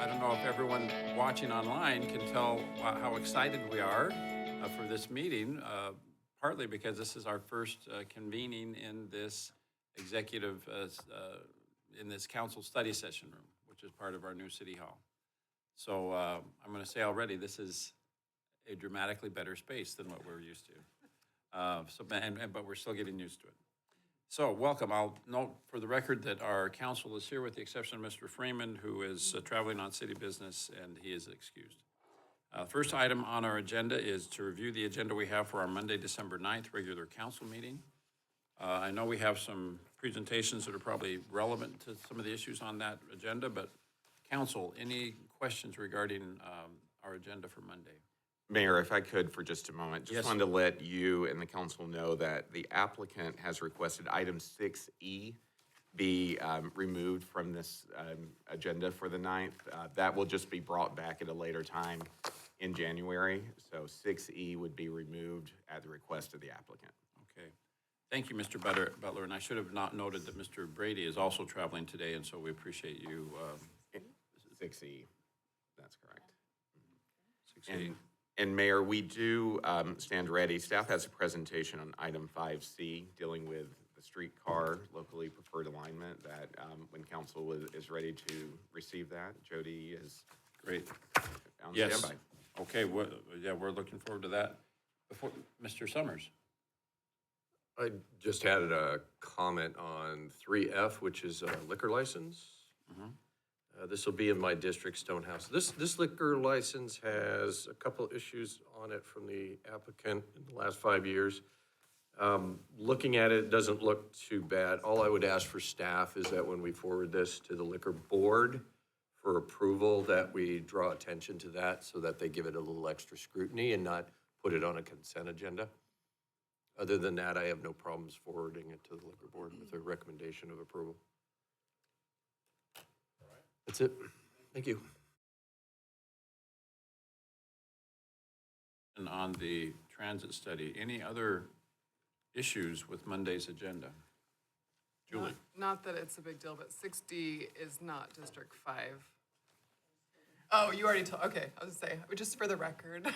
I don't know if everyone watching online can tell how excited we are for this meeting, partly because this is our first convening in this executive, in this council study session room, which is part of our new city hall. So I'm going to say already, this is a dramatically better space than what we're used to. But we're still getting used to it. So welcome. I'll note for the record that our council is here with the exception of Mr. Freeman, who is traveling on city business, and he is excused. First item on our agenda is to review the agenda we have for our Monday, December 9th regular council meeting. I know we have some presentations that are probably relevant to some of the issues on that agenda, but council, any questions regarding our agenda for Monday? Mayor, if I could for just a moment, just Yes. wanted to let you and the council know that the applicant has requested item 6E be removed from this agenda for the 9th. That will just be brought back at a later time in January. So 6E would be removed at the request of the applicant. Okay. Thank you, Mr. Butler. And I should have not noted that Mr. Brady is also traveling today, and so we appreciate you. 6E, that's correct. 6E. And Mayor, we do stand ready. Staff has a presentation on item 5C dealing with the streetcar locally preferred alignment that when council is ready to receive that, Jody is Great. on Yes. standby. Okay, yeah, we're looking forward to that. Before, Mr. Summers. I just had a comment on 3F, which is a liquor license. This will be in my district, Stonehouse. This liquor license has a couple issues on it from the applicant in the last 5 years. Looking at it, it doesn't look too bad. All I would ask for staff is that when we forward this to the liquor board for approval, that we draw attention to that so that they give it a little extra scrutiny and not put it on a consent agenda. Other than that, I have no problems forwarding it to the liquor board with a recommendation of approval. That's it. Thank you. And on the transit study, any other issues with Monday's agenda? Julie? Not that it's a big deal, but 6D is not District 5. Oh, you already told, okay, I was gonna say, just for the record.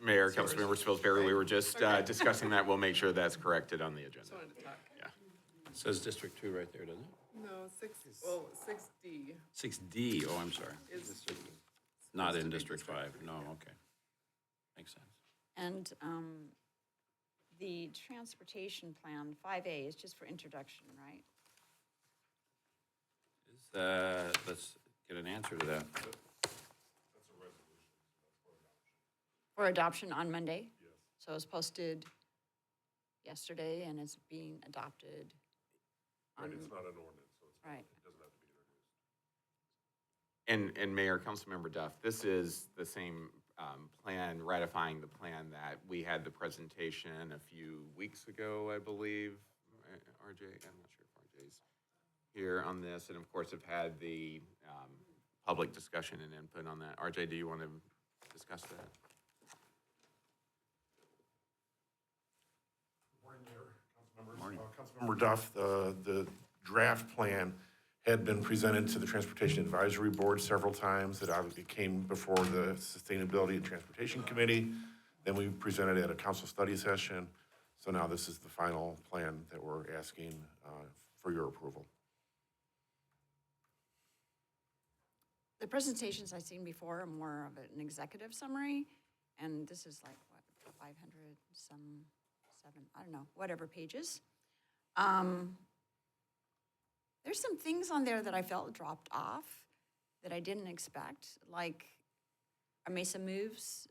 Mayor, Councilmember Spilsbury, we were just discussing that. We'll make sure that's corrected on the agenda. Just wanted to talk. Yeah. It says District 2 right there, doesn't it? No, 6D 6D, oh, I'm sorry. is. Not in District 5, no, okay. Makes sense. And the transportation plan, 5A, is just for introduction, right? Is that, let's get an answer to that. For adoption on Monday? Yes. So it was posted yesterday and it's being adopted. Right, it's not an ordinance, so Right. it doesn't have to be introduced. And Mayor, Councilmember Duff, this is the same plan, ratifying the plan that we had the presentation a few weeks ago, I believe. RJ, I'm not sure if RJ's here on this, and of course have had the public discussion and input on that. RJ, do you want to discuss that? Morning, Councilmember Duff, the draft plan had been presented to the Transportation Advisory Board several times. It obviously came before the Sustainability and Transportation Committee. Then we presented it at a council study session. So now this is the final plan that we're asking for your approval. The presentations I've seen before are more of an executive summary, and this is like, what, 500, I don't know, whatever pages. There's some things on there that I felt dropped off that I didn't expect, like our Mesa Moves,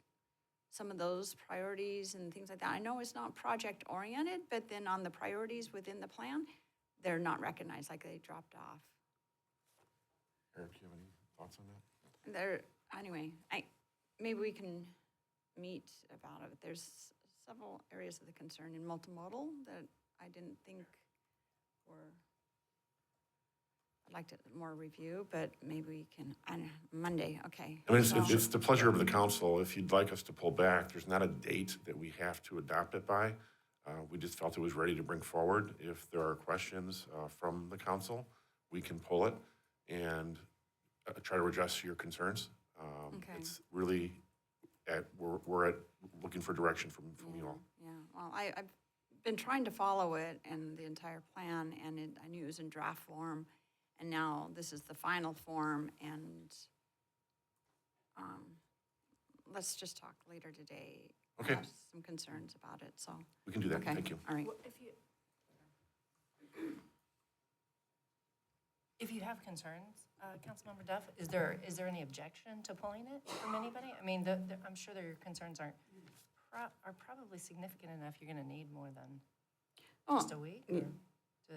some of those priorities and things like that. I know it's not project-oriented, but then on the priorities within the plan, they're not recognized, like they dropped off. Eric, do you have any thoughts on that? Anyway, maybe we can meet about it. There's several areas of the concern in multimodal that I didn't think were, I'd like to more review, but maybe we can, Monday, okay. I mean, it's the pleasure of the council. If you'd like us to pull back, there's not a date that we have to adopt it by. We just felt it was ready to bring forward. If there are questions from the council, we can pull it. And try to address your concerns. Okay. It's really, we're looking for direction from you all. Yeah, well, I've been trying to follow it and the entire plan, and I knew it was in draft form, and now this is the final form, and let's just talk later today. Okay. I have some concerns about it, so. We can do that. Okay, Thank you. all right. If you have concerns, Councilmember Duff, is there any objection to pulling it from anybody? I mean, I'm sure that your concerns are probably significant enough, you're gonna need more than just a week or to,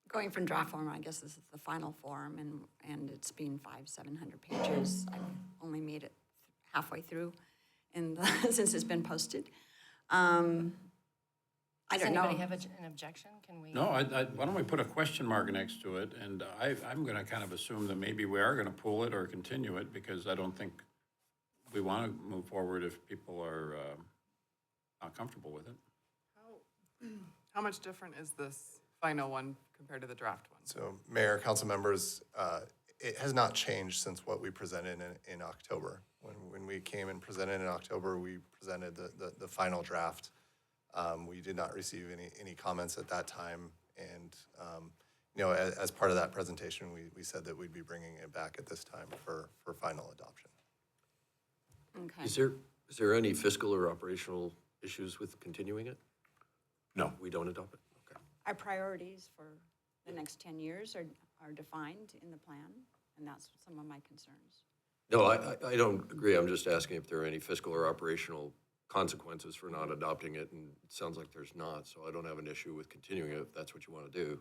Going from draft form, I guess this is the final form, and it's been 700 pages. I've only made it halfway through since it's been posted. I does don't know. anybody have an objection? Can we? No, why don't we put a question mark next to it? And I'm going to kind of assume that maybe we are going to pull it or continue it, because I don't think we want to move forward if people are not comfortable with it. How much different is this final one compared to the draft one? So Mayor, council members, it has not changed since what we presented in October. When we came and presented in October, we presented the final draft. We did not receive any comments at that time. And, you know, as part of that presentation, we said that we'd be bringing it back at this time for final adoption. Okay. Is there any fiscal or operational issues with continuing it? No. We don't adopt it? Okay. Our priorities for the next 10 years are defined in the plan, and that's some of my concerns. No, I don't agree. I'm just asking if there are any fiscal or operational consequences for not adopting it, and it sounds like there's not, so I don't have an issue with continuing it if that's what you want to do.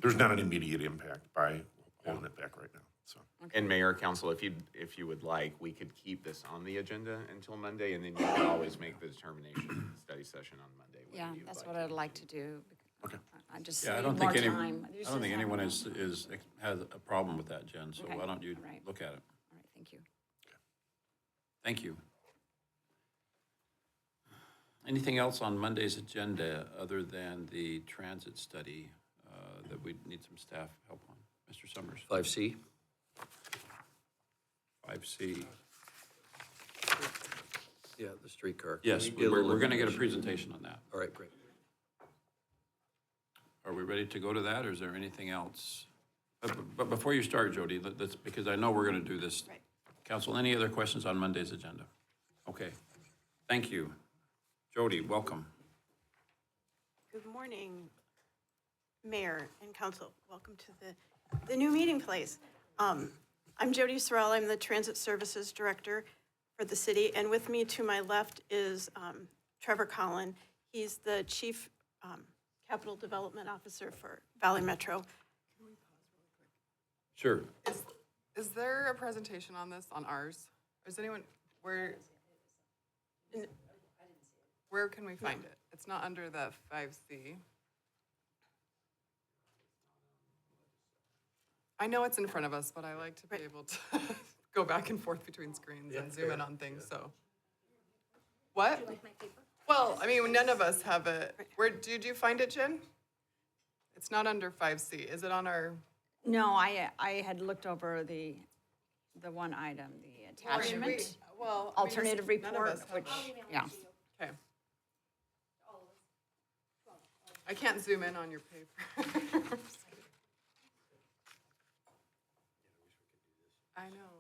There's not an immediate impact by holding it back right now, so. And Mayor, Council, if you would like, we could keep this on the agenda until Monday, and then you can always make the determination in the study session on Monday. Yeah, whenever you'd that's like what to. I'd like to do. Okay. I just Yeah, I need don't more think time. I don't think anyone has a problem with that, Jen, so Okay, why don't you all right. look at it? All right, thank you. Thank you. Anything else on Monday's agenda other than the transit study that we need some staff help on? Mr. Summers, 5C? 5C. Yeah, the streetcar. Yes, Can we get a we're little going to get a information? presentation on that. All right, great. Are we ready to go to that, or is there anything else? But before you start, Jody, let's, because I know we're going to do this. Right. Council, any other questions on Monday's agenda? Okay, thank you. Jody, welcome. Good morning, Mayor and Council. Welcome to the new meeting place. I'm Jody Sorrell. I'm the Transit Services Director for the city. And with me to my left is Trevor Collin. He's the Chief Capital Development Officer for Valley Metro. Sure. Is there a presentation on this, on ours? Is anyone, where can we find it? It's not under the 5C. I know it's in front of us, but I like to be able to go back and forth between screens and zoom in on things, so. What? Well, I mean, none of us have it. Where, did you find it, Jen? It's not under 5C. Is it on our? No, I had looked over the one item, the attachment, Well, alternative none of report, us have which, it. yeah. Okay. I can't zoom in on your paper. I know.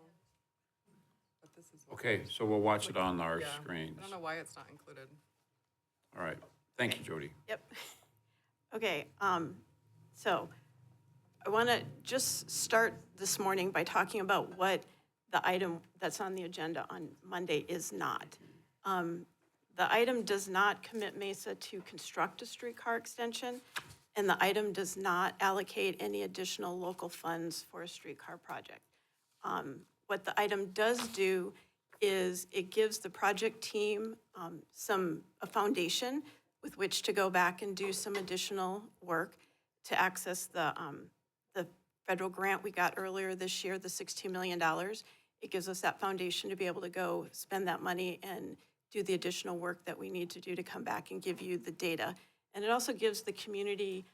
But this is. Okay, so we'll watch it on our Yeah. screens. I don't know why it's not included. All right, thank you, Jody. Yep. Okay, so I want to just start this morning by talking about what the item that's on the agenda on Monday is not. The item does not commit Mesa to construct a streetcar extension, and the item does not allocate any additional local funds for a streetcar project. What the item does do is it gives the project team a foundation with which to go back and do some additional work to access the federal grant we got earlier this year, the $16 million. It gives us that foundation to be able to go spend that money and do the additional work that we need to do to come back and give you the data. And it also gives the community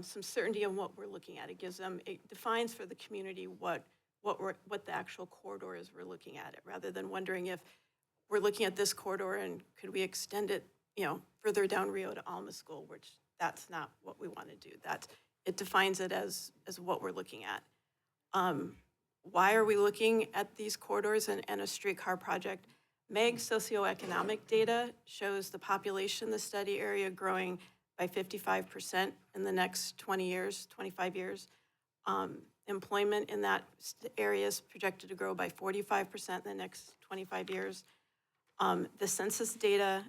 some certainty on what we're looking at. It defines for the community what what the actual corridor is we're looking at it, rather than wondering if we're looking at this corridor and could we extend it, further down Rio to Alma School, which that's not what we want to do. It defines it as what we're looking at. Why are we looking at these corridors and a streetcar project? MEG socioeconomic data shows the population in the study area growing by 55% in the next 20 years, 25 years. Employment in that area is projected to grow by 45% in the next 25 years. The census data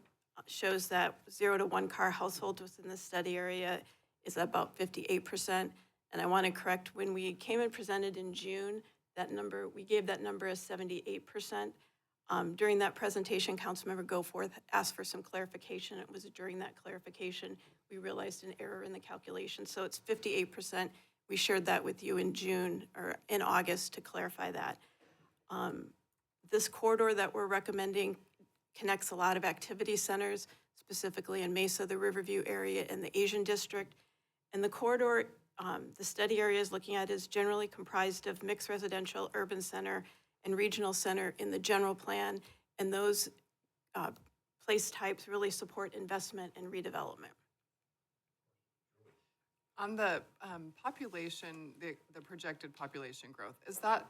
shows that 0 to 1 car households within the study area is about 58%. And I want to correct, when we came and presented in June, we gave that number as 78%. During that presentation, Councilmember Goforth asked for some clarification. It was during that clarification we realized an error in the calculation. So it's 58%. We shared that with you in June or in August to clarify that. This corridor that we're recommending connects a lot of activity centers, specifically in Mesa, the Riverview area, and the Asian District. And the corridor, the study area is looking at is generally comprised of mixed residential, urban center, and regional center in the general plan. And those place types really support investment and redevelopment. On the population, the projected population growth, is that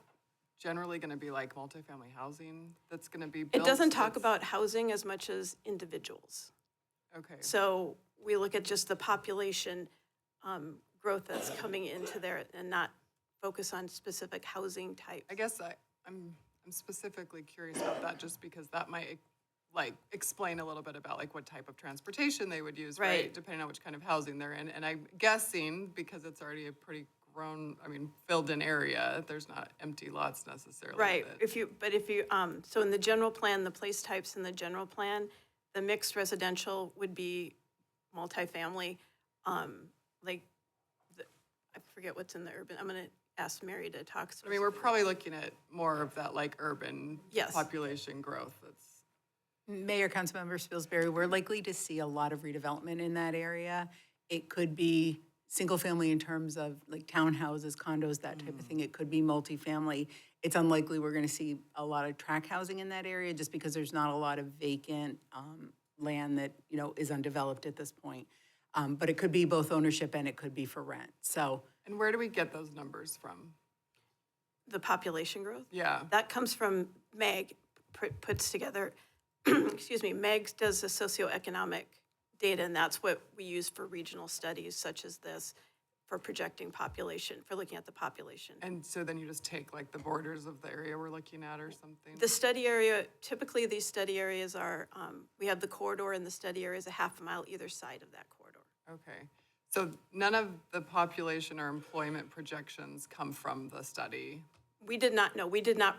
generally going to be like multifamily housing that's going to be built? It doesn't talk about housing as much as individuals. Okay. So we look at just the population growth that's coming into there and not focus on specific housing type. I guess I'm specifically curious about that just because that might explain a little bit about what type of transportation they would use, right? Depending on which kind of housing they're in. And I'm guessing because it's already a pretty grown, filled in area, there's not empty lots necessarily. Right, so in the general plan, the place types in the general plan, the mixed residential would be multifamily. I forget what's in the urban, I'm gonna ask Mary to talk. We're probably looking at more of that urban Yes. population growth. Mayor, Councilmember Spilsbury, we're likely to see a lot of redevelopment in that area. It could be single-family in terms of townhouses, condos, that type of thing. It could be multifamily. It's unlikely we're going to see a lot of tract housing in that area just because there's not a lot of vacant land that, is undeveloped at this point. But it could be both ownership and it could be for rent. So. And where do we get those numbers from? The population growth? Yeah. That comes from MEG, puts together, MEG does the socioeconomic data, and that's what we use for regional studies such as this, for projecting population, for looking at the population. And so then you just take the borders of the area we're looking at or something? The study area, typically these study areas are, we have the corridor, and the study area is a half a mile either side of that corridor. Okay. So none of the population or employment projections come from the study? We did not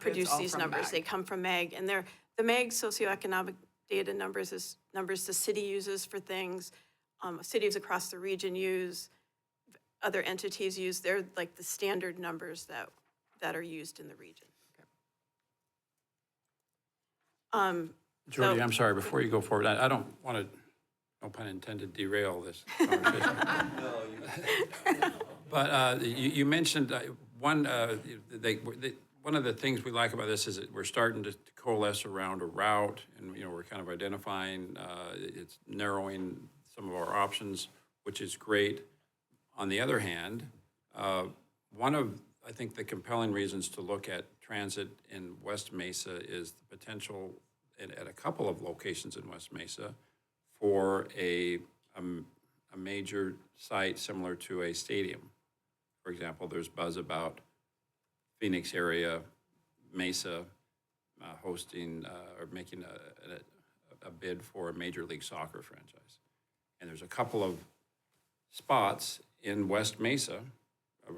produce all these from numbers. MEG. They come from MEG, and the MEG socioeconomic data numbers is numbers the city uses for things, cities across the region use, other entities use. They're the standard numbers that are used in the region. Jody, I'm sorry, before you go forward, I don't want to, no pun intended, derail this conversation. But you mentioned one of the things we like about this is that we're starting to coalesce around a route, and we're kind of identifying, it's narrowing some of our options, which is great. On the other hand, one of, I think, the compelling reasons to look at transit in West Mesa is the potential at a couple of locations in West Mesa for a major site similar to a stadium. For example, there's buzz about Phoenix area, Mesa hosting or making a bid for a Major League Soccer franchise. And there's a couple of spots in West Mesa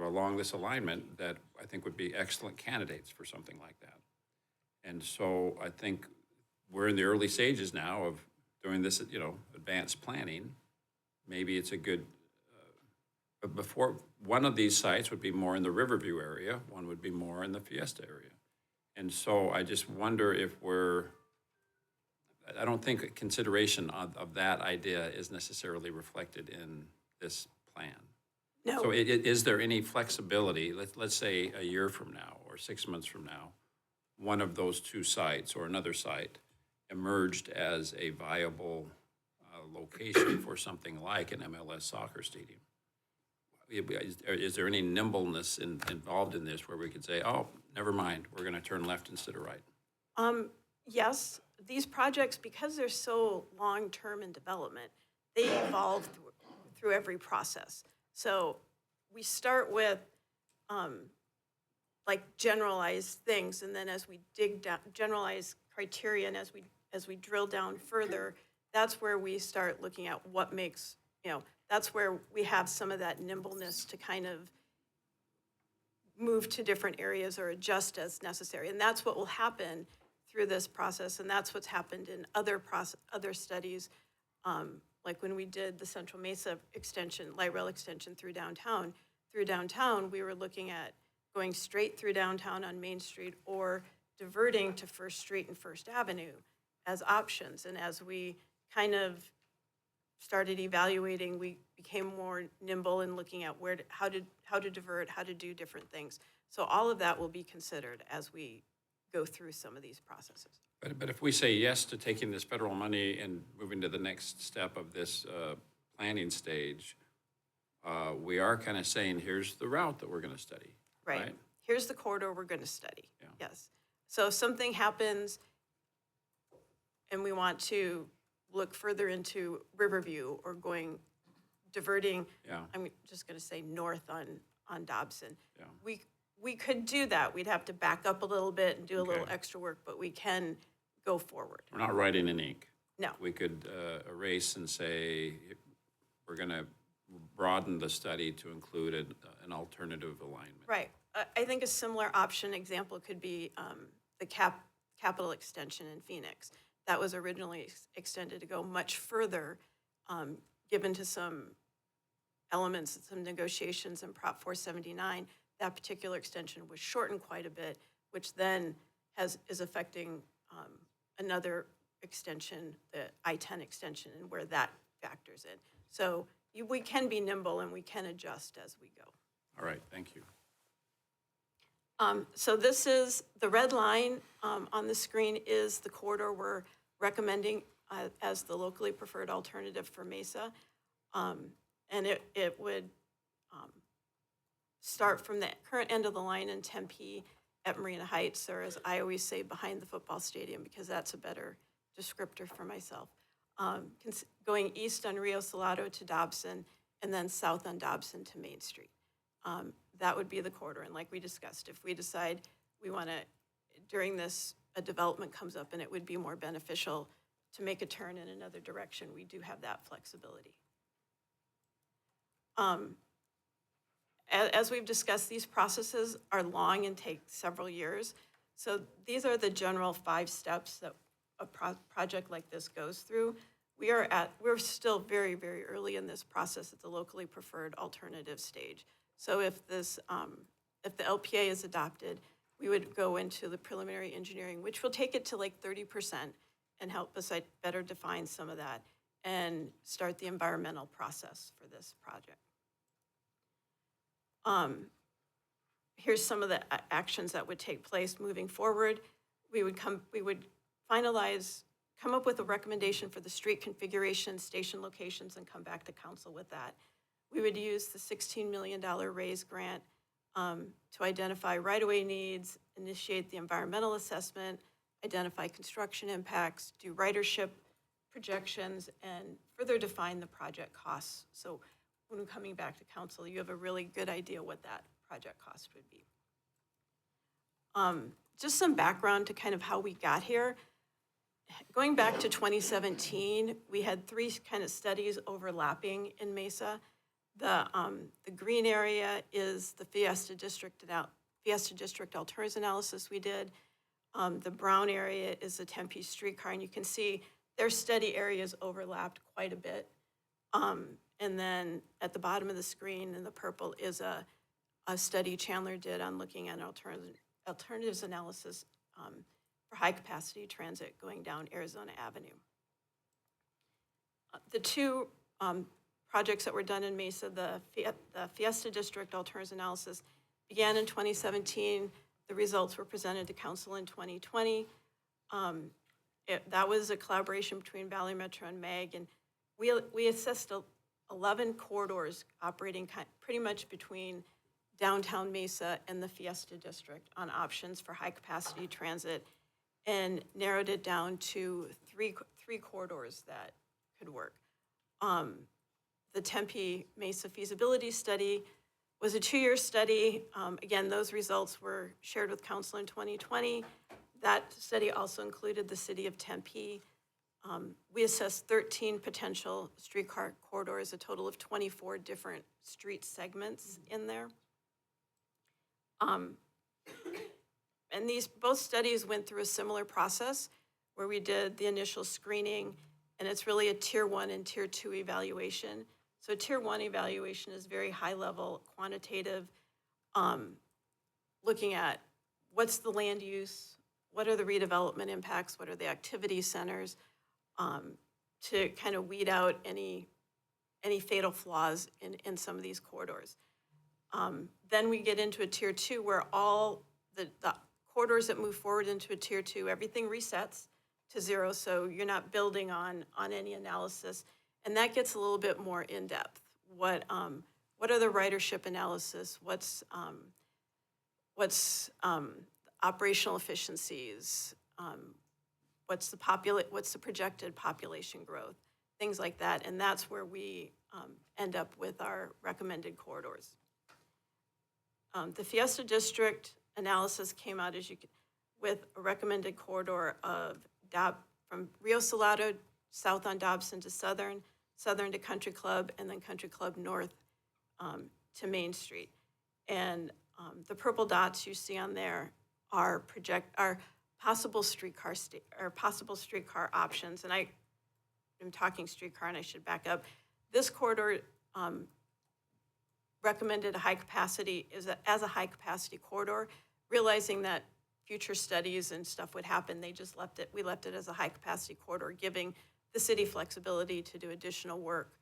along this alignment that I think would be excellent candidates for something like that. And so I think we're in the early stages now of doing this, advanced planning. Maybe it's a good, but before, one of these sites would be more in the Riverview area, one would be more in the Fiesta area. And so I just wonder if I don't think a consideration of that idea is necessarily reflected in this plan. No. So is there any flexibility, let's say a year from now or 6 months from now, one of those two sites or another site emerged as a viable location for something like an MLS soccer stadium. Is there any nimbleness involved in this where we could say, oh, never mind, we're going to turn left instead of right? Yes, these projects, because they're so long-term in development, they evolve through every process. So we start with like generalized things, and then as we dig down, generalized criteria, and as we drill down further, that's where we start looking at what makes, that's where we have some of that nimbleness to kind of move to different areas or adjust as necessary. And that's what will happen through this process, and that's what's happened in other studies, like when we did the Central Mesa extension, light rail extension through downtown. Through downtown, we were looking at going straight through downtown on Main Street or diverting to First Street and First Avenue as options. And as we kind of started evaluating, we became more nimble in looking at how to divert, how to do different things. So all of that will be considered as we go through some of these processes. But if we say yes to taking this federal money and moving to the next step of this planning stage, we are kind of saying, here's the route that we're going to study, right? Here's the corridor we're going to study. Yeah. Yes. So if something happens and we want to look further into Riverview or diverting, Yeah. I'm just going to say north on Dobson. Yeah. We could do that. We'd have to back up a little bit and do a little Okay. extra work, but we can go forward. We're not writing in ink. No. We could erase and say, we're going to broaden the study to include an alternative alignment. Right. I think a similar option example could be the capital extension in Phoenix. That was originally extended to go much further, given to some elements, some negotiations in Prop 479. That particular extension was shortened quite a bit, which then is affecting another extension, the I-10 extension, and where that factors in. So we can be nimble and we can adjust as we go. All right, thank you. So this is, the red line on the screen is the corridor we're recommending as the locally preferred alternative for Mesa. And it would start from the current end of the line in Tempe at Marina Heights, or as I always say, behind the football stadium, because that's a better descriptor for myself. Going east on Rio Salado to Dobson, and then south on Dobson to Main Street. That would be the corridor. And like we discussed, if we decide we want to, during this, a development comes up and it would be more beneficial to make a turn in another direction, we do have that flexibility. As we've discussed, these processes are long and take several years. So these are the general 5 steps that a project like this goes through. We're still very, very early in this process at the locally preferred alternative stage. So if the LPA is adopted, we would go into the preliminary engineering, which will take it to like 30% and help us better define some of that and start the environmental process for this project. Here's some of the actions that would take place moving forward. We would come up with a recommendation for the street configuration, station locations, and come back to council with that. We would use the $16 million RAISE grant to identify right-of-way needs, initiate the environmental assessment, identify construction impacts, do ridership projections, and further define the project costs. So when we're coming back to council, you have a really good idea what that project cost would be. Just some background to kind of how we got here. Going back to 2017, we had 3 kind of studies overlapping in Mesa. The green area is the Fiesta District alternatives analysis we did. The brown area is the Tempe streetcar, and you can see their study areas overlapped quite a bit. And then at the bottom of the screen in the purple is a study Chandler did on looking at alternatives analysis for high-capacity transit going down Arizona Avenue. The 2 projects that were done in Mesa, the Fiesta District alternatives analysis began in 2017. The results were presented to council in 2020. That was a collaboration between Valley Metro and MAG, and we assessed 11 corridors operating pretty much between downtown Mesa and the Fiesta District on options for high-capacity transit, and narrowed it down to three corridors that could work. The Tempe Mesa feasibility study was a 2-year study. Again, those results were shared with council in 2020. That study also included the city of Tempe. We assessed 13 potential streetcar corridors, a total of 24 different street segments in there. And both studies went through a similar process where we did the initial screening, and it's really a tier 1 and tier 2 evaluation. So tier 1 evaluation is very high level, quantitative, looking at what's the land use, what are the redevelopment impacts, what are the activity centers, to kind of weed out any fatal flaws in some of these corridors. Then we get into a tier 2 where all the corridors that move forward into a tier 2, everything resets to 0, so you're not building on any analysis. And that gets a little bit more in-depth. What are the ridership analysis? What's operational efficiencies? What's the projected population growth? Things like that. And that's where we end up with our recommended corridors. The Fiesta District analysis came out with a recommended corridor of from Rio Salado south on Dobson to Southern to Country Club, and then Country Club north to Main Street. And the purple dots you see on there are possible streetcar options. And I'm talking streetcar, and I should back up. This corridor recommended a high capacity as a high capacity corridor, realizing that future studies and stuff would happen. We left it as a high capacity corridor, giving the city flexibility to do additional work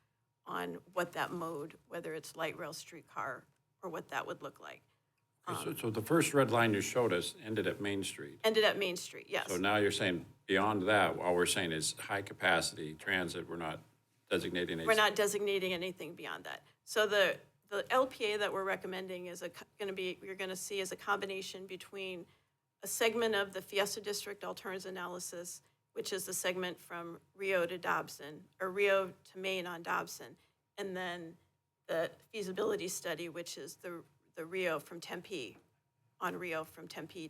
on what that mode, whether it's light rail, streetcar, or what that would look like. So the first red line you showed us ended at Main Street. Ended at Main Street, yes. So now you're saying beyond that, all we're saying is high-capacity transit, we're not designating a... We're not designating anything beyond that. So the LPA that we're recommending is you're gonna see as a combination between a segment of the Fiesta District alternatives analysis, which is the segment from Rio to Dobson, or Rio to Main on Dobson, and then the feasibility study, which is the Rio from Tempe, on Rio from Tempe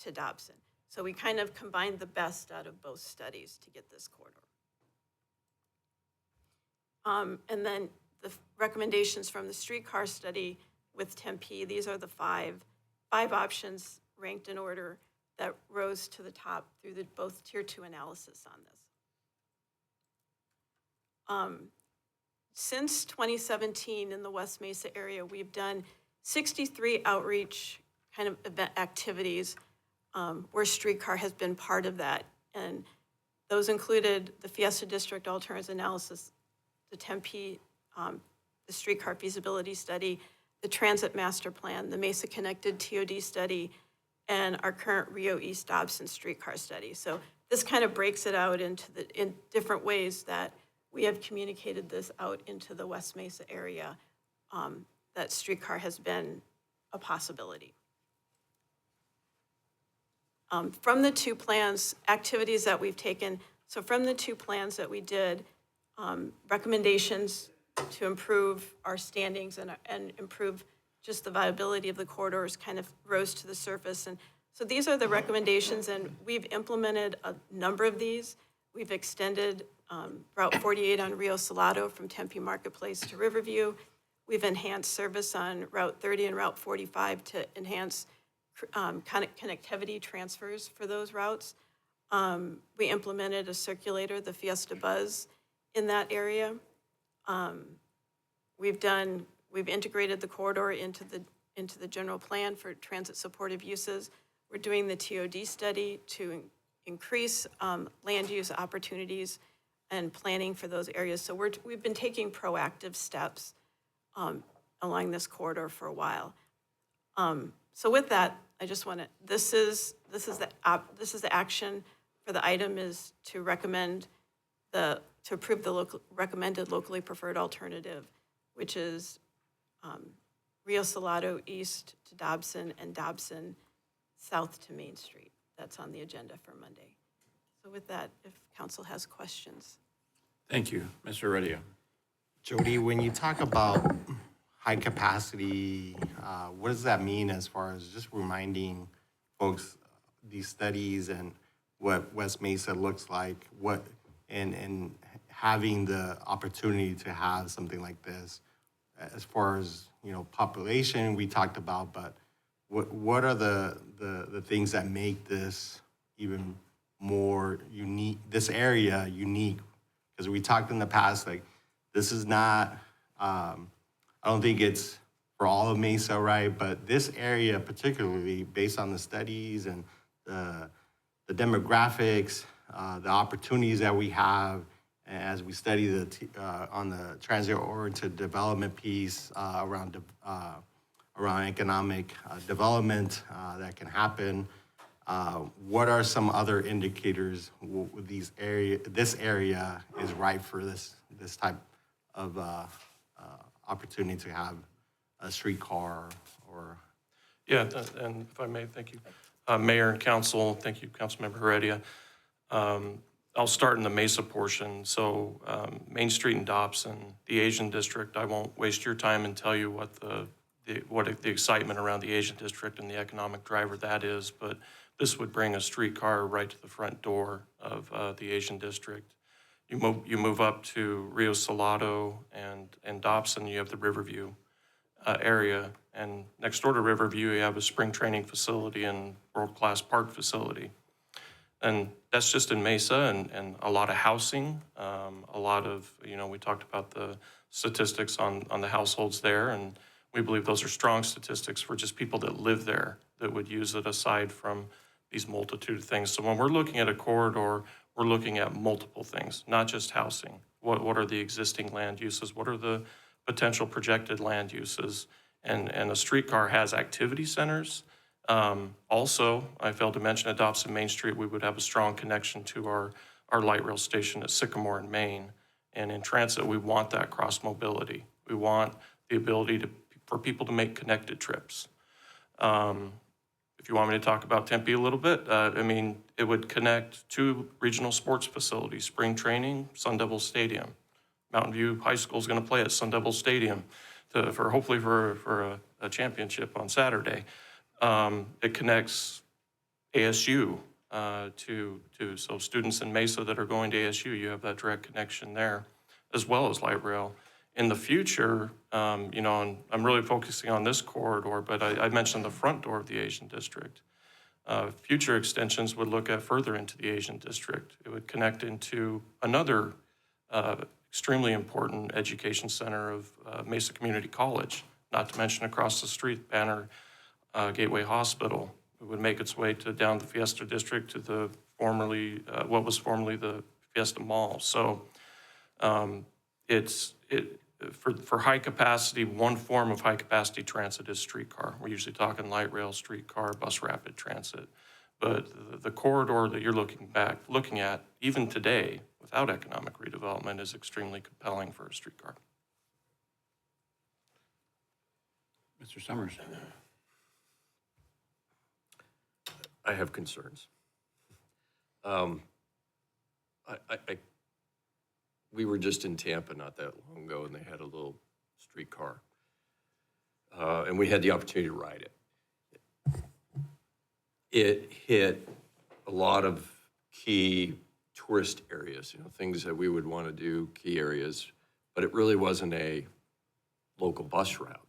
to Dobson. So we kind of combined the best out of both studies to get this corridor. And then the recommendations from the streetcar study with Tempe, these are the five options ranked in order that rose to the top through both tier 2 analysis on this. Since 2017 in the West Mesa area, we've done 63 outreach kind of event activities where streetcar has been part of that. And those included the Fiesta District alternatives analysis, the Tempe, the streetcar feasibility study, the transit master plan, the Mesa Connected TOD study, and our current Rio East Dobson streetcar study. So this kind of breaks it out in different ways that we have communicated this out into the West Mesa area, that streetcar has been a possibility. From the 2 plans, activities that we've taken, so from the 2 plans that we did, recommendations to improve our standings and improve just the viability of the corridors kind of rose to the surface. And so these are the recommendations, and we've implemented a number of these. We've extended Route 48 on Rio Salado from Tempe Marketplace to Riverview. We've enhanced service on Route 30 and Route 45 to enhance connectivity transfers for those routes. We implemented a circulator, the Fiesta Buzz, in that area. We've integrated the corridor into the general plan for transit supportive uses. We're doing the TOD study to increase land use opportunities and planning for those areas. So we've been taking proactive steps along this corridor for a while. So with that, I just want to, this is the action for the item is to recommend to approve the recommended locally preferred alternative, which is Rio Salado east to Dobson and Dobson south to Main Street. That's on the agenda for Monday. So with that, if council has questions. Thank you. Mr. Redio. Jody, when you talk about high capacity, what does that mean as far as just reminding folks these studies and what West Mesa looks like, and having the opportunity to have something like this as far as, population we talked about, but what are the things that make this even more unique, this area unique? Because we talked in the past, like, this is not, I don't think it's for all of Mesa, right? But this area particularly, based on the studies and the demographics, the opportunities that we have as we study on the transit-oriented development piece around economic development that can happen. What are some other indicators this area is ripe for this type of opportunity to have a streetcar or? Yeah, and if I may, thank you. Mayor and council, thank you, Councilmember Heredia. I'll start in the Mesa portion. So Main Street and Dobson, the Asian District, I won't waste your time and tell you what the excitement around the Asian District and the economic driver that is, but this would bring a streetcar right to the front door of the Asian District. You move up to Rio Salado and Dobson, you have the Riverview area, and next door to Riverview, you have a spring training facility and world-class park facility. And that's just in Mesa, and a lot of housing, a lot of, we talked about the statistics on the households there, and we believe those are strong statistics for just people that live there that would use it aside from these multitude of things. So when we're looking at a corridor, we're looking at multiple things, not just housing. What are the existing land uses? What are the potential projected land uses? And a streetcar has activity centers. Also, I failed to mention at Dobson Main Street, we would have a strong connection to our light rail station at Sycamore in Maine. And in transit, we want that cross mobility. We want the ability for people to make connected trips. If you want me to talk about Tempe a little bit, it would connect two regional sports facilities, spring training, Sun Devil Stadium. Mountain View High School is going to play at Sun Devil Stadium hopefully for a championship on Saturday. It connects ASU so students in Mesa that are going to ASU, you have that direct connection there, as well as light rail. In the future, and I'm really focusing on this corridor, but I mentioned the front door of the Asian District. Future extensions would look at further into the Asian District. It would connect into another extremely important education center of Mesa Community College, not to mention across the street, Banner Gateway Hospital. It would make its way down the Fiesta District to the what was formerly the Fiesta Mall. So for high capacity, one form of high capacity transit is streetcar. We're usually talking light rail, streetcar, bus rapid transit. But the corridor that you're looking at, even today, without economic redevelopment, is extremely compelling for a streetcar. Mr. Summers. I have concerns. We were just in Tampa not that long ago, and they had a little streetcar. And we had the opportunity to ride it. It hit a lot of key tourist areas, things that we would want to do, key areas, but it really wasn't a local bus route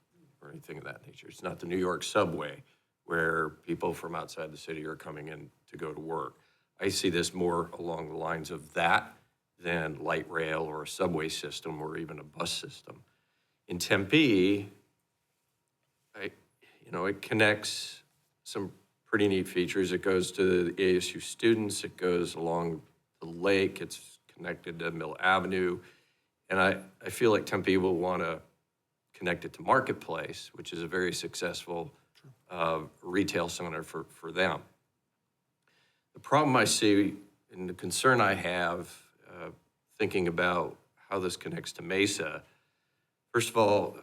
or anything of that nature. It's not the New York subway where people from outside the city are coming in to go to work. I see this more along the lines of that than light rail or a subway system or even a bus system. In Tempe, it connects some pretty neat features. It goes to the ASU students, it goes along the lake, it's connected to Mill Avenue. And I feel like Tempe will want to connect it to Marketplace, which is a very successful retail center for them. The problem I see and the concern I have thinking about how this connects to Mesa, first of all,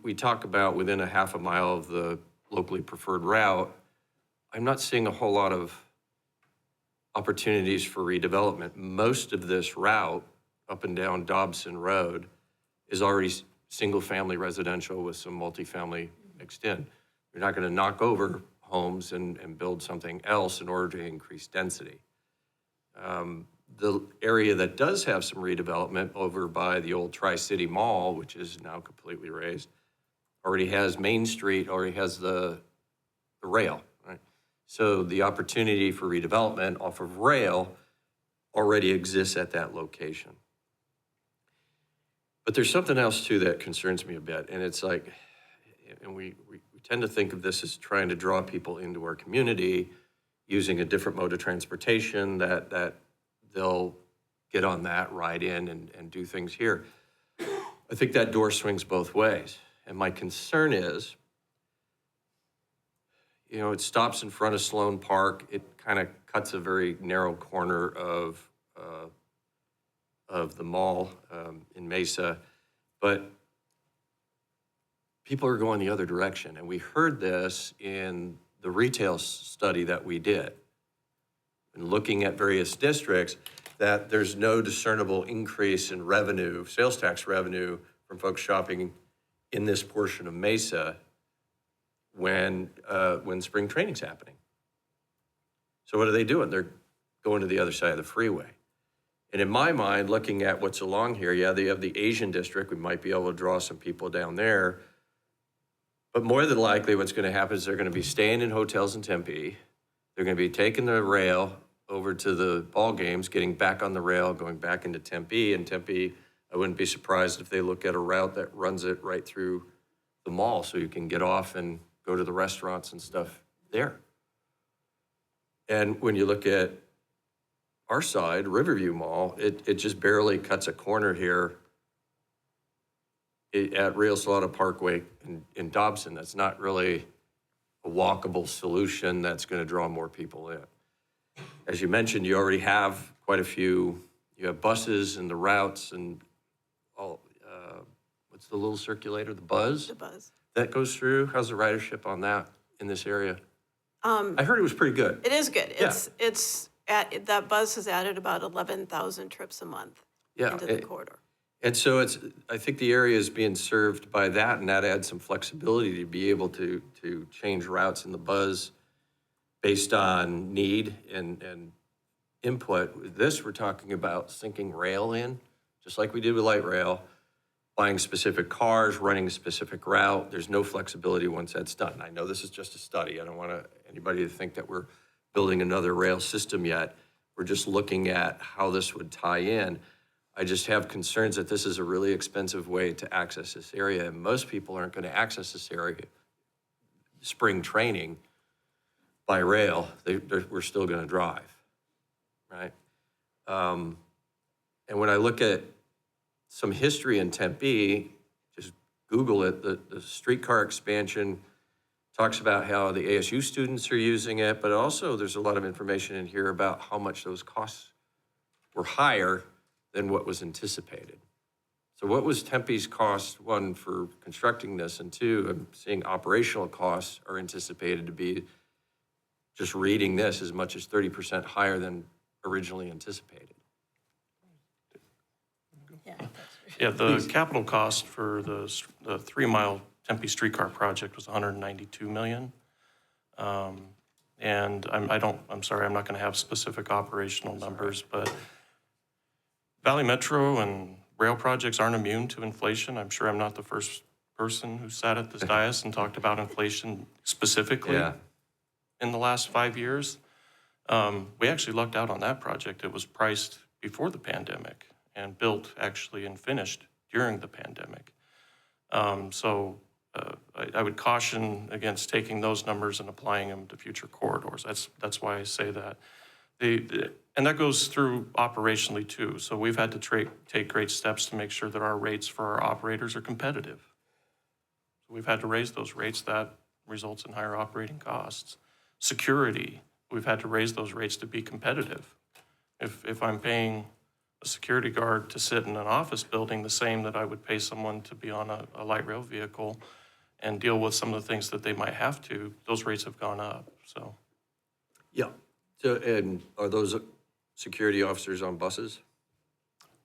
we talk about within a half a mile of the locally preferred route. I'm not seeing a whole lot of opportunities for redevelopment. Most of this route up and down Dobson Road is already single-family residential with some multifamily mixed in. You're not going to knock over homes and build something else in order to increase density. The area that does have some redevelopment over by the old Tri-City Mall, which is now completely raised, already has Main Street, already has the rail, right? So the opportunity for redevelopment off of rail already exists at that location. But there's something else too that concerns me a bit, and it's like, and we tend to think of this as trying to draw people into our community using a different mode of transportation that they'll get on that, ride in and do things here. I think that door swings both ways. And my concern is, you know, it stops in front of Sloan Park. It kind of cuts a very narrow corner of the mall in Mesa, but people are going the other direction. And we heard this in the retail study that we did. And looking at various districts, that there's no discernible increase in revenue, sales tax revenue from folks shopping in this portion of Mesa when spring training's happening. So what are they doing? They're going to the other side of the freeway. And in my mind, looking at what's along here, yeah, they have the Asian district. We might be able to draw some people down there. But more than likely, what's going to happen is they're going to be staying in hotels in Tempe. They're going to be taking the rail over to the ball games, getting back on the rail, going back into Tempe. And Tempe, I wouldn't be surprised if they look at a route that runs it right through the mall so you can get off and go to the restaurants and stuff there. And when you look at our side, Riverview Mall, it just barely cuts a corner here at Real Salado Parkway in Dobson. That's not really a walkable solution that's going to draw more people in. As you mentioned, you already have quite a few, you have buses and the routes and all, what's the little circulator, the Buzz? The Buzz. That goes through. How's the ridership on that in this area? I heard it was pretty good. It is good. Yeah. That Buzz has added about 11,000 trips a month into the corridor. And so I think the area is being served by that, and that adds some flexibility to be able to change routes in the Buzz based on need and input. With this, we're talking about sinking rail in, just like we did with light rail, buying specific cars, running a specific route. There's no flexibility once that's done. I know this is just a study. I don't want anybody to think that we're building another rail system yet. We're just looking at how this would tie in. I just have concerns that this is a really expensive way to access this area, and most people aren't going to access this area, spring training, by rail. We're still going to drive, right? And when I look at some history in Tempe, just Google it, the streetcar expansion talks about how the ASU students are using it, but also there's a lot of information in here about how much those costs were higher than what was anticipated. So what was Tempe's cost, one, for constructing this, and two, I'm seeing operational costs are anticipated to be, just reading this, as much as 30% higher than originally anticipated. Yeah, the capital cost for the 3-mile Tempe streetcar project was $192 million. And I'm sorry, I'm not going to have specific operational numbers, but Valley Metro and rail projects aren't immune to inflation. I'm sure I'm not the first person who sat at this dais and talked about inflation specifically in the last 5 years. We actually lucked out on that project. It was priced before the pandemic and built actually and finished during the pandemic. So I would caution against taking those numbers and applying them to future corridors. That's why I say that. And that goes through operationally too. So we've had to take great steps to make sure that our rates for our operators are competitive. we've had to raise those rates. That results in higher operating costs. Security, we've had to raise those rates to be competitive. If I'm paying a security guard to sit in an office building the same that I would pay someone to be on a light rail vehicle and deal with some of the things that they might have to, those rates have gone up, so. Yeah. So, and are those security officers on buses?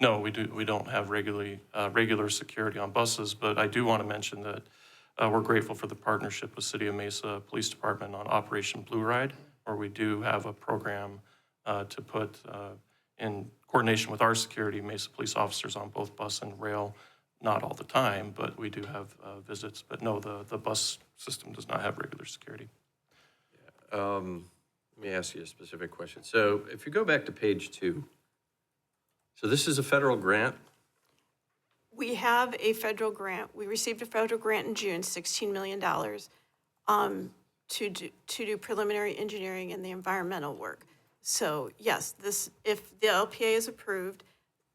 No, we don't have regular security on buses, but I do want to mention that we're grateful for the partnership with City of Mesa Police Department on Operation Blue Ride, where we do have a program to put in coordination with our security, Mesa police officers on both bus and rail, not all the time, but we do have visits. But no, the bus system does not have regular security. Let me ask you a specific question. So if you go back to page 2, so this is a federal grant? We have a federal grant. We received a federal grant in June, $16 million, to do preliminary engineering and the environmental work. So yes, if the LPA is approved,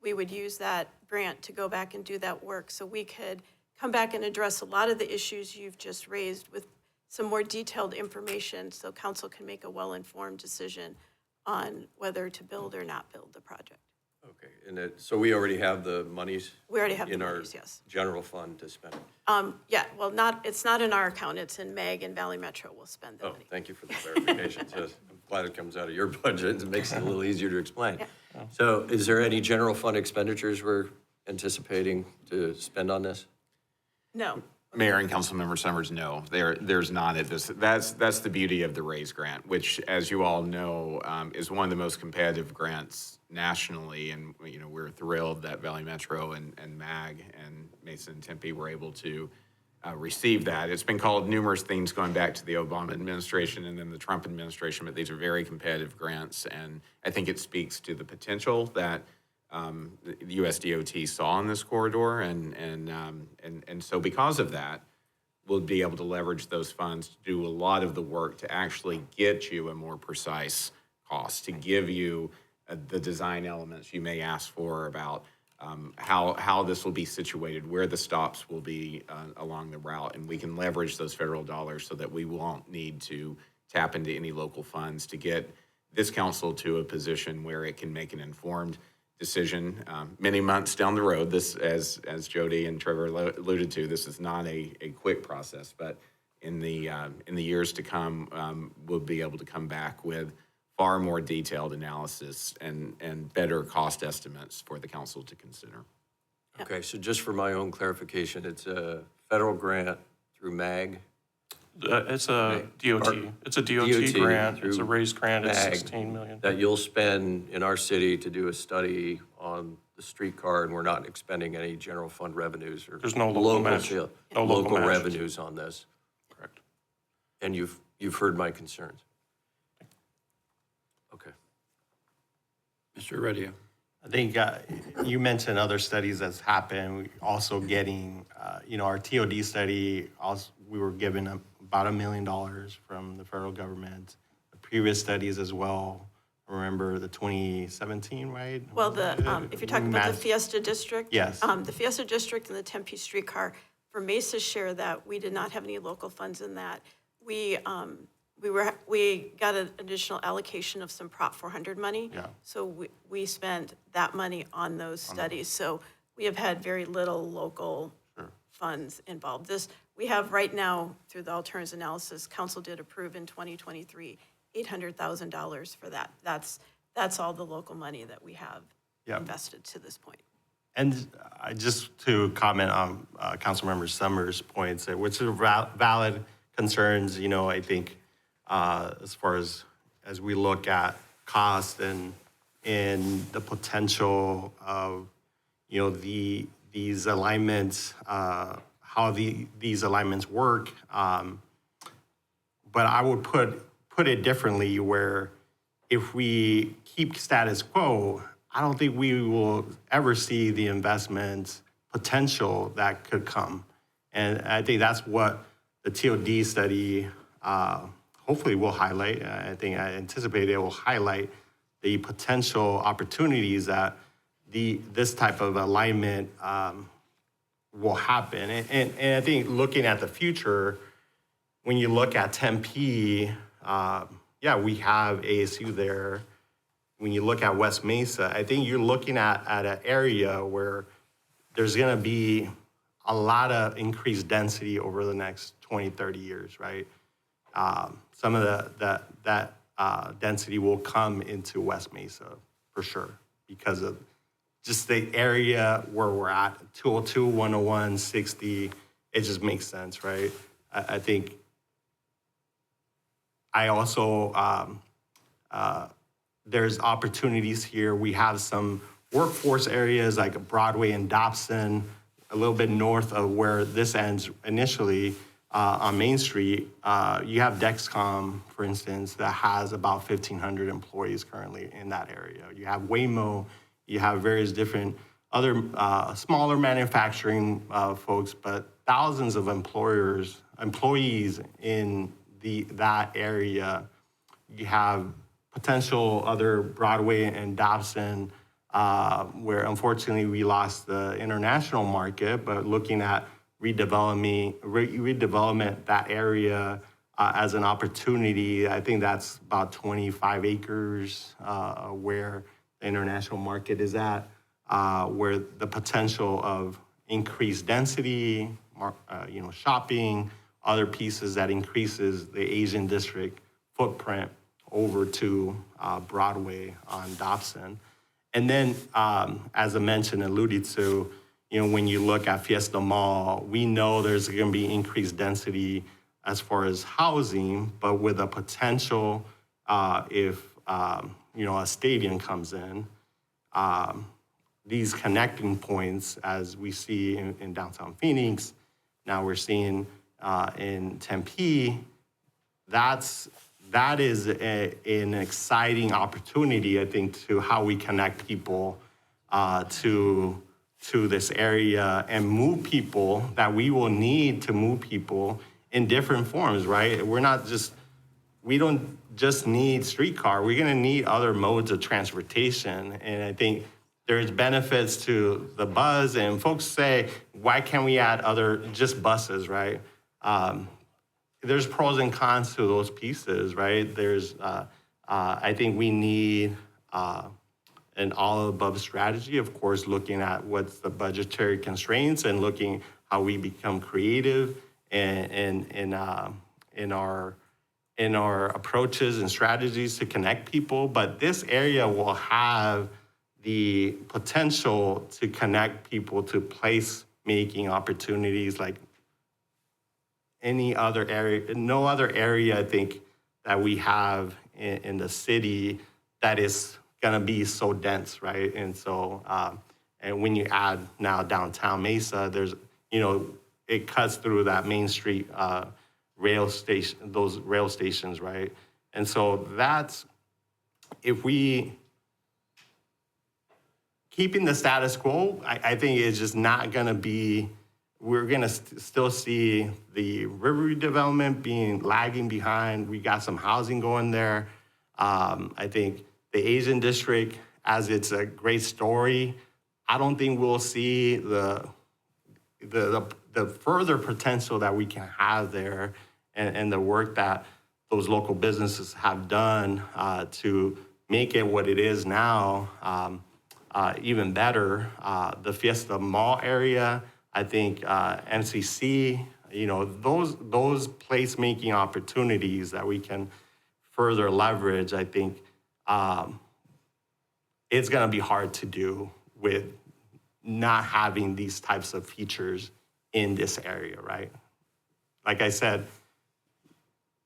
we would use that grant to go back and do that work. So we could come back and address a lot of the issues you've just raised with some more detailed information so council can make a well-informed decision on whether to build or not build the project. Okay, and so we already have the monies? We already have the in our monies, yes. general fund to spend? Yeah, well, it's not in our account, it's in MEG, and Valley Metro will spend the Oh, money. thank you for the clarification. So I'm glad it comes out of your budget. It makes it a little easier to explain. Yeah. So is there any general fund expenditures we're anticipating to spend on this? No, Mayor and Councilmember Summers, no, there's not at this. That's the beauty of the RAISE grant, which, as you all know, is one of the most competitive grants nationally. And, you know, we're thrilled that Valley Metro and MAG and Mesa and Tempe were able to receive that. It's been called numerous things going back to the Obama administration and then the Trump administration, but these are very competitive grants. And I think it speaks to the potential that the USDOT saw in this corridor, and so because of that, we'll be able to leverage those funds to do a lot of the work to actually get you a more precise cost, to give you the design elements you may ask for about how this will be situated, where the stops will be along the route, and we can leverage those federal dollars so that we won't need to tap into any local funds to get this council to a position where it can make an informed decision many months down the road. This, as Jody and Trevor alluded to, this is not a quick process, but in the years to come, we'll be able to come back with far more detailed analysis and better cost estimates for the council to consider. Okay, so just for my own clarification, it's a federal grant through MAG? It's a DOT. It's a DOT grant. It's a through raised grant. It's MAG 16 million. That you'll spend in our city to do a study on the streetcar, and we're not expending any general fund revenues or There's no local match. sale- No local local match. revenues on this. Correct. And you've heard my concerns. Okay. Mr. Heredia. I think you mentioned other studies that's happened. We also getting, our TOD study, also, we were given about $1 million from the federal government. The previous studies as well, remember the 2017, right? well, if you're talking about the Fiesta District. Yes. The Fiesta District and the Tempe Streetcar, for Mesa's share that, we did not have any local funds in that. We got an additional allocation of some Prop 400 money. Yeah. So we spent that money on those studies. So we have had very little local funds involved. We have right now, through the alternatives analysis, council did approve in 2023, $800,000 for that. That's all the local money that we have Yeah. invested to this point. And just to comment on Councilmember Summers' points, which are valid concerns, I think as far as we look at cost and the potential of, these alignments, how these alignments work. But I would put it differently, where if we keep status quo, I don't think we will ever see the investment potential that could come. And I think that's what the TOD study hopefully will highlight. I anticipate it will highlight the potential opportunities that this type of alignment will happen. And I think looking at the future, when you look at Tempe, yeah, we have ASU there. When you look at West Mesa, I think you're looking at an area where there's gonna be a lot of increased density over the next 20, 30 years, right? Some of that density will come into West Mesa for sure because of just the area where we're at, 202, 101, 60, it just makes sense, right? I think I also, there's opportunities here. We have some workforce areas like Broadway and Dobson, a little bit north of where this ends initially on Main Street. You have Dexcom, for instance, that has about 1,500 employees currently in that area. You have Waymo, you have various different other smaller manufacturing folks, but thousands of employees in that area. You have potential other Broadway and Dobson, where unfortunately we lost the international market, but looking at redevelopment that area as an opportunity, I think that's about 25 acres where the international market is at, where the potential of increased density, shopping, other pieces that increases the Asian district footprint over to Broadway on Dobson. And then, as I mentioned, alluded to, when you look at Fiesta Mall, we know there's going to be increased density as far as housing, but with a potential, if a stadium comes in, these connecting points, as we see in downtown Phoenix, now we're seeing in Tempe, that is an exciting opportunity, I think, to how we connect people to this area and move people that we will need to move people in different forms, right? We don't just need streetcar, we're gonna need other modes of transportation. And I think there's benefits to the bus, and folks say, why can't we add just buses, right? There's pros and cons to those pieces, right? I think we need an all-above strategy, of course, looking at what's the budgetary constraints and looking how we become creative in our approaches and strategies to connect people. But this area will have the potential to connect people to place-making opportunities like any other area, no other area, I think, that we have in the city that is gonna be so dense, right? And so, and when you add now downtown Mesa, there's, it cuts through that Main Street those rail stations, right? And so if we, keeping the status quo, I think it's just not gonna be, we're gonna still see the river development lagging behind. We got some housing going there. I think the Asian district, as it's a great story, I don't think we'll see the further potential that we can have there and the work that those local businesses have done to make it what it is now even better. The Fiesta Mall area, I think MCC, those place-making opportunities that we can further leverage, I think it's gonna be hard to do with not having these types of features in this area, right? Like I said,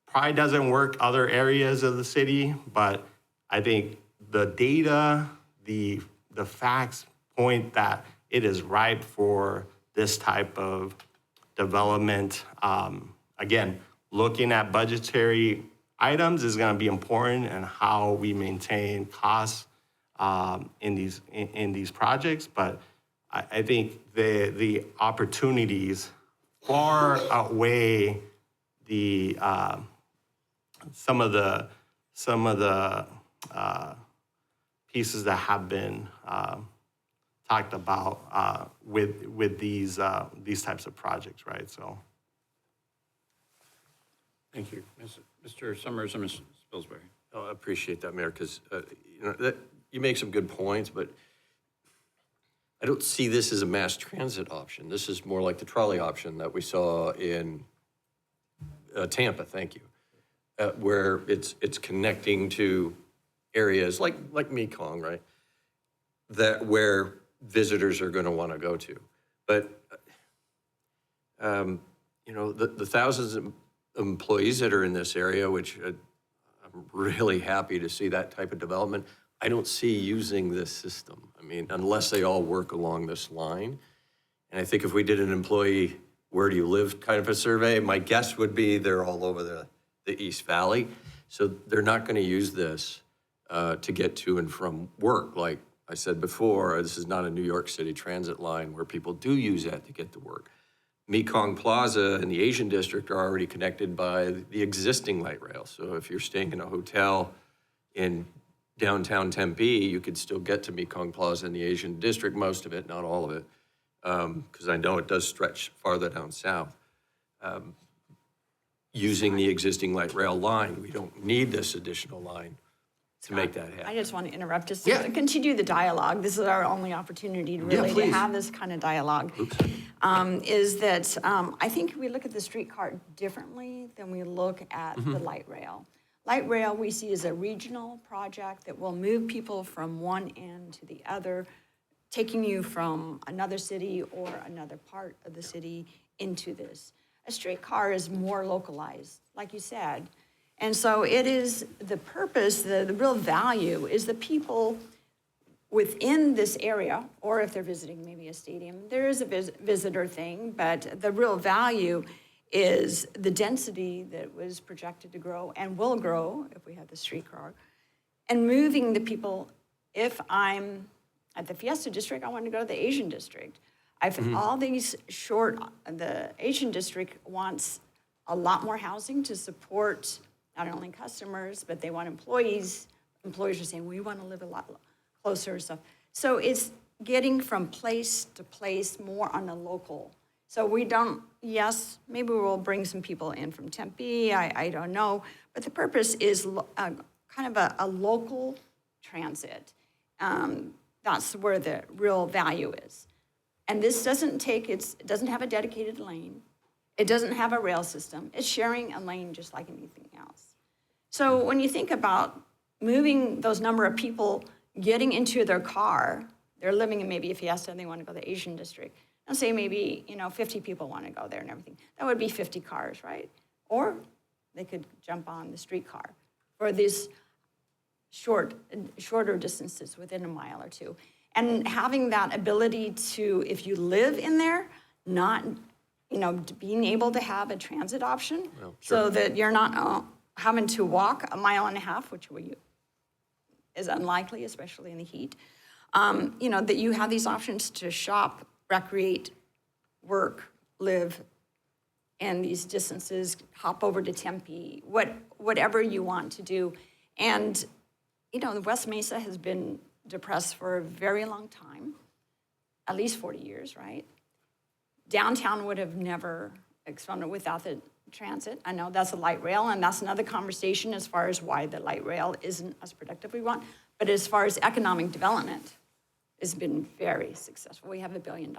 probably doesn't work other areas of the city, but I think the data, the facts point that it is ripe for this type of development. Again, looking at budgetary items is going to be important, and how we maintain costs in these projects. But I think the opportunities far outweigh the some of the pieces that have been talked about with these types of projects, right? So. Thank you. Mr. Summers and Ms. Spilsbury. Oh, I appreciate that, Mayor, because, you make some good points, but I don't see this as a mass transit option. This is more like the trolley option that we saw in Tampa, thank you, where it's connecting to areas like Mekong, right? Where visitors are going to want to go to. But, the thousands of employees that are in this area, which I'm really happy to see that type of development, I don't see using this system. I mean, unless they all work along this line. And I think if we did an employee, where do you live kind of a survey, my guess would be they're all over the East Valley. So they're not going to use this to get to and from work. Like I said before, this is not a New York City transit line where people do use that to get to work. Mekong Plaza and the Asian District are already connected by the existing light rail. So if you're staying in a hotel in downtown Tempe, you could still get to Mekong Plaza in the Asian District, most of it, not all of it, because I know it does stretch farther down south. Using the existing light rail line, we don't need this additional line to make that happen. I just want to interrupt, just Yeah. to continue the dialogue. This is our only opportunity to Yeah, really to please. have this kind of dialogue. Is that I think we look at the streetcar differently than we look at the light rail. Light rail we see as a regional project that will move people from one end to the other, taking you from another city or another part of the city into this. A streetcar is more localized, like you said. And so it is the purpose, the real value is the people within this area, or if they're visiting maybe a stadium, there is a visitor thing, but the real value is the density that was projected to grow and will grow if we have the streetcar, and moving the people. If I'm at the Fiesta District, I want to go to the Asian District. I've all these the Asian District wants a lot more housing to support not only customers, but they want employees. Employers are saying, we want to live a lot closer and stuff. So it's getting from place to place more on the local. So we don't, yes, maybe we'll bring some people in from Tempe, I don't know. But the purpose is kind of a local transit. That's where the real value is. And this doesn't it doesn't have a dedicated lane. It doesn't have a rail system. It's sharing a lane just like anything else. So when you think about moving those number of people getting into their car, they're living in maybe a Fiesta and they want to go to the Asian District. And say maybe, 50 people want to go there and everything. That would be 50 cars, right? Or they could jump on the streetcar for these shorter distances within a mile or two. And having that ability to, if you live in there, not, being able to have a transit option so that you're not having to walk a mile and a half, which is unlikely, especially in the heat. That you have these options to shop, recreate, work, live, and these distances, hop over to Tempe, whatever you want to do. And, the West Mesa has been depressed for a very long time, at least 40 years, right? Downtown would have never expanded without the transit. I know that's a light rail, and that's another conversation as far as why the light rail isn't as productive we want. But as far as economic development, it's been very successful. We have $1 billion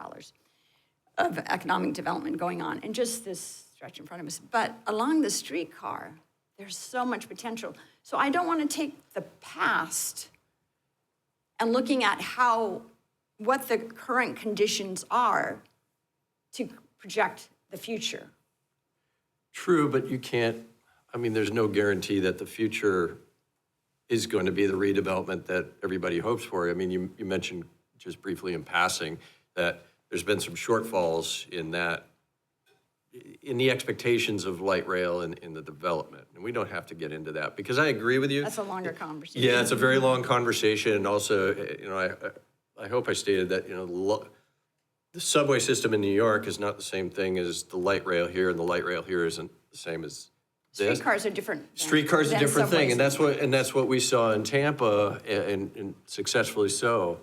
of economic development going on in just this stretch in front of us. But along the streetcar, there's so much potential. So I don't want to take the past and looking at what the current conditions are to project the future. True, but you can't, there's no guarantee that the future is going to be the redevelopment that everybody hopes for. You mentioned just briefly in passing that there's been some shortfalls in the expectations of light rail and in the development. And we don't have to get into that because I agree with you. That's a longer conversation. Yeah, it's a very long conversation. And also, I hope I stated that, the subway system in New York is not the same thing as the light rail here, and the light rail here isn't the same as this. Streetcars are different. Streetcar's a than different thing, and subways. that's what we saw in Tampa, and successfully so.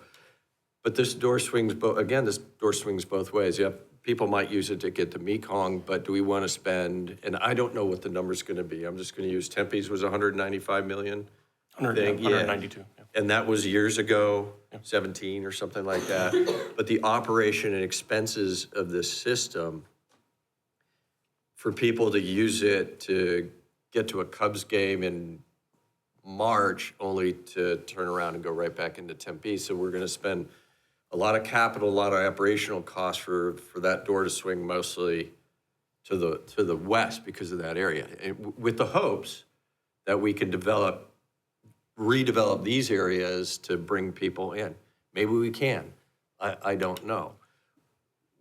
But this door swings, this door swings both ways. Yeah, people might use it to get to Mekong, but do we want to spend, and I don't know what the number's going to be. I'm just going to use Tempe's was 195 million. 192, yeah. And that was years ago, 17 or something like that. But the operation and expenses of this system, for people to use it to get to a Cubs game in March, only to turn around and go right back into Tempe. So we're gonna spend a lot of capital, a lot of operational costs for that door to swing mostly to the west because of that area. And with the hopes that we can redevelop these areas to bring people in. Maybe we can. I don't know.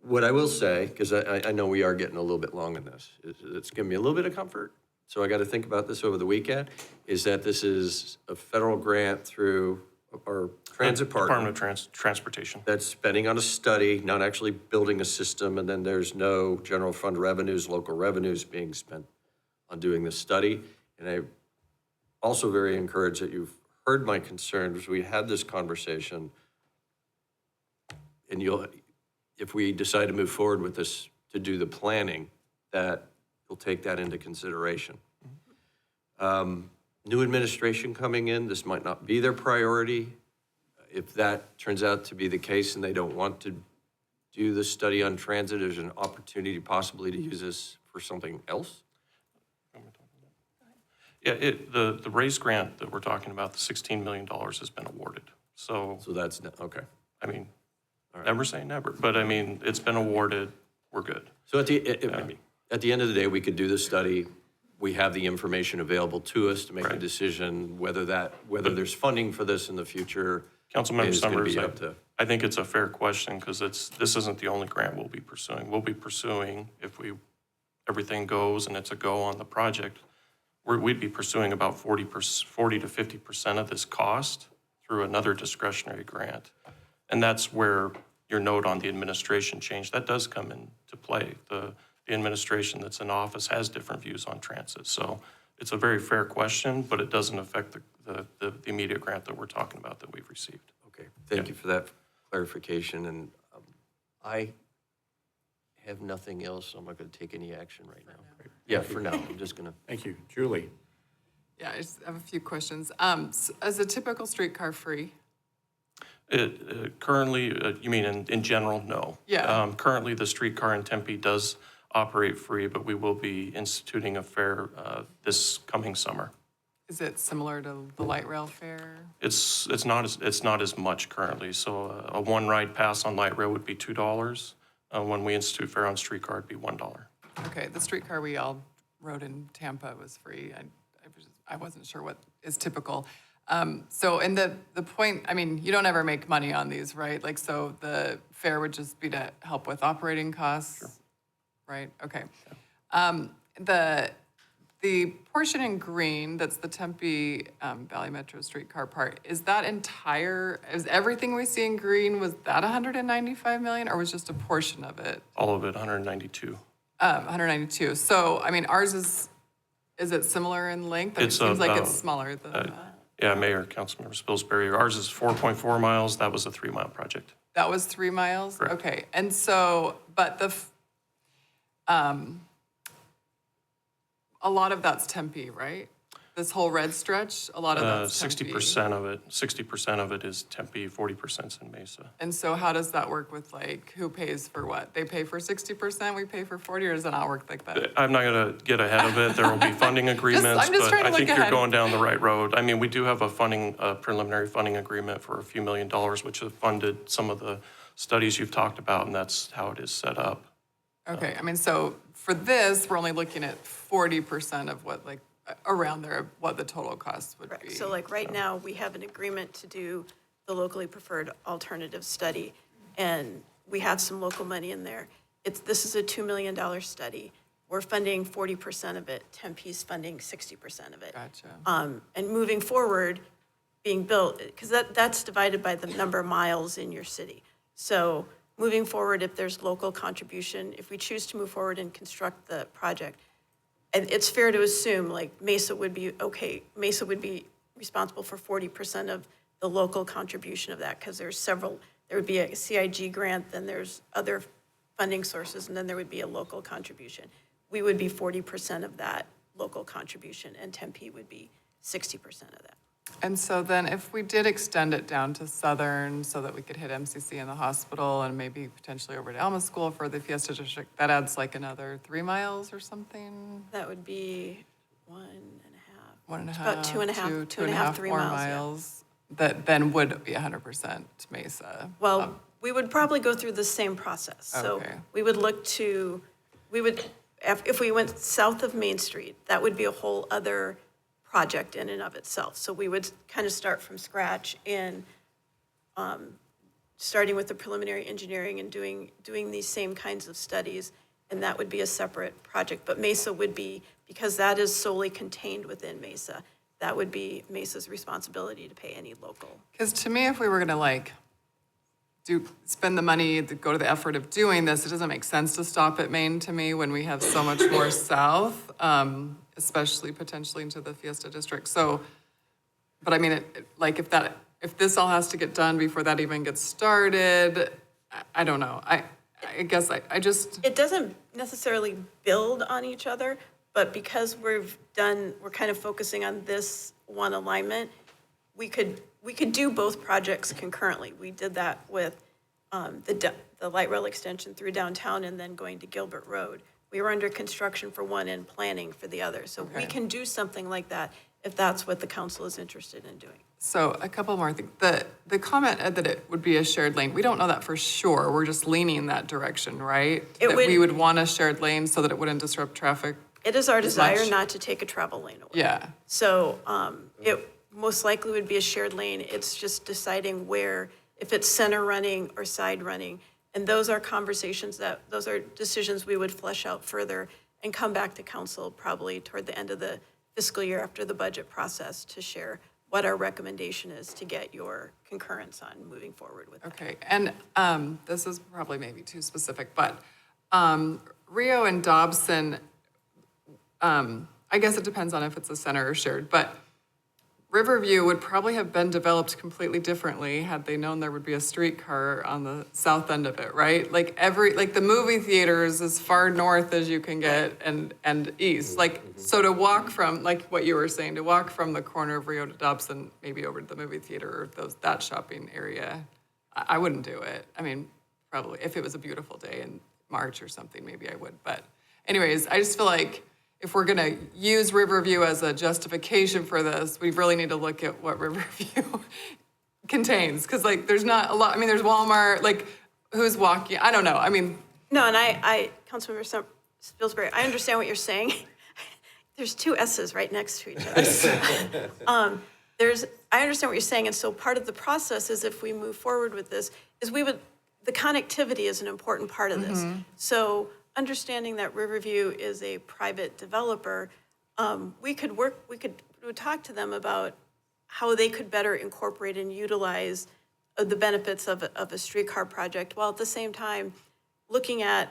What I will say, because I know we are getting a little bit long in this, it's given me a little bit of comfort, so I got to think about this over the weekend, is that this is a federal grant through our transit partner. Department of Transportation. That's spending on a study, not actually building a system, and then there's no general fund revenues, local revenues being spent on doing this study. And I also very encouraged that you've heard my concerns. We had this conversation, and if we decide to move forward with this to do the planning, that you'll take that into consideration. New administration coming in, this might not be their priority. If that turns out to be the case and they don't want to do the study on transit, there's an opportunity possibly to use this for something else. Yeah, the RAISE grant that we're talking about, the $16 million has been awarded. So, So that's, okay. I mean, never say never, but I mean, it's been awarded, we're good. So at the end of the day, we could do the study. We have the information available to us to make a Right. decision whether there's funding for this in the future. Councilmember is gonna be Summers, up to- I think it's a fair question because this isn't the only grant we'll be pursuing. We'll be pursuing, if everything goes and it's a go on the project, we'd be pursuing about 40 to 50% of this cost through another discretionary grant. And that's where your note on the administration change, that does come into play. The administration that's in office has different views on transit. So it's a very fair question, but it doesn't affect the immediate grant that we're talking about that we've received. Okay, thank you for that clarification. And I have nothing else, so I'm not going to take any action right now. Yeah, for now, I'm just going to. Thank you. Julie? Yeah, I just have a few questions. Is a typical streetcar free? Currently, you mean in general? No. Yeah. Currently, the streetcar in Tempe does operate free, but we will be instituting a fare this coming summer. Is it similar to the light rail fare? It's not as much currently. So a one ride pass on light rail would be $2. When we institute fare on streetcar, it'd be $1. Okay, the streetcar we all rode in Tampa was free. I wasn't sure what is typical. So, and the point, I mean, you don't ever make money on these, right? Like, so the fare would just be to help with operating costs? Sure. Right, okay. The portion in green, that's the Tempe Valley Metro streetcar part, is everything we see in green, was that 195 million, or was just a portion of it? All of it, 192. 192. So, I mean, ours is it similar in length? It seems like it's smaller than that. Yeah, Mayor, Councilmember Spilsbury, ours is 4.4 miles. That was a 3-mile project. That was 3 miles? Correct. Okay, and so, but a lot of that's Tempe, right? This whole red stretch, a lot of that's Tempe. 60% of it is Tempe, 40% is in Mesa. And so how does that work with who pays for what? They pay for 60%, we pay for 40, or does it not work like that? I'm not going to get ahead of it. There will be funding agreements, I'm just but trying to I think look you're ahead. going down the right road. I mean, we do have a preliminary funding agreement for a few $1 million, which have funded some of the studies you've talked about, and that's how it is set up. Okay, I mean, so for this, we're only looking at 40% of what, around there, what the total cost would be. So like right now, we have an agreement to do the locally preferred alternative study, and we have some local money in there. This is a $2 million study. We're funding 40% of it, Tempe's funding 60% of it. Gotcha. And moving forward, being built, because that's divided by the number of miles in your city. So moving forward, if there's local contribution, if we choose to move forward and construct the project, and it's fair to assume Mesa would be responsible for 40% of the local contribution of that, because there's several there would be a CIG grant, then there's other funding sources, and then there would be a local contribution. We would be 40% of that local contribution, and Tempe would be 60% of that. And so then if we did extend it down to Southern so that we could hit MCC in the hospital and maybe potentially over to Alma School for the Fiesta District, that adds like another 3 miles or something? That would be 1.5. 1.5. About 2.5, 2.5, 3 more miles, yeah. miles that then would be 100% Mesa. Well, we would probably go through the same process. So Okay. we would look to, if we went south of Main Street, that would be a whole other project in and of itself. So we would kind of start from scratch in, starting with the preliminary engineering and doing these same kinds of studies, and that would be a separate project. But Mesa would be, because that is solely contained within Mesa, that would be Mesa's responsibility to pay any local. Because to me, if we were gonna like spend the money to go to the effort of doing this, it doesn't make sense to stop at Maine to me when we have so much more south, especially potentially into the Fiesta District. So, but I mean, like if this all has to get done before that even gets started, I don't know. I guess I just, It doesn't necessarily build on each other, but because we're kind of focusing on this one alignment, we could do both projects concurrently. We did that with the light rail extension through downtown and then going to Gilbert Road. We were under construction for one and planning for the other. So we Okay. can do something like that if that's what the council is interested in doing. so a couple more things. The comment that it would be a shared lane, we don't know that for sure. We're just leaning that direction, right? It That would- we would want a shared lane so that it wouldn't disrupt traffic. It is our desire much. not to take a travel lane away. Yeah. So it most likely would be a shared lane. It's just deciding where, if it's center running or side running. And those are those are decisions we would flesh out further and come back to council probably toward the end of the fiscal year after the budget process to share what our recommendation is to get your concurrence on moving forward with that. Okay, and this is probably maybe too specific, but Rio and Dobson, I guess it depends on if it's a center or shared, but Riverview would probably have been developed completely differently had they known there would be a streetcar on the south end of it, right? Like the movie theater is as far north as you can get and east. Like, so to walk from, like what you were saying, to walk from the corner of Rio to Dobson, maybe over to the movie theater or that shopping area, I wouldn't do it. I mean, probably, if it was a beautiful day in March or something, maybe I would. But anyways, I just feel like if we're gonna use Riverview as a justification for this, we really need to look at what Riverview contains. Because like, there's not a lot, I mean, there's Walmart, like, who's walking? I don't know. I mean, No, and I Councilmember Spilsbury, I understand what you're saying. There's two S's right next to each other. I understand what you're saying, and so part of the process is if we move forward with this, is the connectivity is an important part of this. So understanding that Riverview is a private developer, we would talk to them about how they could better incorporate and utilize the benefits of a streetcar project, while at the same time looking at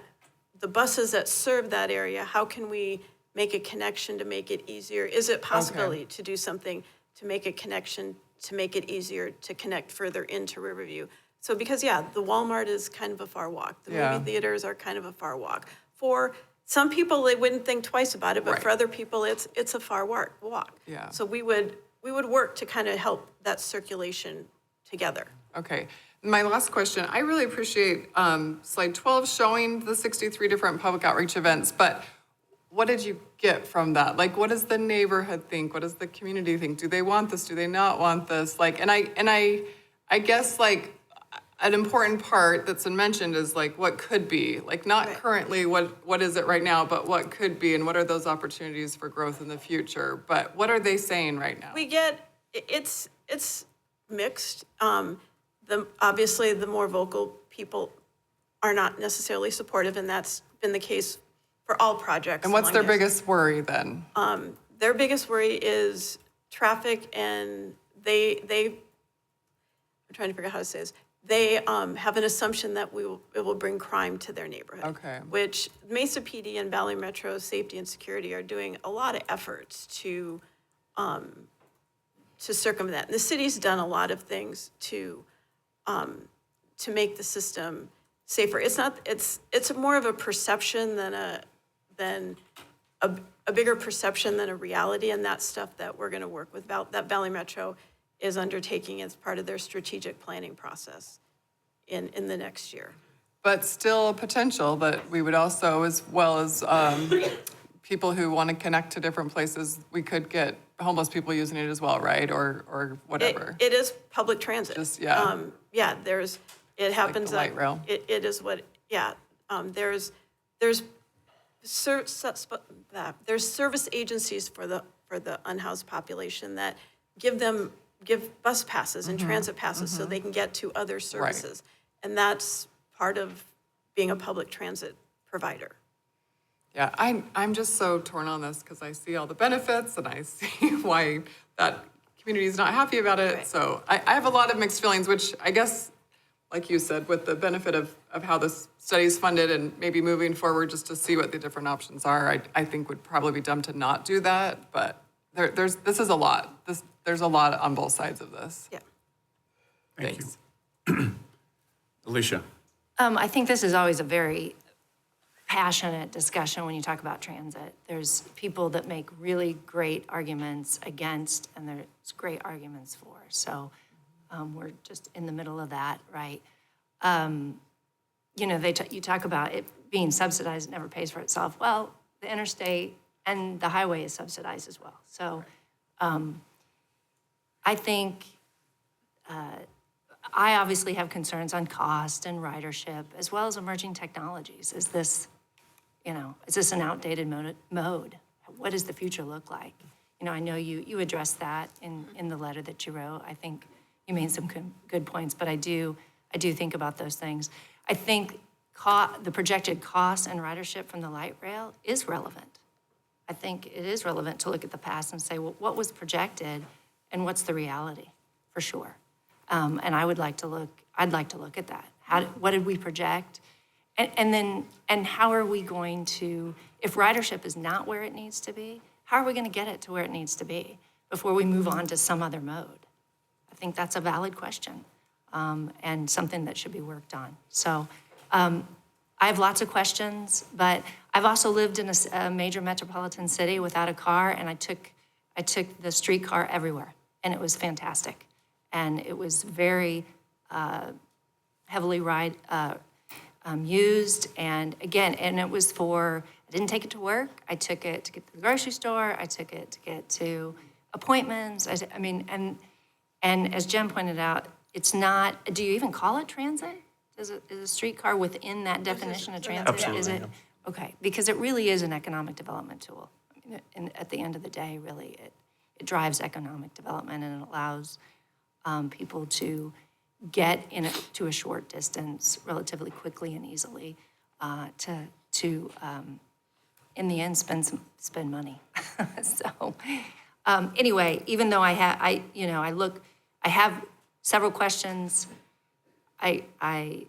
the buses that serve that area. How can we make a connection to make it easier? Is it possibility to do something to make a connection, to make it easier to connect further into Riverview? So because, the Walmart is kind of a far walk. The Yeah. movie theaters are kind of a far walk. For some people, they wouldn't think twice about it, but for Right. other people, it's a far walk. Yeah. So we would work to kind of help that circulation together. okay. My last question, I really appreciate slide 12 showing the 63 different public outreach events, but what did you get from that? Like, what does the neighborhood think? What does the community think? Do they want this? Do they not want this? Like, and I guess like an important part that's been mentioned is like what could be, like not Right. currently what is it right now, but what could be, and what are those opportunities for growth in the future? But what are they saying right now? We get, it's mixed. Obviously, the more vocal people are not necessarily supportive, and that's been the case for all projects. And what's their along this. biggest worry then? Their biggest worry is traffic, and I'm trying to figure out how to say this. They have an assumption that it will bring crime to their neighborhood. Okay. Which Mesa PD and Valley Metro Safety and Security are doing a lot of efforts to circumvent that. And the city's done a lot of things to to make the system safer. It's not, it's more of a perception than a bigger perception than a reality, and that's stuff that we're gonna work with, that Valley Metro is undertaking as part of their strategic planning process in the next year. But still a potential that we would also, as well as people who want to connect to different places, we could get homeless people using it as well, right? Or whatever. It is public transit. Just, yeah. Yeah, it happens. the light rail. It is what, yeah, there's service agencies for the unhoused population that give bus passes and transit passes so they can get to other services. And that's part of being a public transit provider. Yeah, I'm just so torn on this because I see all the benefits and I see why that community is not happy about it. Right. So I have a lot of mixed feelings, which I guess, like you said, with the benefit of how this study is funded and maybe moving forward just to see what the different options are, I think would probably be dumb to not do that. But this is a lot. There's a lot on both sides of this. Yeah. Thank Thanks. you. Alicia? I think this is always a very passionate discussion when you talk about transit. There's people that make really great arguments against, and there's great arguments for. So we're just in the middle of that, right? You know, you talk about it being subsidized, it never pays for itself. Well, the interstate and the highway is subsidized as well. So I think I obviously have concerns on cost and ridership, as well as emerging technologies. Is this an outdated mode? What does the future look like? You know, I know you addressed that in the letter that you wrote. I think you made some good points, but I do think about those things. I think the projected cost and ridership from the light rail is relevant. I think it is relevant to look at the past and say, well, what was projected and what's the reality, for sure. And I'd like to look at that. What did we project? And how are we going to, if ridership is not where it needs to be, how are we going to get it to where it needs to be before we move on to some other mode? I think that's a valid question and something that should be worked on. So I have lots of questions, but I've also lived in a major metropolitan city without a car, and I took the streetcar everywhere, and it was fantastic. And it was very heavily used, and again, and it was I didn't take it to work, I took it to get to the grocery store, I took it to get to appointments, and as Jen pointed out, it's not, do you even call it transit? Is a streetcar within that definition of transit? Absolutely, Is it? yeah. Okay, because it really is an economic development tool. I mean, and at the end of the day, really, it drives economic development, and it allows people to get to a short distance relatively quickly and easily to in the end, spend money. So anyway, even though I have several questions, I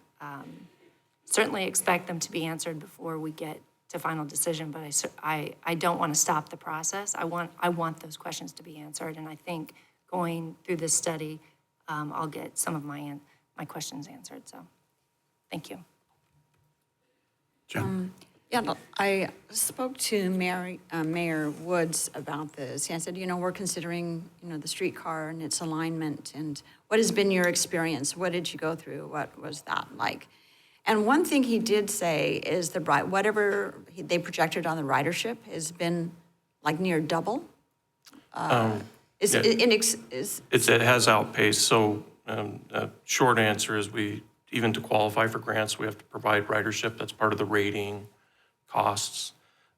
certainly expect them to be answered before we get to final decision, but I don't want to stop the process. I want those questions to be answered, and I think going through this study, I'll get some of my questions answered, so thank you. Jen? Yeah, no, I spoke to Mayor Woods about this. I said, we're considering, the streetcar and its alignment, and what has been your experience? What did you go through? What was that like? And one thing he did say is whatever they projected on the ridership has been like near double. It has outpaced, so short answer is even to qualify for grants, we have to provide ridership. That's part of the rating costs.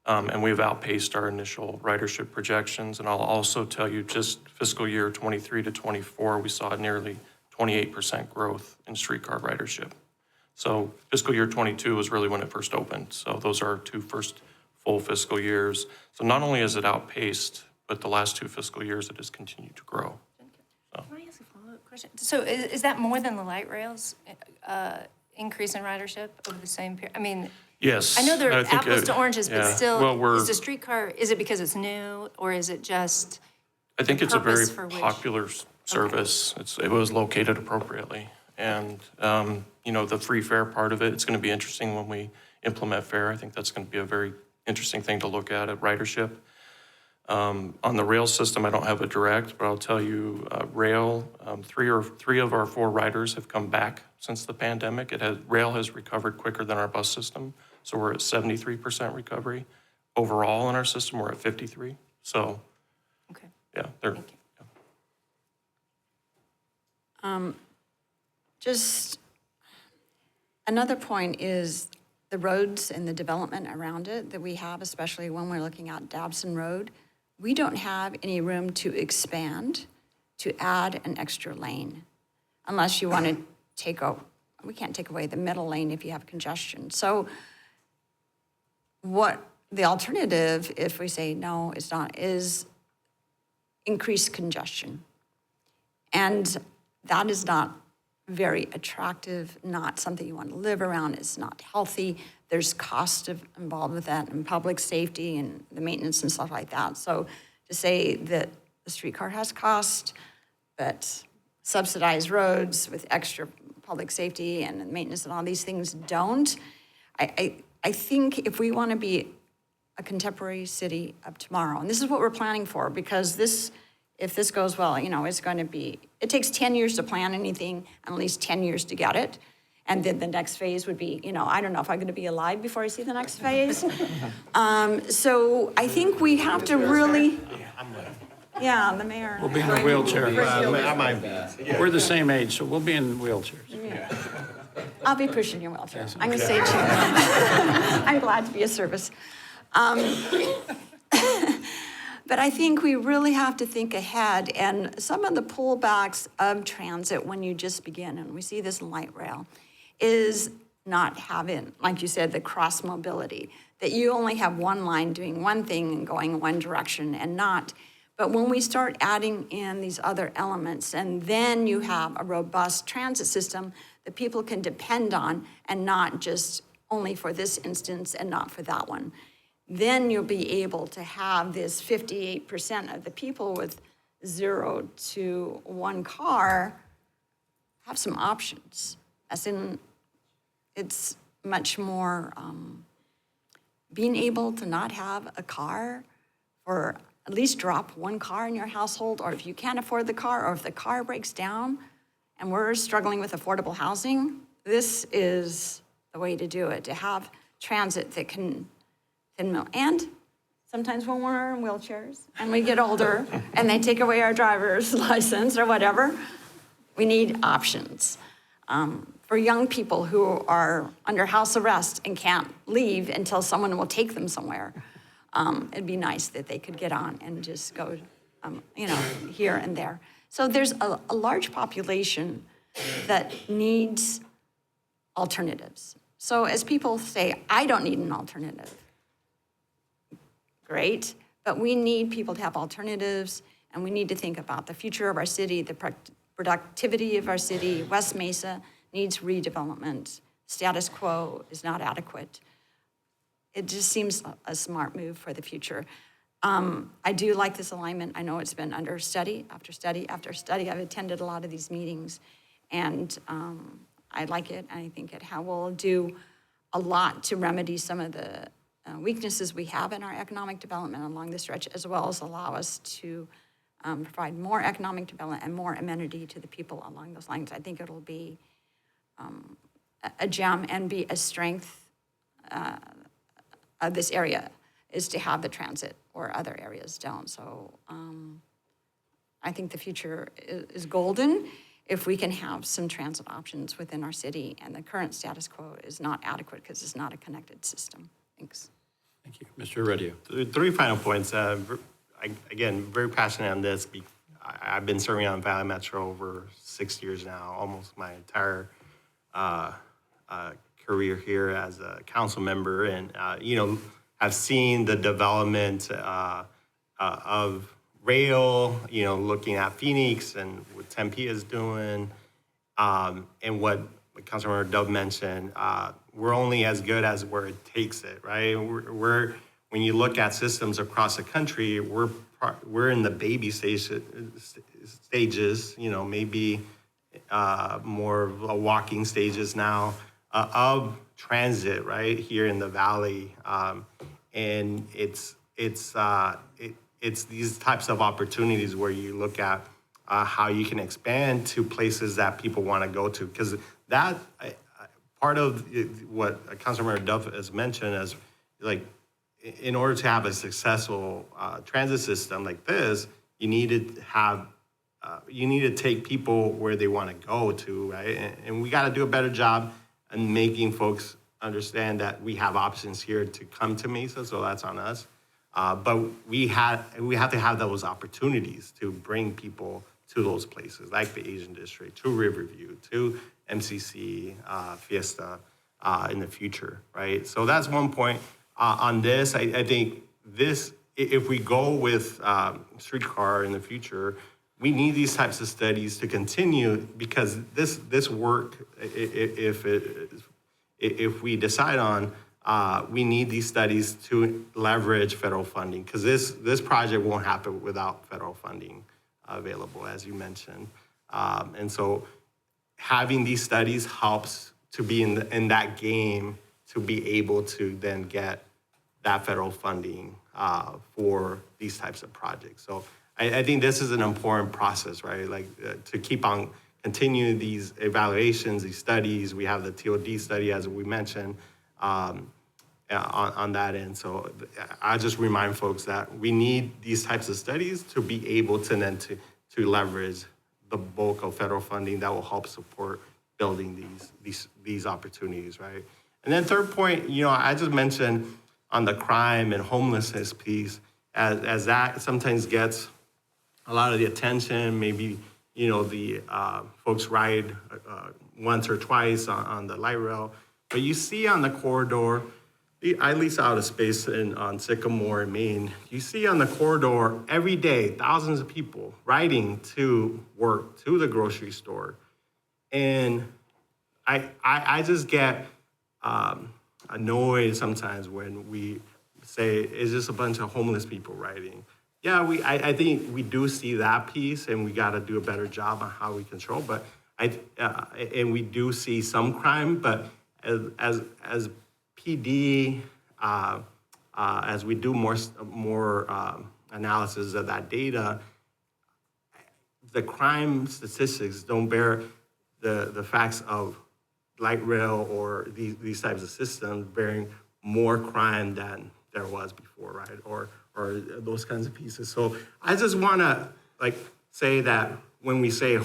And we've outpaced our initial ridership projections. And I'll also tell you, just fiscal year 23 to 24, we saw nearly 28% growth in streetcar ridership. So fiscal year 22 was really when it first opened. So those are our two first full fiscal years. So not only has it outpaced, but the last two fiscal years, it has continued to grow. Can I ask a follow-up question? So is that more than the light rails increase in ridership over the same period? I mean, Yes. I know they're I think apples to oranges, but yeah. still, Well, is the streetcar, is it because it's new, or is it just? I think it's a very purpose for which- popular service. It was located appropriately. And, you know, the free fare part of it. It's going to be interesting when we implement fare. I think that's going to be a very interesting thing to look at ridership. On the rail system, I don't have a direct, but I'll tell you, rail, three of our 4 riders have come back since the pandemic. Rail has recovered quicker than our bus system, so we're at 73% recovery. Overall in our system, we're at 53. So, Okay. yeah, they're. Thank you. Just another point is the roads and the development around it that we have, especially when we're looking at Dobson Road. We don't have any room to expand, to add an extra lane, unless you want to we can't take away the middle lane if you have congestion. So what the alternative, if we say no, it's not, is increased congestion. And that is not very attractive, not something you want to live around. It's not healthy. There's cost involved with that and public safety and the maintenance and stuff like that. So to say that the streetcar has cost, but subsidized roads with extra public safety and maintenance and all these things don't, I think if we want to be a contemporary city of tomorrow, and this is what we're planning for, because this, if this goes well, you know, it's going to be, it takes 10 years to plan anything and at least 10 years to get it. And then the next phase would be, you know, I don't know if I'm going to be alive before I see the next phase. So I think we have to really, yeah, the mayor. We'll be in a wheelchair. I might be. We're the same age, so we'll be in wheelchairs. I'll be pushing your wheelchair. I'm going to say to you. I'm glad to be of service. But I think we really have to think ahead, and some of the pullbacks of transit when you just begin, and we see this in light rail, is not having, like you said, the cross mobility, that you only have one line doing one thing and going one direction and not. But when we start adding in these other elements, and then you have a robust transit system that people can depend on, and not just only for this instance and not for that one, then you'll be able to have this 58% of the people with 0 to 1 car have some options. As in, it's much more being able to not have a car, or at least drop 1 car in your household, or if you can't afford the car, or if the car breaks down and we're struggling with affordable housing, this is the way to do it, to have transit that can. And sometimes when we're in wheelchairs and we get older and they take away our driver's license or whatever, we need options. For young people who are under house arrest and can't leave until someone will take them somewhere, it'd be nice that they could get on and just go, you know, here and there. So there's a large population that needs alternatives. So as people say, I don't need an alternative. Great, but we need people to have alternatives, and we need to think about the future of our city, the productivity of our city. West Mesa needs redevelopment. Status quo is not adequate. It just seems a smart move for the future. I do like this alignment. I know it's been under study after study after study. I've attended a lot of these meetings, and I like it. I think it will do a lot to remedy some of the weaknesses we have in our economic development along the stretch, as well as allow us to provide more economic development and more amenity to the people along those lines. I think it'll be a gem and be a strength of this area, is to have the transit where other areas don't. So I think the future is golden if we can have some transit options within our city, and the current status quo is not adequate because it's not a connected system. Thanks. Thank you. Mr. Heredia. 3 final points. Again, very passionate on this. I've been serving on Valley Metro over 6 years now, almost my entire career here as a council member, and you know, I've seen the development of rail. You know, looking at Phoenix and what Tempe is doing, and what Councilmember Dove mentioned. We're only as good as where it takes it, right? We're when you look at systems across the country, we're in the baby stages. You know, maybe more of a walking stages now of transit, right, here in the valley. And it's these types of opportunities where you look at how you can expand to places that people want to go to. Because that, part of what Councilmember Duff has mentioned is, like, in order to have a successful transit system like this, you need to have, you need to take people where they want to go to, right? And we got to do a better job in making folks understand that we have options here to come to Mesa, so that's on us. But we have to have those opportunities to bring people to those places, like the Asian District, to Riverview, to MCC, Fiesta, in the future, right? So that's one point. On this, I think this, if we go with streetcar in the future, we need these types of studies to continue, because this work, if we decide on, we need these studies to leverage federal funding, because this project won't happen without federal funding available, as you mentioned. And so having these studies helps to be in that game, to be able to then get that federal funding for these types of projects. So I think this is an important process, right? Like to keep on continuing these evaluations, these studies. We have the TOD study, as we mentioned, on that end. So I just remind folks that we need these types of studies to be able to then to leverage the bulk of federal funding that will help support building these opportunities, right? And then third point, I just mentioned on the crime and homelessness piece, as that sometimes gets a lot of the attention, maybe, the folks ride once or twice on the light rail, but you see on the corridor, I lease out a space on Sycamore in Maine. You see on the corridor every day, thousands of people riding to work, to the grocery store. And I just get annoyed sometimes when we say, it's just a bunch of homeless people riding. Yeah, I think we do see that piece, and we got to do a better job on how we control. But and we do see some crime, but as PD, as we do more analysis of that data, the crime statistics don't bear the facts of light rail or these types of systems bearing more crime than there was before, right? Or those kinds of pieces. So I just want to say that when we say,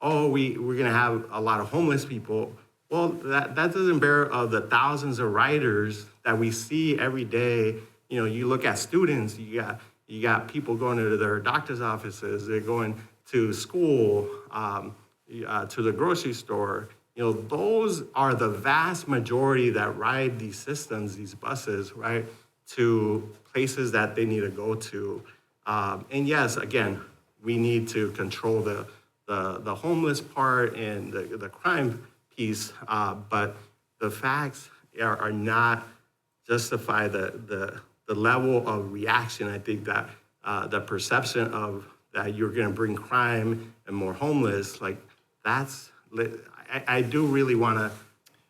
oh, we're going to have a lot of homeless people, well, that doesn't bear the thousands of riders that we see every day. You look at students, you got people going to their doctor's offices, they're going to school, to the grocery store. Those are the vast majority that ride these systems, these buses, right, to places that they need to go to. And yes, again, we need to control the homeless part and the crime piece, but the facts are not justify the level of reaction. I think that the perception of that you're going to bring crime and more homeless, I do really want to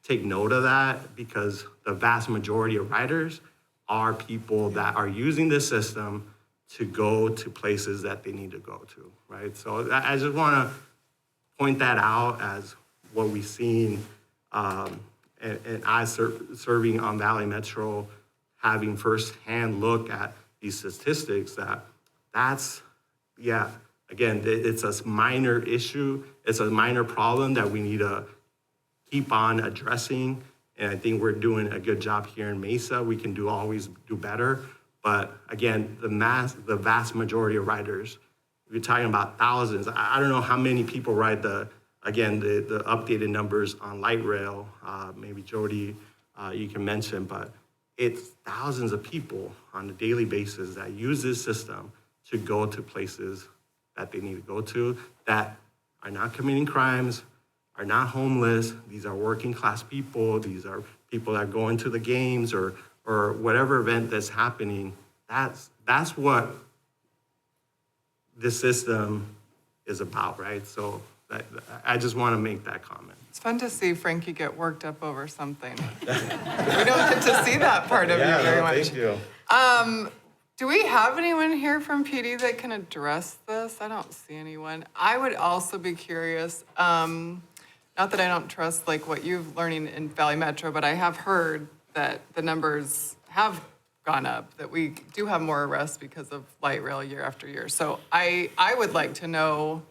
take note of that, because the vast majority of riders are people that are using the system to go to places that they need to go to, right? So I just want to point that out as what we've seen, and I serving on Valley Metro, having firsthand look at these statistics, that's, again, it's a minor issue. It's a minor problem that we need to keep on addressing. And I think we're doing a good job here in Mesa. We can always do better. But again, the vast majority of riders, we're talking about thousands. I don't know how many people ride the updated numbers on light rail. Maybe Jody, you can mention, but it's thousands of people on a daily basis that use this system to go to places that they need to go to, that are not committing crimes, are not homeless. These are working class people. These are people that go into the games or whatever event that's happening. That's what this system is about, right? So I just want to make that comment. It's fun to see Frankie get worked up over something. We don't get to see that part of you very much. you. Do we have anyone here from PD that can address this? I don't see anyone. I would also be curious, not that I don't trust like what you're learning in Valley Metro, but I have heard that the numbers have gone up, that we do have more arrests because of light rail year after year. So I would like to know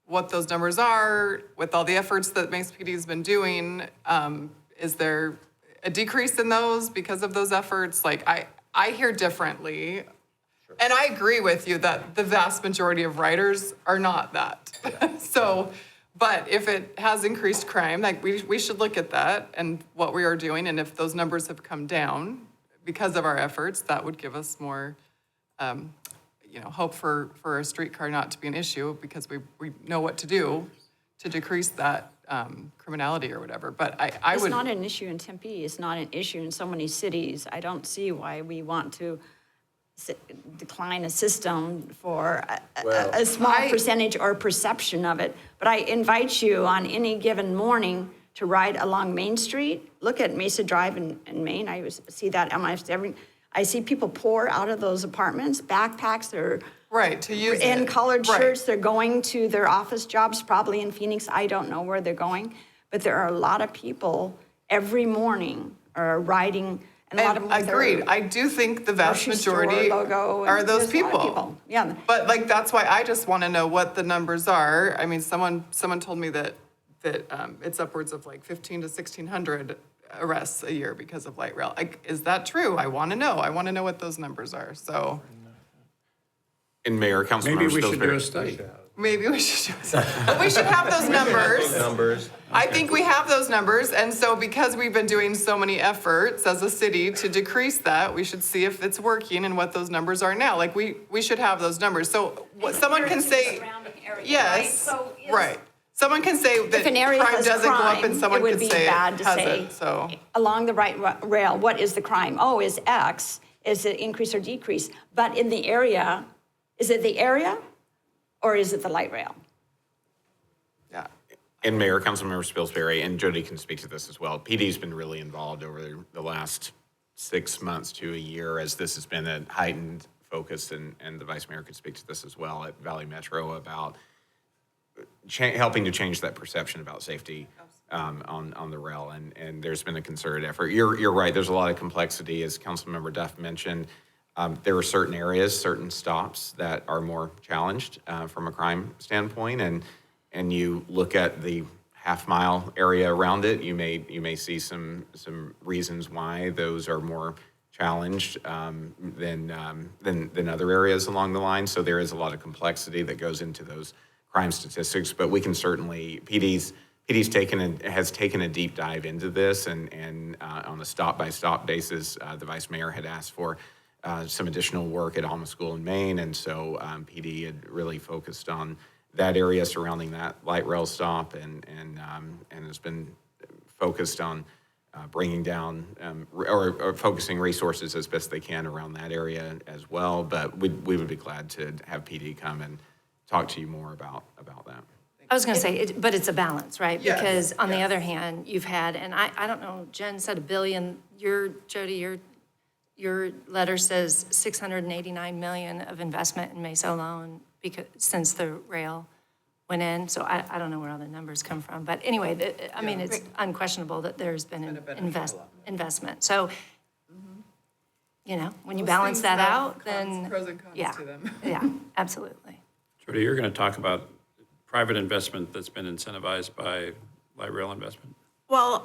what those numbers are, with all the efforts that Mesa PD has been doing. Is there a decrease in those because of those efforts? Like, I hear differently. And I agree with you that the vast majority of riders are not that. So, but if it has increased crime, like we should look at that and what we are doing. And if those numbers have come down because of our efforts, that would give us more, hope for a streetcar not to be an issue, because we know what to do to decrease that criminality or whatever. But I It's would. not an issue in Tempe, it's not an issue in so many cities. I don't see why we want to decline a system for a small percentage or perception of it. But I invite you on any given morning to ride along Main Street. Look at Mesa Drive in Maine. I see that almost I see people pour out of those apartments, backpacks, they're Right, to use in it. collared Right. shirts, they're going to their office jobs, probably in Phoenix. I don't know where they're going. But there are a lot of people every morning are riding, and a lot of them with their Agreed. I do think the vast grocery store majority logo, and are those there's a lot of people. Yeah. But like, that's why I just want to know what the numbers are. I mean, someone told me that it's upwards of like 1,500 to 1,600 arrests a year because of light rail. Like, is that true? I want to know. I want to know what those numbers are. So And Mayor, Councilmember Maybe we should do Spilsbury. a study. maybe we should do it. But we should have those numbers. I think we have those numbers, and so because we've been doing so many efforts as a city to decrease that, we should see if it's working and what those numbers are now. Like, we should have those numbers. So what someone can say, yes, right. Someone can say that If an area crime has doesn't go up, and crime, someone it would could be say it bad to say, hasn't, so. along the right rail, what is the crime? Oh, is X, is it increase or decrease? But in the area, is it the area or is it the light rail? Yeah. And Mayor, Councilmember Spilsbury, and Jody can speak to this as well. PD's been really involved over the last 6 months to a year as this has been a heightened focus, and the Vice Mayor could speak to this as well at Valley Metro about helping to change that perception about safety on the rail, and there's been a concerted effort. You're right, there's a lot of complexity, as Councilmember Duff mentioned. There are certain areas, certain stops that are more challenged from a crime standpoint, and you look at the half-mile area around it, you may see some reasons why those are more challenged than other areas along the line. So there is a lot of complexity that goes into those crime statistics, but we can certainly, PD's has taken a deep dive into this, and on a stop-by-stop basis, the Vice Mayor had asked for some additional work at Alma School in Maine, and so PD had really focused on that area surrounding that light rail stop, and has been focused on bringing down or focusing resources as best they can around that area as well. But we would be glad to have PD come and talk to you more about that. I was going to say, but it's a balance, right? Yes, Because on the other hand, you've had, and I don't know, Jen said $1 billion. Jody, your letter says $689 million of investment in Mesa alone since the rail went in. So I don't know where all the numbers come from. But anyway, I mean, it's unquestionable that there's been an investment. So, when you Those balance things that have out, then, pros and cons yeah, to them. yeah, absolutely. Jody, you're going to talk about private investment that's been incentivized by light rail investment. Well,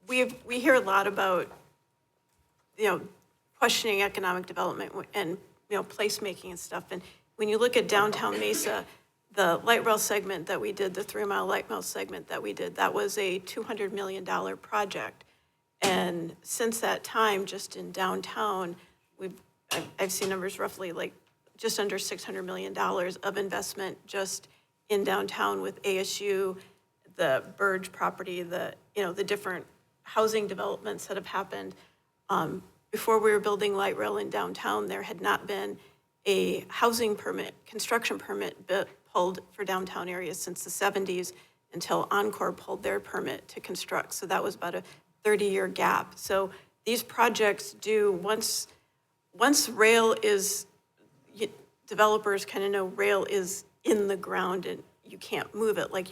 we hear a lot about, questioning economic development and, placemaking and stuff. And when you look at downtown Mesa, the light rail segment that we did, the 3-mile light rail segment that we did, that was a $200 million project. And since that time, just in downtown, I've seen numbers roughly like just under $600 million of investment just in downtown with ASU, the Burge property, the different housing developments that have happened. Before we were building light rail in downtown, there had not been a housing permit, construction permit pulled for downtown areas since the 70s until Encore pulled their permit to construct. So that was about a 30-year gap. So these projects do, once rail is, developers kind of know rail is in the ground and you can't move it. Like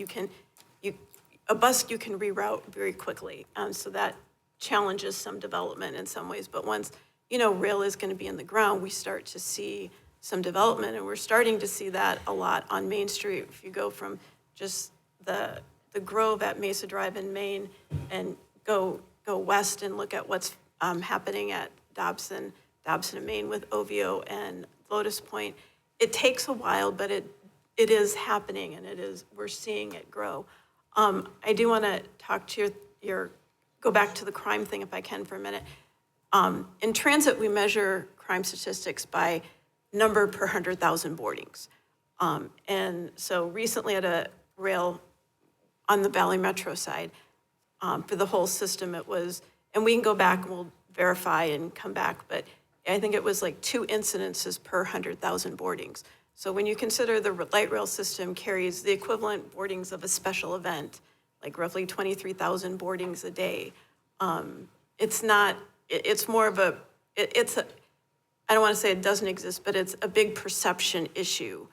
a bus you can reroute very quickly. So that challenges some development in some ways. But once, rail is going to be in the ground, we start to see some development. And we're starting to see that a lot on Main Street. If you go from just the Grove at Mesa Drive in Maine and go west and look at what's happening at Dobson and Maine with Ovio and Lotus Point, it takes a while, but it is happening, and we're seeing it grow. I do want to talk to go back to the crime thing if I can for a minute. In transit, we measure crime statistics by number per 100,000 boardings. And so recently at a rail on the Valley Metro side, for the whole system, it was, and we can go back and we'll verify and come back, but I think it was like 2 incidences per 100,000 boardings. So when you consider the light rail system carries the equivalent boardings of a special event, like roughly 23,000 boardings a day, it's more of I don't want to say it doesn't exist, but it's a big perception issue,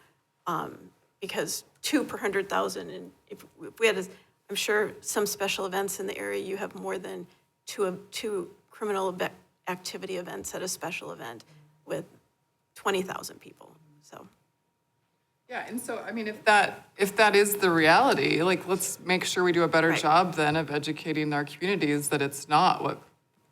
because 2 per 100,000, and if we had, I'm sure some special events in the area, you have more than two criminal activity events at a special event with 20,000 people, so. Yeah, and so, I mean, if that is the reality, like, let's make sure we do a better Right. job then of educating our communities that it's not what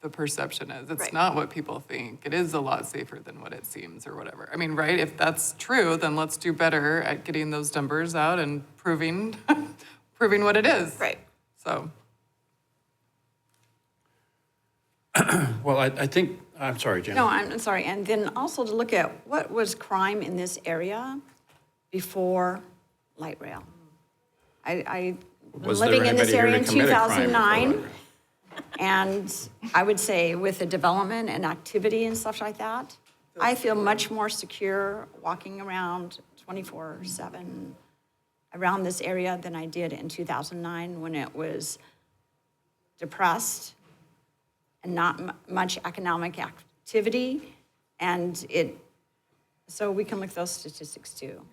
the perception is. It's Right. not what people think. It is a lot safer than what it seems or whatever. I mean, right, if that's true, then let's do better at getting those numbers out and proving what it is. Right. So, Well, I think, I'm sorry, Jen. No, I'm sorry. And then also to look at what was crime in this area before light rail. I was Was there living in this anybody here area to in commit a crime before 2009. light rail? And I would say with the development and activity and stuff like that, I feel much more secure walking around 24/7 around this area than I did in 2009 when it was depressed and not much economic activity. And so we can look at those statistics too.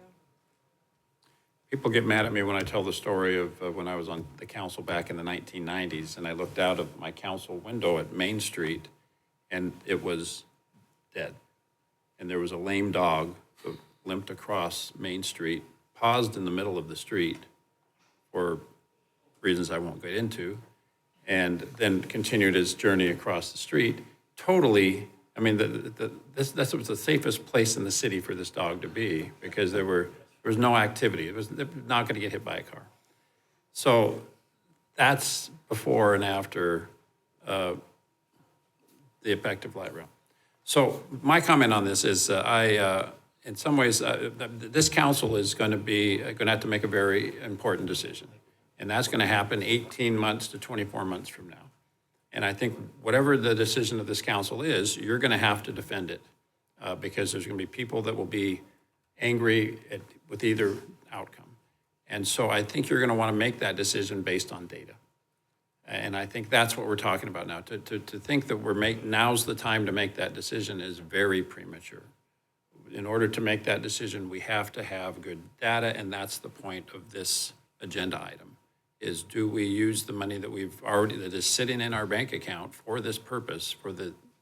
People get mad at me when I tell the story of when I was on the council back in the 1990s, and I looked out of my council window at Main Street, and it was dead. And there was a lame dog that limped across Main Street, paused in the middle of the street for reasons I won't get into, and then continued his journey across the street. Totally, I mean, this was the safest place in the city for this dog to be, because there was no activity. It was not going to get hit by a car. So that's before and after the effect of light rail. So my comment on this is in some ways, this council is going to have to make a very important decision. And that's going to happen 18 months to 24 months from now. And I think whatever the decision of this council is, you're going to have to defend it, because there's going to be people that will be angry with either outcome. And so I think you're going to want to make that decision based on data. And I think that's what we're talking about now. To think that now's the time to make that decision is very premature. In order to make that decision, we have to have good data, and that's the point of this agenda item, is do we use the money that that is sitting in our bank account for this purpose,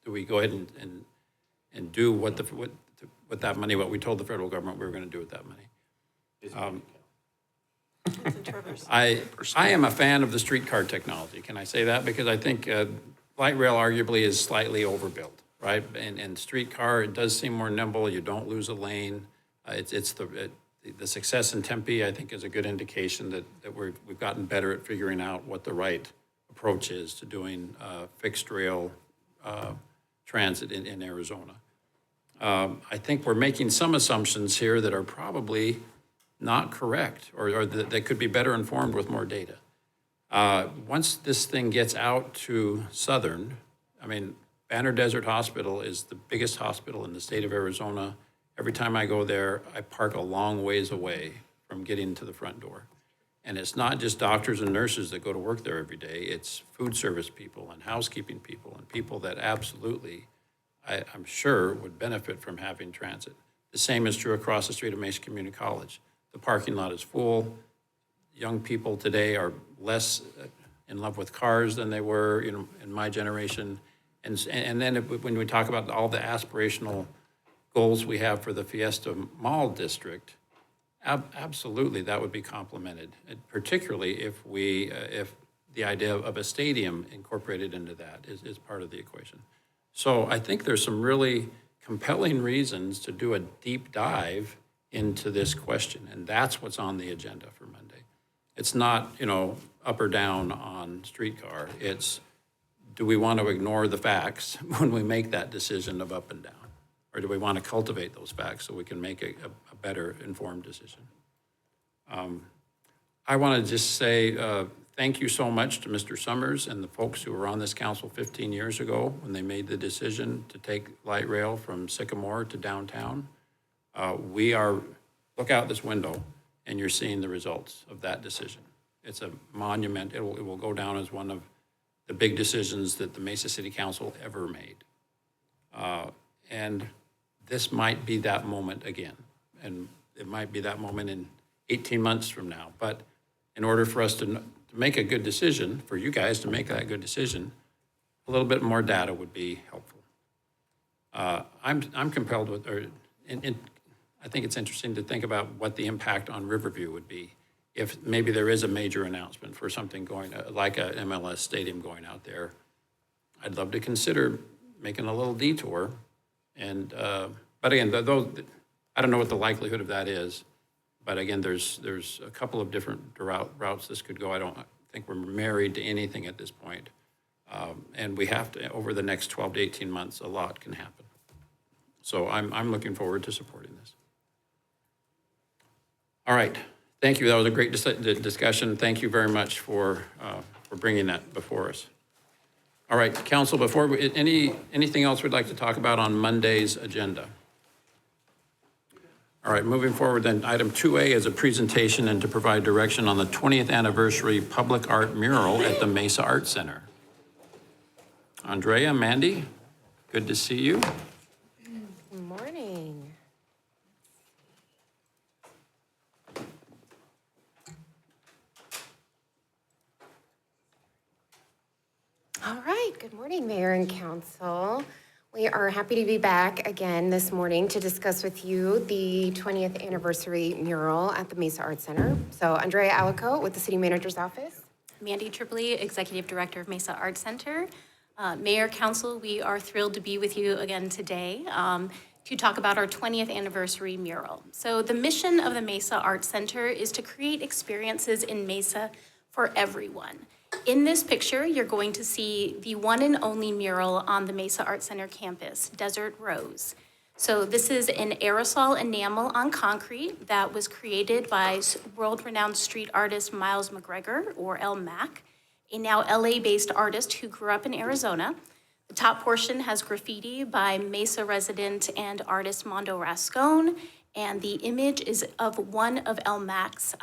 do we go ahead and do what that money, what we told the federal government we were going to do with that money. It's in Trevor's. I am a fan of the streetcar technology. Can I say that? Because I think light rail arguably is slightly overbuilt, right? And streetcar, it does seem more nimble. You don't lose a lane. The success in Tempe, I think, is a good indication that we've gotten better at figuring out what the right approach is to doing fixed rail transit in Arizona. I think we're making some assumptions here that are probably not correct, or that could be better informed with more data. Once this thing gets out to Southern, I mean, Banner Desert Hospital is the biggest hospital in the state of Arizona. Every time I go there, I park a long ways away from getting to the front door. And it's not just doctors and nurses that go to work there every day, it's food service people and housekeeping people and people that absolutely, I'm sure, would benefit from having transit. The same is true across the street of Mesa Community College. The parking lot is full. Young people today are less in love with cars than they were, in my generation. And then when we talk about all the aspirational goals we have for the Fiesta Mall District, absolutely, that would be complemented, and particularly if the idea of a stadium incorporated into that is part of the equation. So I think there's some really compelling reasons to do a deep dive into this question, and that's what's on the agenda for Monday. It's not, up or down on streetcar. It's, do we want to ignore the facts when we make that decision of up and down? Or do we want to cultivate those facts so we can make a better informed decision? I want to just say thank you so much to Mr. Summers and the folks who were on this council 15 years ago when they made the decision to take light rail from Sycamore to downtown. Look out this window and you're seeing the results of that decision. It's a monument. It will go down as one of the big decisions that the Mesa City Council ever made. And this might be that moment again. And it might be that moment in 18 months from now. But in order for us to make a good decision, for you guys to make that good decision, a little bit more data would be helpful. I'm compelled with, I think it's interesting to think about what the impact on Riverview would be if maybe there is a major announcement for something going, like a MLS stadium going out there. I'd love to consider making a little detour. And, but again, I don't know what the likelihood of that is. But again, there's a couple of different routes this could go. I don't think we're married to anything at this point. And we have to, over the next 12 to 18 months, a lot can happen. So I'm looking forward to supporting this. All right, thank you. That was a great discussion. Thank you very much for bringing that before us. All right, council, before anything else we'd like to talk about on Monday's agenda? All right, moving forward then, item 2A is a presentation and to provide direction on the 20th anniversary public art mural at the Mesa Art Center. Andrea, Mandy, good to see you. Good morning. All right, good morning, Mayor and Council. We are happy to be back again this morning to discuss with you the 20th anniversary mural at the Mesa Art Center. So Andrea Alico with the City Manager's Office. Mandy Tripoli, Executive Director of Mesa Art Center. Mayor, Council, we are thrilled to be with you again today to talk about our 20th anniversary mural. So the mission of the Mesa Art Center is to create experiences in Mesa for everyone. In this picture, you're going to see the one and only mural on the Mesa Art Center campus, Desert Rose. So this is an aerosol enamel on concrete that was created by world-renowned street artist Miles McGregor, or El Mac, a now LA-based artist who grew up in Arizona. The top portion has graffiti by Mesa resident and artist Mondo Rascon, and the image is of one of El Mac's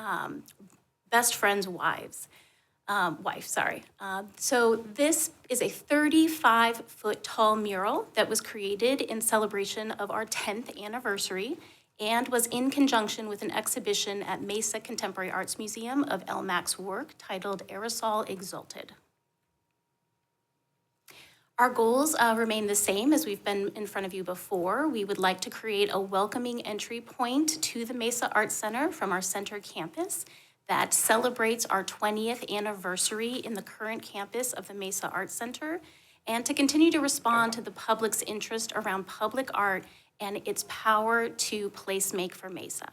best friend's wife. So this is a 35-foot tall mural that was created in celebration of our 10th anniversary and was in conjunction with an exhibition at Mesa Contemporary Arts Museum of El Mac's work titled Aerosol Exalted. Our goals remain the same as we've been in front of you before. We would like to create a welcoming entry point to the Mesa Arts Center from our center campus that celebrates our 20th anniversary in the current campus of the Mesa Arts Center, and to continue to respond to the public's interest around public art and its power to placemake for Mesa.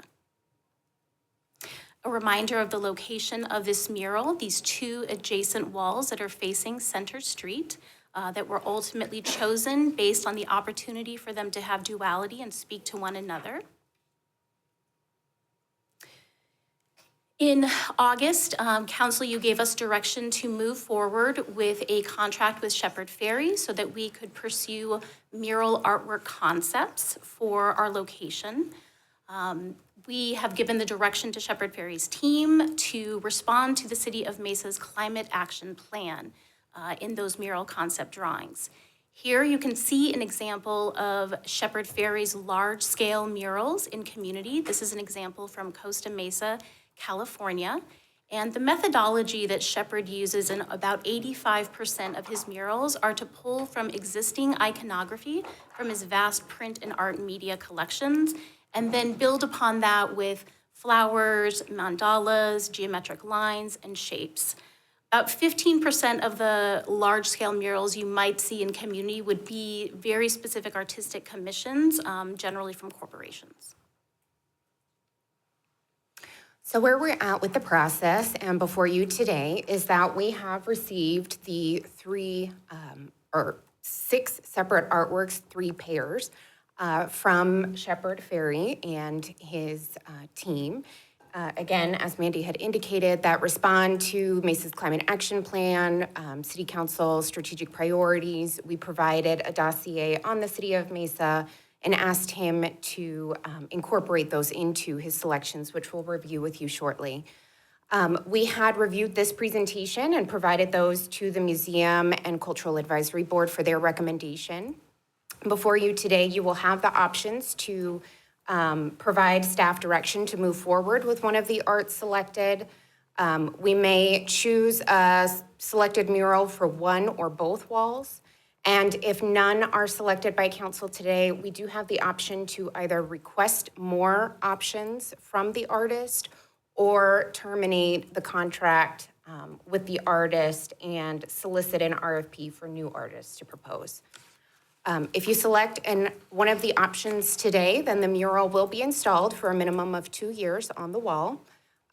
A reminder of the location of this mural, these two adjacent walls that are facing Center Street that were ultimately chosen based on the opportunity for them to have duality and speak to one another. In August, Council, you gave us direction to move forward with a contract with Shepard Fairey so that we could pursue mural artwork concepts for our location. we have given the direction to Shepherd Ferry's team to respond to the City of Mesa's Climate Action Plan in those mural concept drawings. Here you can see an example of Shepherd Ferry's large-scale murals in community. This is an example from Costa Mesa, California. And the methodology that Shepherd uses in about 85% of his murals are to pull from existing iconography from his vast print and art media collections, and then build upon that with flowers, mandalas, geometric lines, and shapes. About 15% of the large-scale murals you might see in community would be very specific artistic commissions, generally from corporations. So where we're at with the process and before you today is that we have received the six separate artworks, 3 pairs, from Shepherd Ferry and his team. Again, as Mandy had indicated, that respond to Mesa's Climate Action Plan, City Council strategic priorities. We provided a dossier on the City of Mesa and asked him to incorporate those into his selections, which we'll review with you shortly. We had reviewed this presentation and provided those to the Museum and Cultural Advisory Board for their recommendation. Before you today, you will have the options to provide staff direction to move forward with one of the arts selected. We may choose a selected mural for one or both walls. And if none are selected by council today, we do have the option to either request more options from the artist or terminate the contract with the artist and solicit an RFP for new artists to propose. If you select one of the options today, then the mural will be installed for a minimum of 2 years on the wall.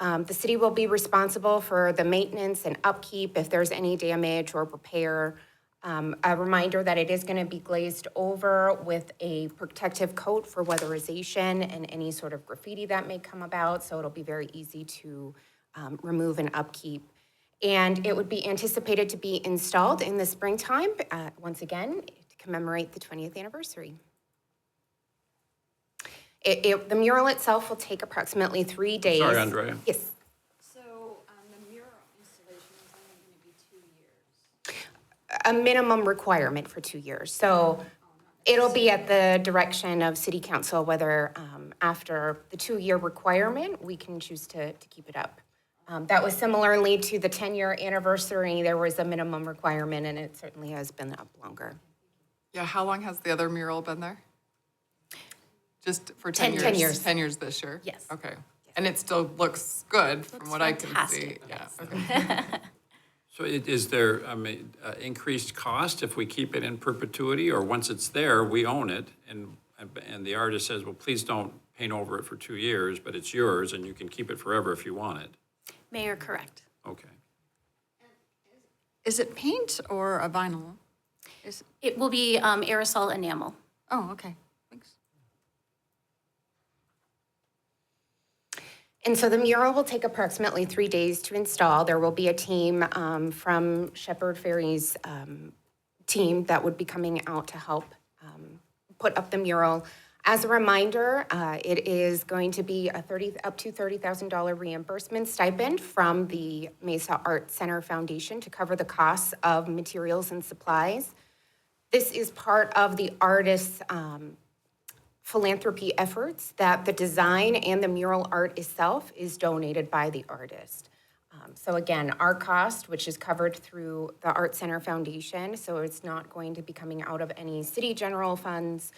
The city will be responsible for the maintenance and upkeep if there's any damage or repair. A reminder that it is going to be glazed over with a protective coat for weatherization and any sort of graffiti that may come about, so it'll be very easy to remove and upkeep. And it would be anticipated to be installed in the springtime, once again, to commemorate the 20th anniversary. The mural itself will take approximately 3 days. Sorry, Andrea. Yes. So the mural installation is only going to be 2 years. A minimum requirement for 2 years. So it'll be at the direction of City Council whether after the 2-year requirement, we can choose to keep it up. That was similarly to the 10-year anniversary. There was a minimum requirement, and it certainly has been up longer. Yeah, how long has the other mural been there? Just for 10 10 years? 10 years. 10 years this year? Yes. Okay. And it still looks good from Looks what I can see? fantastic, Yeah. yes. Okay. So is there, increased cost if we keep it in perpetuity, or once it's there, we own it, and the artist says, well, please don't paint over it for 2 years, but it's yours, and you can keep it forever if you want it? Mayor, correct. Okay. Is it paint or a vinyl? It will be aerosol enamel. Oh, okay, thanks. And so the mural will take approximately 3 days to install. There will be a team from Shepherd Ferry's team that would be coming out to help put up the mural. As a reminder, it is going to be up to $30,000 reimbursement stipend from the Mesa Art Center Foundation to cover the costs of materials and supplies. This is part of the artist's philanthropy efforts, that the design and the mural art itself is donated by the artist. So again, our cost, which is covered through the Art Center Foundation, so it's not going to be coming out of any city general funds,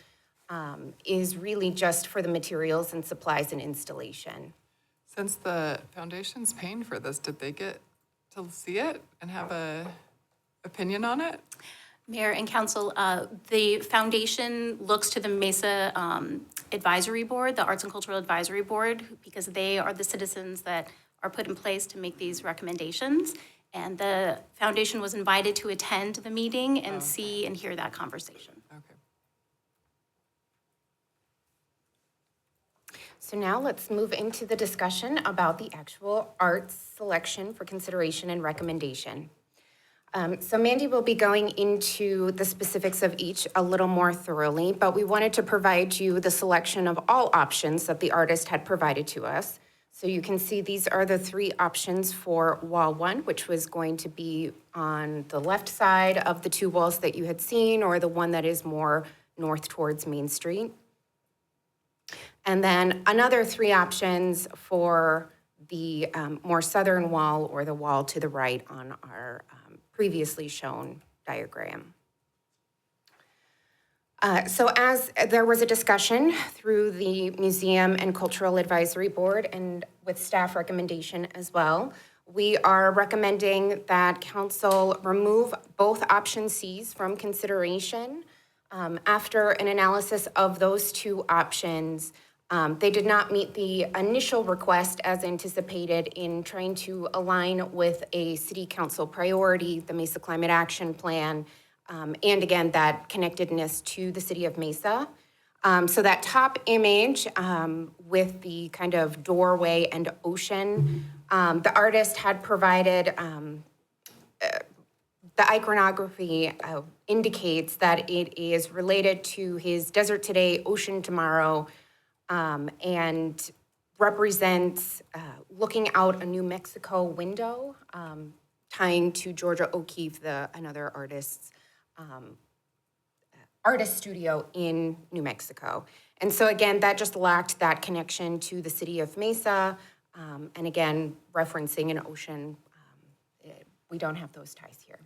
is really just for the materials and supplies and installation. Since the foundation's paying for this, did they get to see it and have a opinion on it? Mayor and council, the foundation looks to the Mesa Advisory Board, the Arts and Cultural Advisory Board, because they are the citizens that are put in place to make these recommendations. And the foundation was invited to attend the meeting and see and hear that conversation. Okay. So now let's move into the discussion about the actual arts selection for consideration and recommendation. So Mandy will be going into the specifics of each a little more thoroughly, but we wanted to provide you the selection of all options that the artist had provided to us. So you can see these are the 3 options for Wall 1, which was going to be on the left side of the 2 walls that you had seen, or the one that is more north towards Main Street. And then another 3 options for the more southern wall, or the wall to the right on our previously shown diagram. So as there was a discussion through the Museum and Cultural Advisory Board and with staff recommendation as well, we are recommending that council remove both option Cs from consideration. After an analysis of those 2 options, they did not meet the initial request as anticipated in trying to align with a city council priority, the Mesa Climate Action Plan, and again, that connectedness to the city of Mesa. So that top image with the kind of doorway and ocean, the artist had provided, the iconography indicates that it is related to his Desert Today, Ocean Tomorrow, and represents looking out a New Mexico window, tying to Georgia O'Keeffe, another artist's artist studio in New Mexico. And so again, that just lacked that connection to the city of Mesa, and again, referencing an ocean. We don't have those ties here.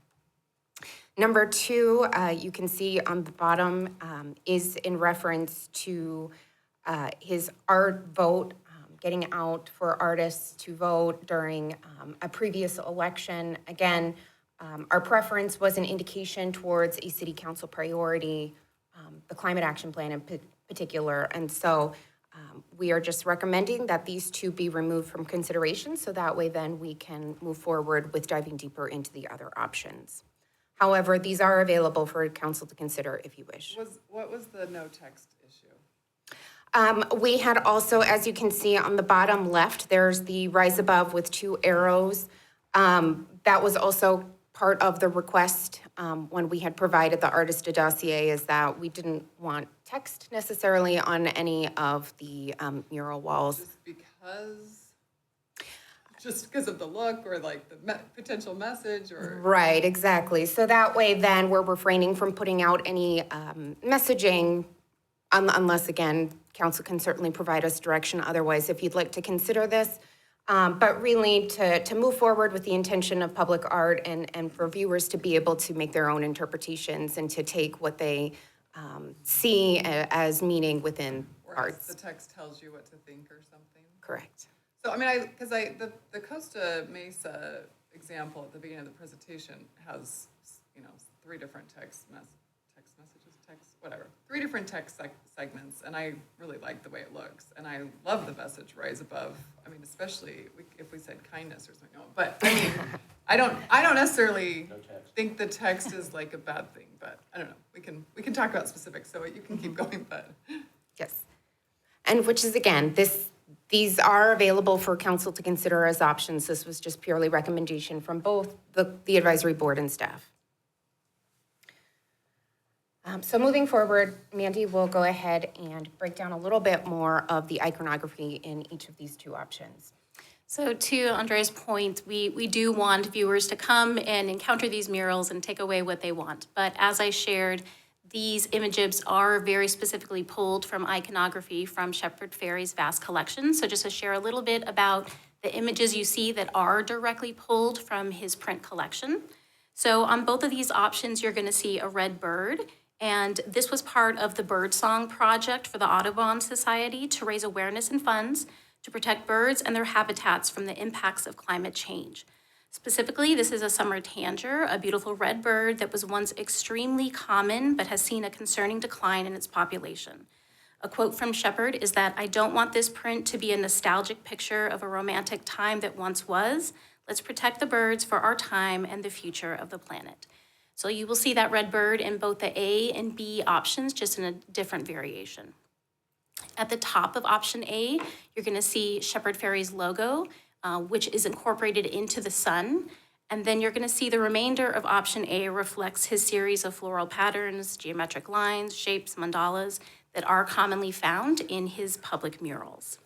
Number 2, you can see on the bottom, is in reference to his art vote, getting out for artists to vote during a previous election. Again, our preference was an indication towards a city council priority, the Climate Action Plan in particular. And so we are just recommending that these 2 be removed from consideration, so that way then we can move forward with diving deeper into the other options. However, these are available for council to consider if you wish. What was the no text issue? We had also, as you can see on the bottom left, there's the rise above with 2 arrows. That was also part of the request when we had provided the artist a dossier, is that we didn't want text necessarily on any of the mural walls. Just because of the look, or like the potential message, or? Right, exactly. So that way then we're refraining from putting out any messaging unless, again, council can certainly provide us direction otherwise if you'd like to consider this. But really to move forward with the intention of public art and for viewers to be able to make their own interpretations and to take what they see as meaning within arts. The text tells you what to think or something? Correct. So, I mean, the Costa Mesa example at the beginning of the presentation has, 3 different three different text segments, and I really like the way it looks, and I love the message rise above. I mean, especially if we said kindness or something. But I mean, I don't necessarily think the text is like a bad thing, but I don't know. We can talk about specifics, so you can keep going. But yes, and which is again these are available for council to consider as options. This was just purely recommendation from both the advisory board and staff. So moving forward, Mandy will go ahead and break down a little bit more of the iconography in each of these 2 options. So to Andrea's point, we do want viewers to come and encounter these murals and take away what they want. But as I shared, these images are very specifically pulled from iconography from Shepard Fairey's vast collection. So just to share a little bit about the images you see that are directly pulled from his print collection. So on both of these options, you're going to see a red bird. And this was part of the Birdsong Project for the Audubon Society to raise awareness and funds to protect birds and their habitats from the impacts of climate change. Specifically, this is a summer tanager, a beautiful red bird that was once extremely common but has seen a concerning decline in its population. A quote from Shepard is that, "I don't want this print to be a nostalgic picture of a romantic time that once was. Let's protect the birds for our time and the future of the planet." So you will see that red bird in both the A and B options, just in a different variation. At the top of option A, you're going to see Shepard Fairey's logo, which is incorporated into the sun. And then you're going to see the remainder of option A reflects his series of floral patterns, geometric lines, shapes, mandalas that are commonly found in his public murals.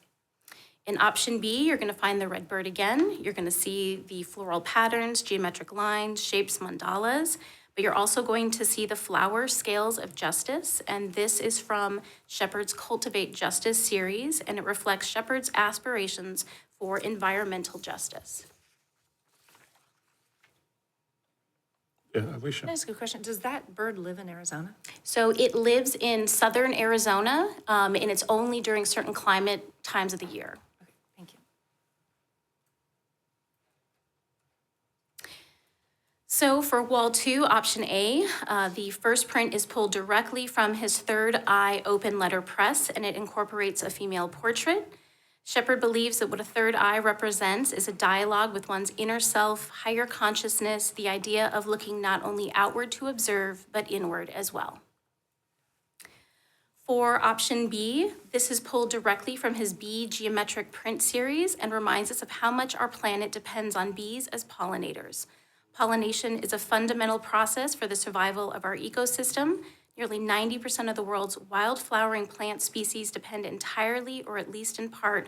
In option B, you're going to find the red bird again. You're going to see the floral patterns, geometric lines, shapes, mandalas, but you're also going to see the flower scales of justice. And this is from Shepherd's Cultivate Justice series, and it reflects Shepherd's aspirations for environmental justice. Yeah, Alicia. Can I ask a question? Does that bird live in Arizona? So it lives in southern Arizona, and it's only during certain climate times of the year. Okay, thank you. So for wall 2, option A, the first print is pulled directly from his Third Eye open letter press, and it incorporates a female portrait. Shepherd believes that what a third eye represents is a dialogue with one's inner self, higher consciousness, the idea of looking not only outward to observe, but inward as well. For option B, this is pulled directly from his bee geometric print series and reminds us of how much our planet depends on bees as pollinators. Pollination is a fundamental process for the survival of our ecosystem. Nearly 90% of the world's wild-flowering plant species depend entirely, or at least in part.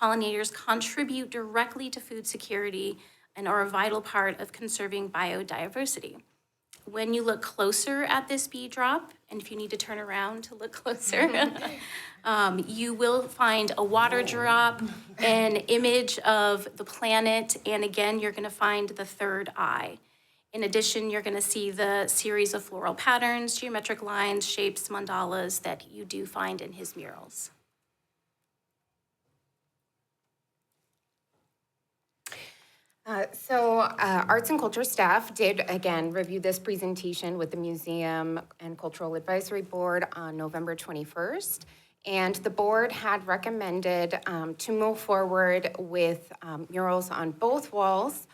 Pollinators contribute directly to food security and are a vital part of conserving biodiversity. When you look closer at this bee drop, and if you need to turn around to look closer, you will find a water drop, an image of the planet, and again, you're gonna find the third eye. In addition, you're gonna see the series of floral patterns, geometric lines, shapes, mandalas that you do find in his murals. Arts and Culture staff did, again, review this presentation with the Museum and Cultural Advisory Board on November 21st. And the board had recommended to move forward with murals on both walls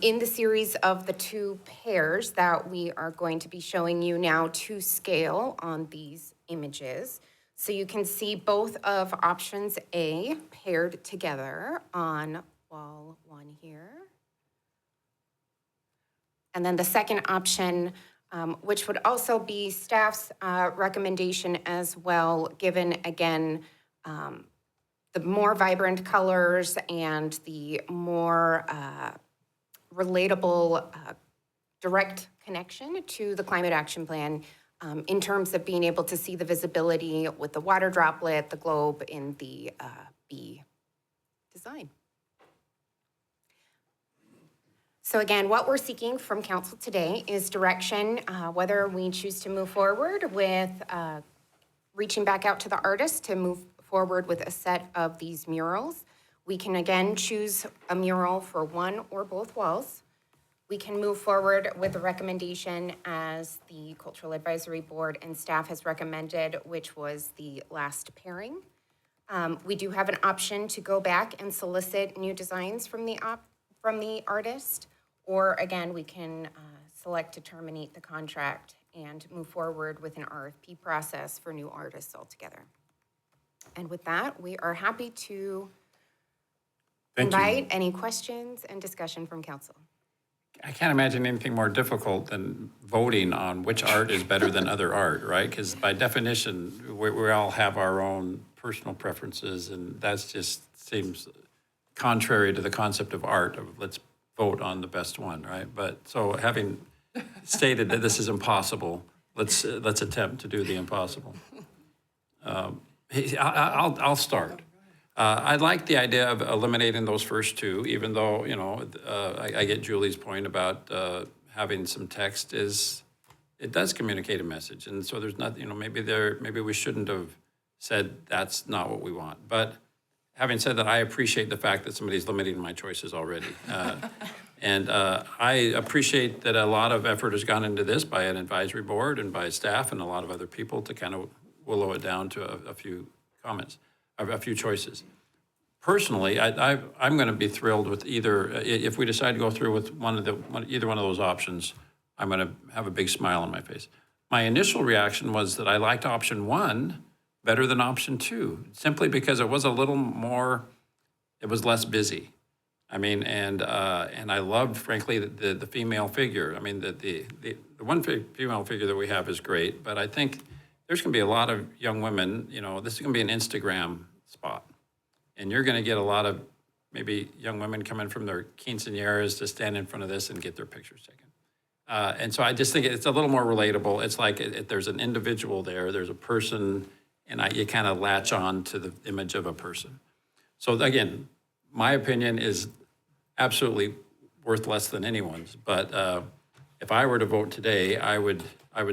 in the series of the 2 pairs that we are going to be showing you now to scale on these images. So you can see both of options A paired together on wall 1 here. And then the second option, which would also be staff's recommendation as well, given, again, the more vibrant colors and the more relatable, direct connection to the Climate Action Plan in terms of being able to see the visibility with the water droplet, the globe in the bee design. So again, what we're seeking from council today is direction, whether we choose to move forward with reaching back out to the artist to move forward with a set of these murals. We can again choose a mural for one or both walls. We can move forward with a recommendation as the Cultural Advisory Board and staff has recommended, which was the last pairing. We do have an option to go back and solicit new designs from the artist, or again, we can select to terminate the contract and move forward with an RFP process for new artists altogether. And with that, we are happy to invite any questions and discussion from council. I can't imagine anything more difficult than voting on which art is better than other art, right? Because by definition, we all have our own personal preferences, and that's just seems contrary to the concept of art, of let's vote on the best one, right? But so having stated that this is impossible, let's attempt to do the impossible. I'll start. I like the idea of eliminating those first 2, even though, you know, I get Julie's point about having some text it does communicate a message. And so there's not, you know, maybe we shouldn't have said that's not what we want. But having said that, I appreciate the fact that somebody's limiting my choices already. And I appreciate that a lot of effort has gone into this by an advisory board and by staff and a lot of other people to kind of willow it down to a few comments, a few choices. Personally, I'm going to be thrilled with either, if we decide to go through with either one of those options, I'm going to have a big smile on my face. My initial reaction was that I liked option 1 better than option 2, simply because it was a little more, it was less busy. I mean, and I loved, frankly, the female figure. I mean, the one female figure that we have is great, but I think there's going to be a lot of young women, you know, this is going to be an Instagram spot. And you're going to get a lot of maybe young women coming from their quinceañeras to stand in front of this and get their pictures taken. And so I just think it's a little more relatable. It's like there's an individual there, there's a person, and you kind of latch on to the image of a person. So again, my opinion is absolutely worth less than anyone's. But if I were to vote today, I would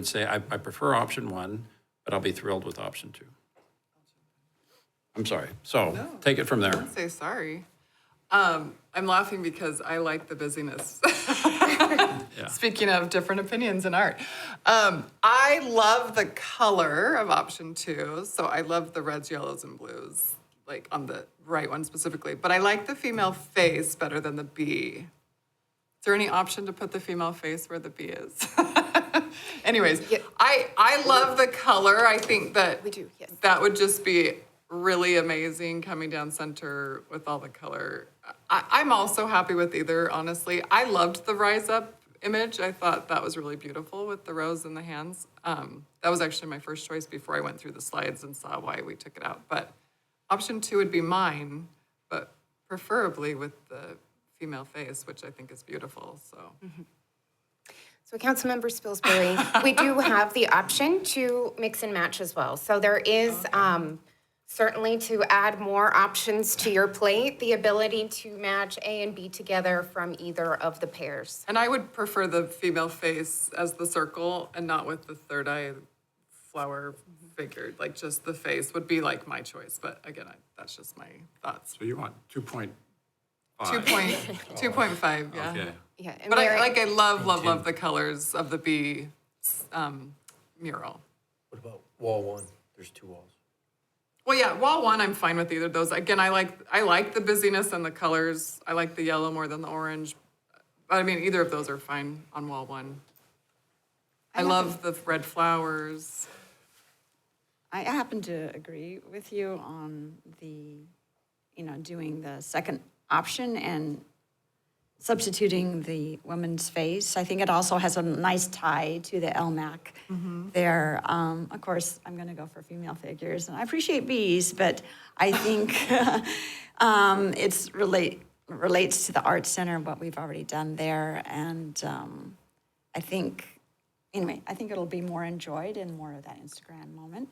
say I prefer option one, but I'll be thrilled with option two. I'm sorry. So take it from there. Don't say sorry. I'm laughing because I like the busyness. Speaking of different opinions in art. I love the color of option two. So I love the reds, yellows, and blues, like on the right one specifically. But I like the female face better than the bee. Is there any option to put the female face where the bee is? Anyways, I love the color. I think that We do, yes. that would just be really amazing coming down center with all the color. I'm also happy with either, honestly. I loved the Rise Up image. I thought that was really beautiful with the rose in the hands. That was actually my first choice before I went through the slides and saw why we took it out. But option two would be mine, but preferably with the female face, which I think is beautiful, so. So Councilmember Spilsbury, we do have the option to mix and match as well. So there is certainly, to add more options to your plate, the ability to match A and B together from either of the pairs. And I would prefer the female face as the circle and not with the third eye flower figured, like just the face would be like my choice. But again, that's just my thoughts. So you want 2.5? 2.5, yeah. Okay. Yeah, and But Mary- I love the colors of the bee mural. What about wall one? There's 2 walls. Well, yeah, wall one, I'm fine with either of those. Again, I like the busyness and the colors. I like the yellow more than the orange. But I mean, either of those are fine on wall one. I love the red flowers. I happen to agree with you on the, doing the second option and substituting the woman's face. I think it also has a nice tie to the LMAC there. Of course, I'm going to go for female figures, and I appreciate bees, but I think it's relates to the Art Center, what we've already done there, and I think it'll be more enjoyed and more of that Instagram moment.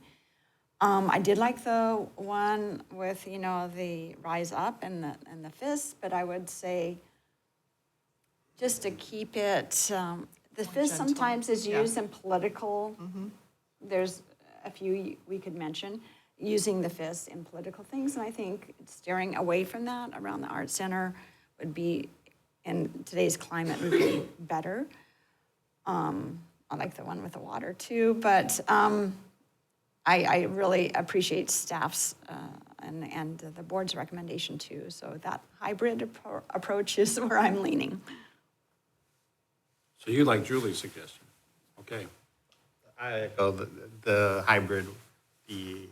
I did like the one with, the rise up and the fist, but I would say just to keep it, the fist gentle. sometimes is used in political. There's a few we could mention, using the fist in political things, and I think steering away from that around the Art Center would be, in today's climate, would be better. I like the one with the water too, but I really appreciate staff's and the board's recommendation too. So that hybrid approach is where I'm leaning. So you like Julie's suggestion? Okay. I echo the hybrid, the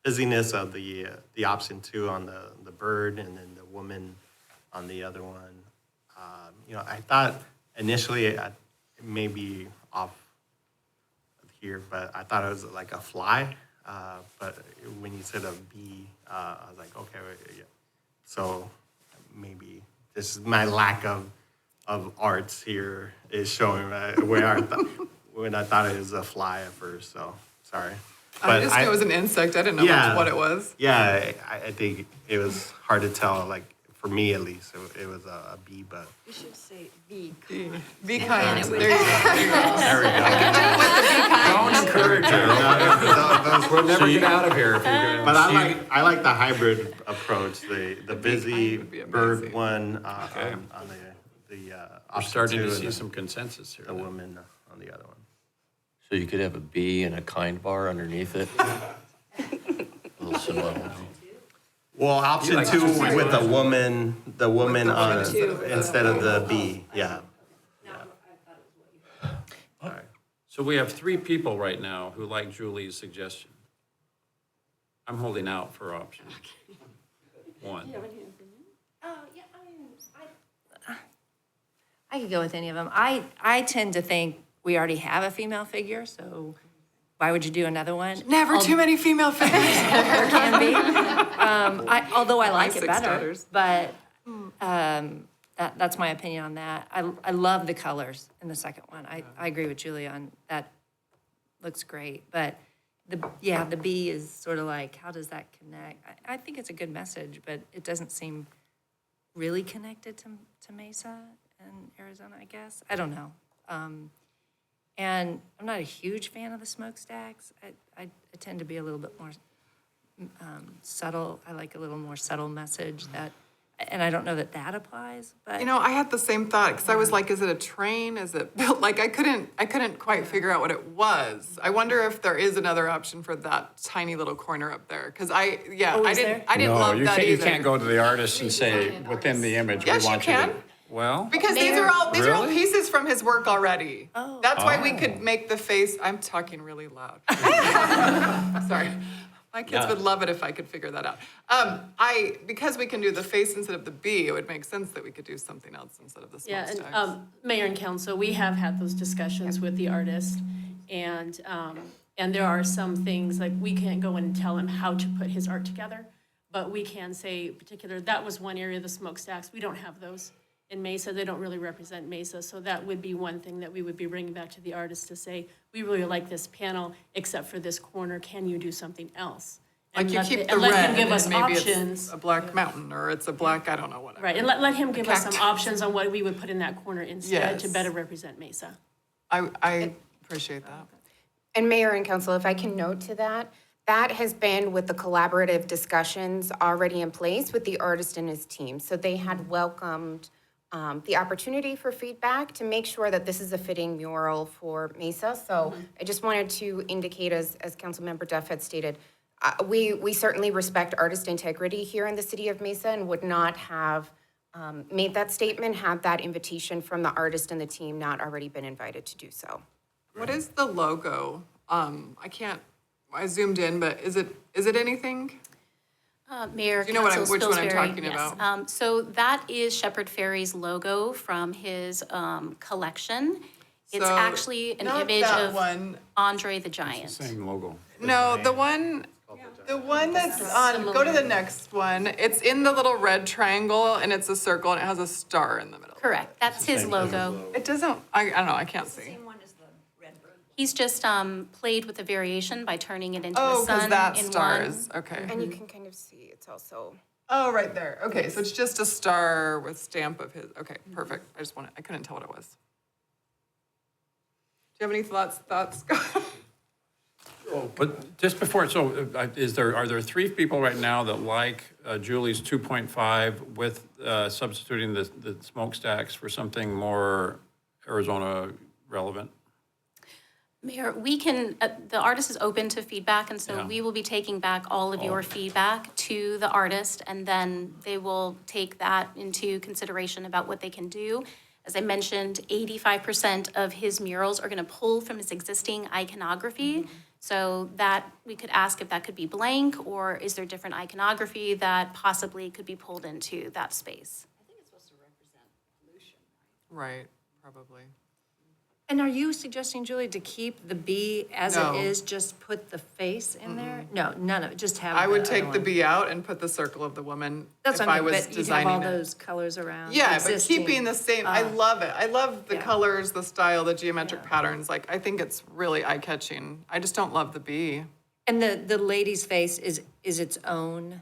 busyness of the option two on the bird and then the woman on the other one. I thought initially it may be off here, but I thought it was like a fly. But when you said a bee, I was like, okay, yeah. So maybe this is my lack of arts here is showing where when I thought it was a fly at first, so sorry. I just knew it was an insect. I didn't know what it was. Yeah, I think it was hard to tell, like, for me at least, it was a bee, but. You should say bee. Be kind. it would- There you go. There we go. Don't encourage her. We'll never get out of here if you're going to. But I like the hybrid approach, the busy would be bird amazing. one Okay. on the We're option starting two to and see the- some consensus here. the then. woman on the other one. So you could have a bee and a kind bar underneath it? A little symbol. Well, option like two to- with the woman on, two. instead of the bee, yeah. All right. So we have 3 people right now who like Julie's suggestion. I'm holding out for option 1. Yeah, I I could go with any of them. I tend to think we already have a female figure, so why would you do another one? Never too many female figures. There can be. Although I like it six better, daughters. but that's my opinion on that. I love the colors in the second one. I agree with Julie on that. Looks great, but the B is sort of like, how does that connect? I think it's a good message, but it doesn't seem really connected to Mesa and Arizona, I guess. I don't know. And I'm not a huge fan of the smokestacks. I tend to be a little bit more subtle. I like a little more subtle message that, and I don't know that that applies, but. You know, I had the same thought, because I was like, is it a train? Is it built? Like, I couldn't quite figure out what it was. I wonder if there is another option for that tiny little corner up there, because I didn't No, love that either. you can't go to the artist and say, within the image, we Yes, you want you can. to. Well, Because these are all Really? pieces from his work already. Oh. That's why we could make the face, I'm talking really loud. Sorry. My kids would love it if I could figure that out. Because we can do the face instead of the B, it would make sense that we could do something else instead of the Yeah, smokestacks. and Mayor and Council, we have had those discussions with the artist, and there are some things, like, we can't go and tell him how to put his art together, but we can say particular, that was one area of the smokestacks, we don't have those in Mesa, they don't really represent Mesa, so that would be one thing that we would be bringing back to the artist to say, we really like this panel, except for this corner, can you do something else? Like, you keep the and let him red, give us and maybe options. it's a black mountain, or it's a black, I don't know, whatever. Right, and let him give us some cactus. options on what we would put in that corner instead to Yes. better represent Mesa. I appreciate that. And Mayor and Council, if I can note to that, that has been with the collaborative discussions already in place with the artist and his team. So they had welcomed the opportunity for feedback to make sure that this is a fitting mural for Mesa. So I just wanted to indicate, as Councilmember Duff had stated, we certainly respect artist integrity here in the city of Mesa and would not have made that statement had that invitation from the artist and the team not already been invited to do so. What is the logo? I zoomed in, but is it anything? Mayor, Do you know Council which one I'm Spilsbury, talking yes. about? So that is Shepherd Ferry's logo from his collection. It's So, actually an not image that of one. Andre the Giant. same logo. No, the one that's on, go to the next one. It's in the little red triangle, and it's a circle, and it has a star in the middle. Correct, that's his logo. It doesn't, I don't know, I can't see. He's just played with the variation by turning it into Oh, a because sun that in star one. is, okay. And you can kind of see it's also. Oh, right there. Okay, so it's just a star with stamp of his, okay, perfect. I couldn't tell what it was. Do you have any thoughts, Scott? But just before, so are there three people right now that like Julie's 2.5 with substituting the smokestacks for something more Arizona relevant? Mayor, we can, the artist is open to feedback, and so Yeah. we will be taking back all of your feedback to the artist, and then they will take that into consideration about what they can do. As I mentioned, 85% of his murals are gonna pull from his existing iconography. So that, we could ask if that could be blank, or is there different iconography that possibly could be pulled into that space? Right, probably. And are you suggesting, Julie, to keep the B as it No. is, just put the face in there? No, none of it, just have I would the take other the one. B out and put the circle of the woman That's if what I I mean, was but you'd have all designing it. those colors around. Yeah, but existing. keeping the same, I love it. I love the Yeah. colors, the style, the geometric patterns. Like, I think it's really eye-catching. I just don't love the B. And the lady's face is its own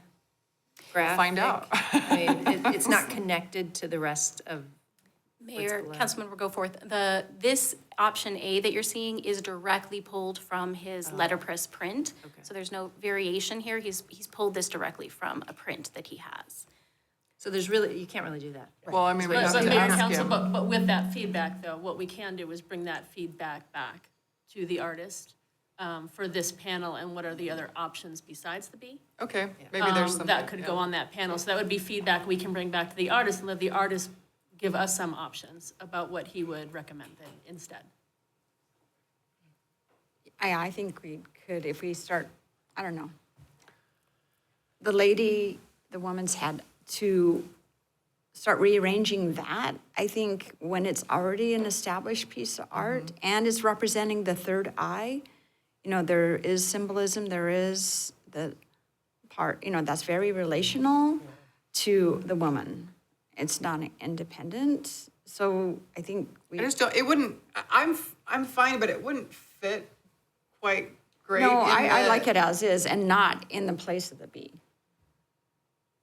graphic? Find out. I mean, it's not connected to the rest of, Mayor, below? Councilmember Goforth, this option A that you're seeing is directly pulled from his letterpress print. So there's no variation here. He's pulled this directly from a print that he has. so there's really, you can't really do that. Well, I mean, we have But to Mayor and ask Council, him. but with that feedback, though, what we can do is bring that feedback back to the artist for this panel, and what are the other options besides the B? Okay, maybe there's something. That could go on that panel, so that would be feedback we can bring back to the artist, and let the artist give us some options about what he would recommend then instead. I think we could, if we start, I don't know. The woman's had two start rearranging that. I think when it's already an established piece of art and it's representing the third eye, you know, there is symbolism, there is the part, you know, that's very relational to the woman. It's not independent. So I think we. I just don't, it wouldn't, I'm fine, but it wouldn't fit quite great. No, in I the- like it as is and not in the place of the bee.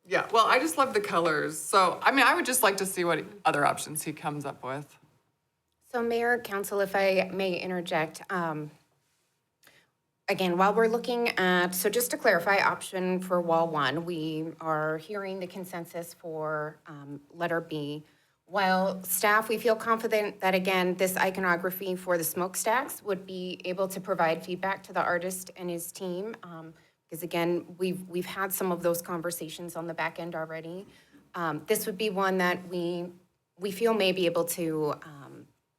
Yeah, well, I just love the colors. So, I mean, I would just like to see what other options he comes up with. So Mayor, Council, if I may interject, again, while we're looking at, so just to clarify, option for wall one, we are hearing the consensus for letter B. While staff, we feel confident that, again, this iconography for the smokestacks would be able to provide feedback to the artist and his team. Because again, we've had some of those conversations on the back end already. This would be one that we feel may be able to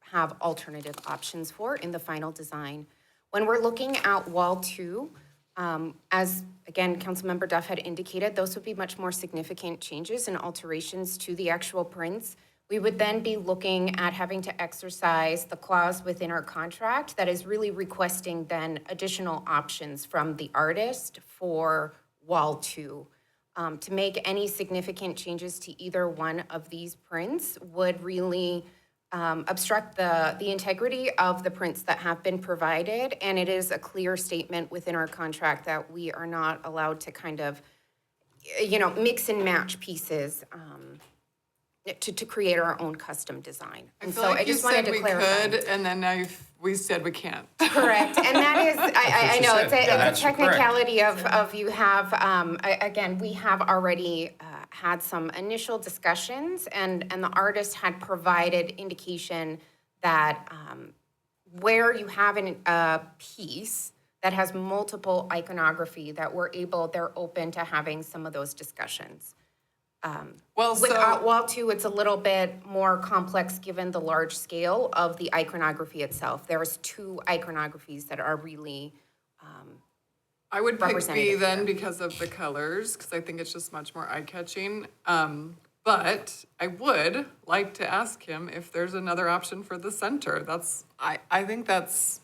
have alternative options for in the final design. When we're looking at wall two, as again, Councilmember Duff had indicated, those would be much more significant changes and alterations to the actual prints. We would then be looking at having to exercise the clause within our contract that is really requesting then additional options from the artist for wall two. To make any significant changes to either one of these prints would really obstruct the integrity of the prints that have been provided. And it is a clear statement within our contract that we are not allowed to kind of, you know, mix and match pieces to create our own custom design. I And feel so like I just you wanted said to we clarify. could, and then now we said we can't. Correct, and that is, I you know, said. it's a That's correct. technicality of you have, again, we have already had some initial discussions, and the artist had provided indication that where you have a piece that has multiple iconography, that they're open to having some of those discussions. Well, With so, wall two, it's a little bit more complex given the large scale of the iconography itself. There's two iconographies that are really, I would pick B representative then here. because of the colors, because I think it's just much more eye-catching. But I would like to ask him if there's another option for the center. I think that's,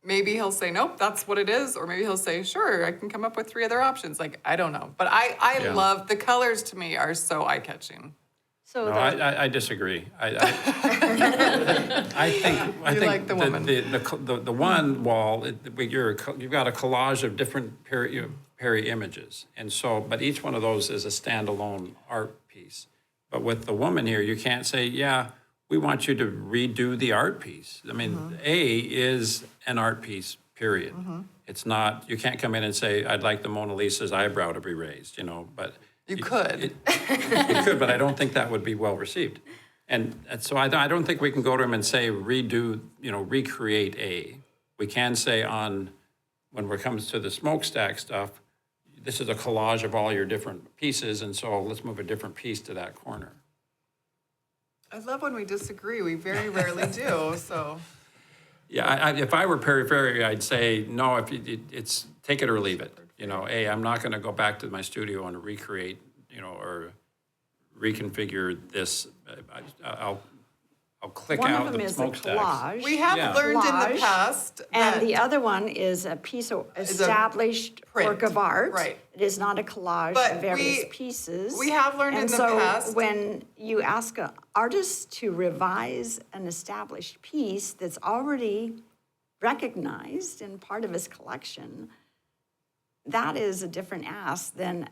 maybe he'll say, nope, that's what it is, or maybe he'll say, sure, I can come up with 3 other options. Like, I don't know. But I Yeah. love, the colors to me are so eye-catching. So No, I disagree. I think like the woman. the one wall, you've got a collage of different Perry images. And so, but each one of those is a standalone art piece. But with the woman here, you can't say, yeah, we want you to redo the art piece. I mean, A is an art piece, period. It's not, you can't come in and say, I'd like the Mona Lisa's eyebrow to be raised, you know, but. You could. You could, but I don't think that would be well received. And so I don't think we can go to him and say redo, you know, recreate A. We can say when it comes to the smokestack stuff, this is a collage of all your different pieces, and so let's move a different piece to that corner. I love when we disagree. We very rarely do, so. Yeah, if I were Perry Ferry, I'd say, no, it's take it or leave it. You know, A, I'm not gonna go back to my studio and recreate, you know, or reconfigure this. I'll click one out of them the is a smokestacks. collage. We have Yeah. learned in the Collage, past And that, the other one is a piece of a established work print, of art. right. It is not a collage But of various we- pieces. we have learned in the past- And so when you ask an artist to revise an established piece that's already recognized and part of his collection, that is a different ask than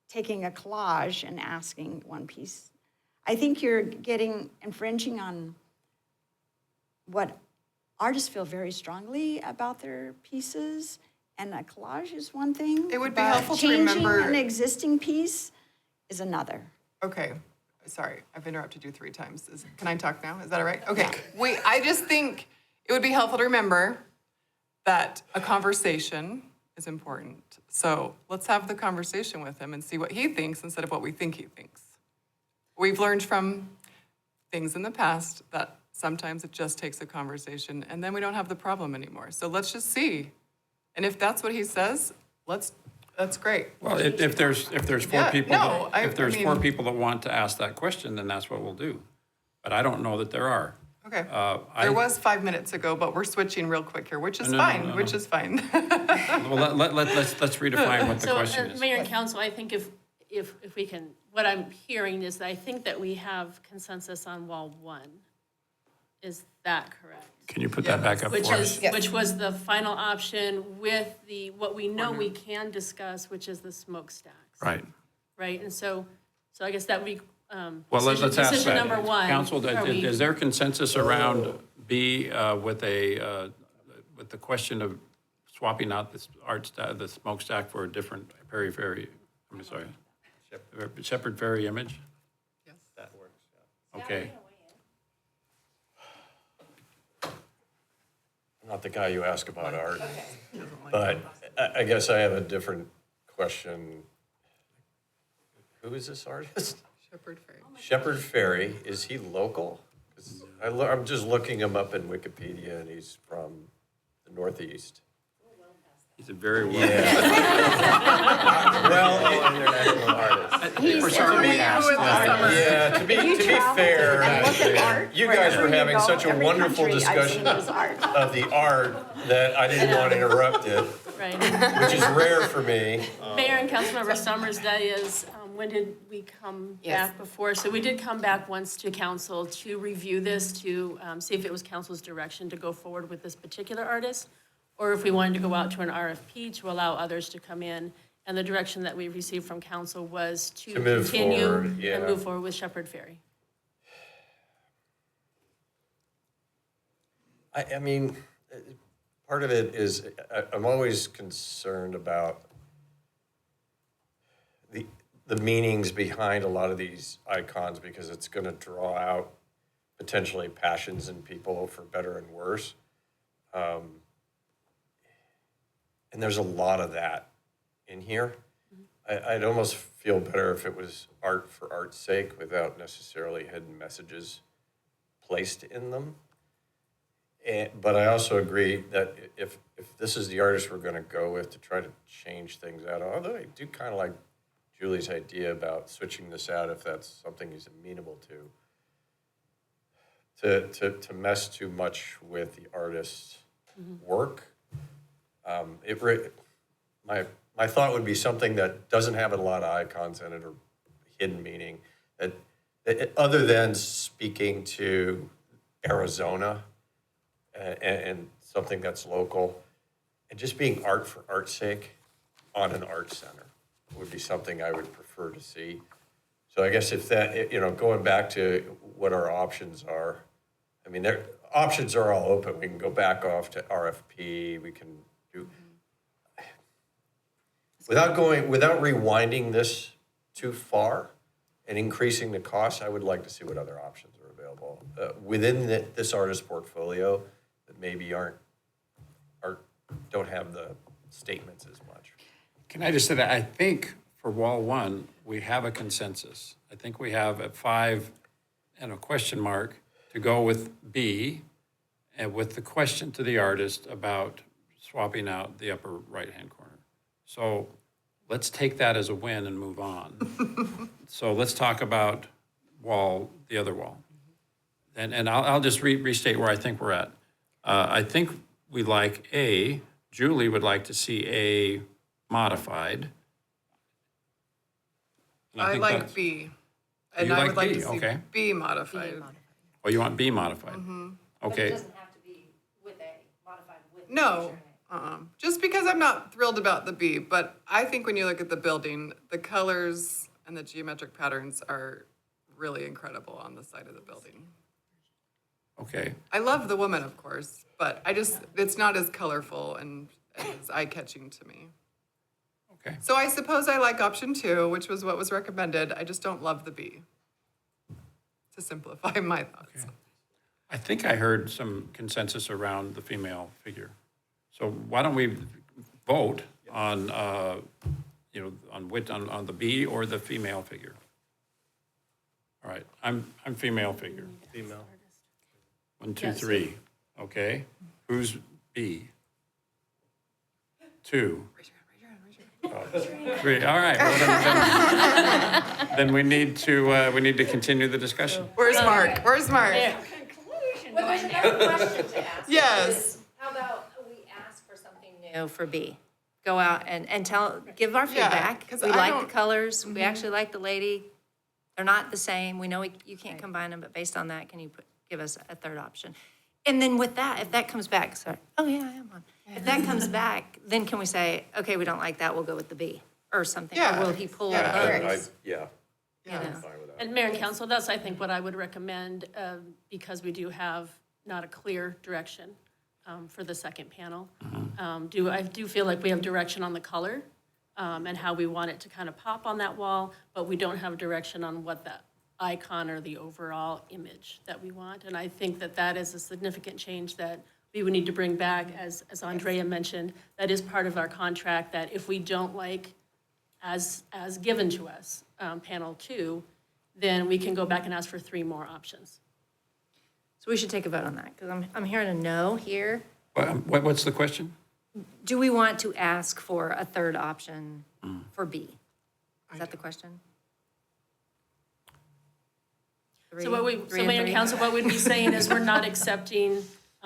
taking a collage and asking one piece. I think you're infringing on what artists feel very strongly about their pieces, and a collage is one thing. It would be but helpful to remember- Changing an existing piece is another. okay, sorry, I've interrupted you 3 times. Can I talk now? Is that all right? Okay, I just think it would be helpful to remember that a conversation is important. So let's have the conversation with him and see what he thinks instead of what we think he thinks. We've learned from things in the past that sometimes it just takes a conversation and then we don't have the problem anymore. So let's just see. And if that's what he says, let's That's great. Well, if there's four Yeah, people, no, I if there's four mean- people that want to ask that question, then that's what we'll do. But I don't know that there are. Okay. I- There was 5 minutes ago, but we're switching real quick here, which is No, no, no, fine, no, which no. is fine. Well, let's redefine what the So, question is. Mayor and Council, I think if we can, what I'm hearing is that I think that we have consensus on wall 1. Is that correct? Can you put that back up Which for us? is, which was the final option with what we know we can discuss, which is the smokestacks. Right. Right, and so I guess that would be, Well, let's ask that. decision number 1. Council, Are we- is there consensus around B with the question of swapping out this the smokestack for a different Perry Ferry, I'm sorry, Shepherd Ferry image? Yes. That works, yeah. Okay. I'm not the guy you ask about art, but I guess I have a different question. Who is this artist? Shepherd Ferry. Shepherd Ferry, is he local? 'Cause I'm just looking him up in Wikipedia, and he's from the Northeast. He's a very well. Well, international artist. We're sorry we asked. Yeah, to be fair, you guys were having such a wonderful discussion of the art that I didn't want to interrupt it, Right. which is rare for me. Mayor and Councilmember Summers, that is, when did we come back before? So we did come back once to council to review this, to see if it was council's direction to go forward with this particular artist, or if we wanted to go out to an RFP to allow others to come in. And the direction that we received from council was to To move continue forward, yeah. and move forward with Shepherd Ferry. I mean, part of it is, I'm always concerned about the meanings behind a lot of these icons, because it's gonna draw out potentially passions in people for better and worse. And there's a lot of that in here. I'd almost feel better if it was art for art's sake without necessarily hidden messages placed in them. But I also agree that if this is the artist we're gonna go with to try to change things out, although I do kind of like Julie's idea about switching this out if that's something he's amenable to mess too much with the artist's work. My thought would be something that doesn't have a lot of icons in it or hidden meaning, that other than speaking to Arizona and something that's local, and just being art for art's sake on an art center would be something I would prefer to see. So I guess if that, going back to what our options are, I mean, their options are all open. We can go back off to RFP, we can do, without rewinding this too far and increasing the cost, I would like to see what other options are available within this artist portfolio that maybe don't have the statements as much. Can I just say that I think for wall 1, we have a consensus. I think we have a 5 and a question mark to go with B, and with the question to the artist about swapping out the upper right-hand corner. So let's take that as a win and move on. So let's talk about the other wall. And I'll just restate where I think we're at. I think we like A. Julie would like to see A modified. And I think like that's- B. You And I like would like B, to see okay. B modified. Oh, you want B modified? Okay. have to be with A, modified with. No, just because I'm not thrilled about the B, but I think when you look at the building, the colors and the geometric patterns are really incredible on the side of the building. Okay. I love the woman, of course, but it's not as colorful and as eye-catching to me. Okay. So I suppose I like option 2, which was what was recommended. I just don't love the B, to simplify my thoughts. I think I heard some consensus around the female figure. So why don't we vote on, on the B or the female figure? All right, I'm female figure. Female. 1, 2, 3. Okay. Who's B? 2. Three, all right. Well, then we need to continue the discussion. Where's Mark? Where's Mark? Well, there's another question to ask. Yes. How about we ask for something new for B? Go out and give our Yeah, feedback. 'cause We I like don't- the colors, we actually like the lady. They're not the same, we know you can't combine them, but based on that, can you give us a third option? And then with that, if that comes back, sorry, oh yeah, I am on. If that comes back, then can we say, okay, we don't like that, we'll go with the B or something? Or Yeah. will he pull Yeah. those? Yeah. You know? Fine with that. And Mayor and Council, that's, I think, what I would recommend, because we do have not a clear direction for the second panel. I do feel like we have direction on the color and how we want it to kind of pop on that wall, but we don't have direction on what the icon or the overall image that we want. And I think that that is a significant change that we would need to bring back, as Andrea mentioned. That is part of our contract, that if we don't like, as given to us, panel 2, then we can go back and ask for 3 more options. So we should take a vote on that, because I'm hearing a no here. What's the question? Do we want to ask for a third option for B? Is that the question? So Mayor and Council, what we'd be saying is we're not accepting,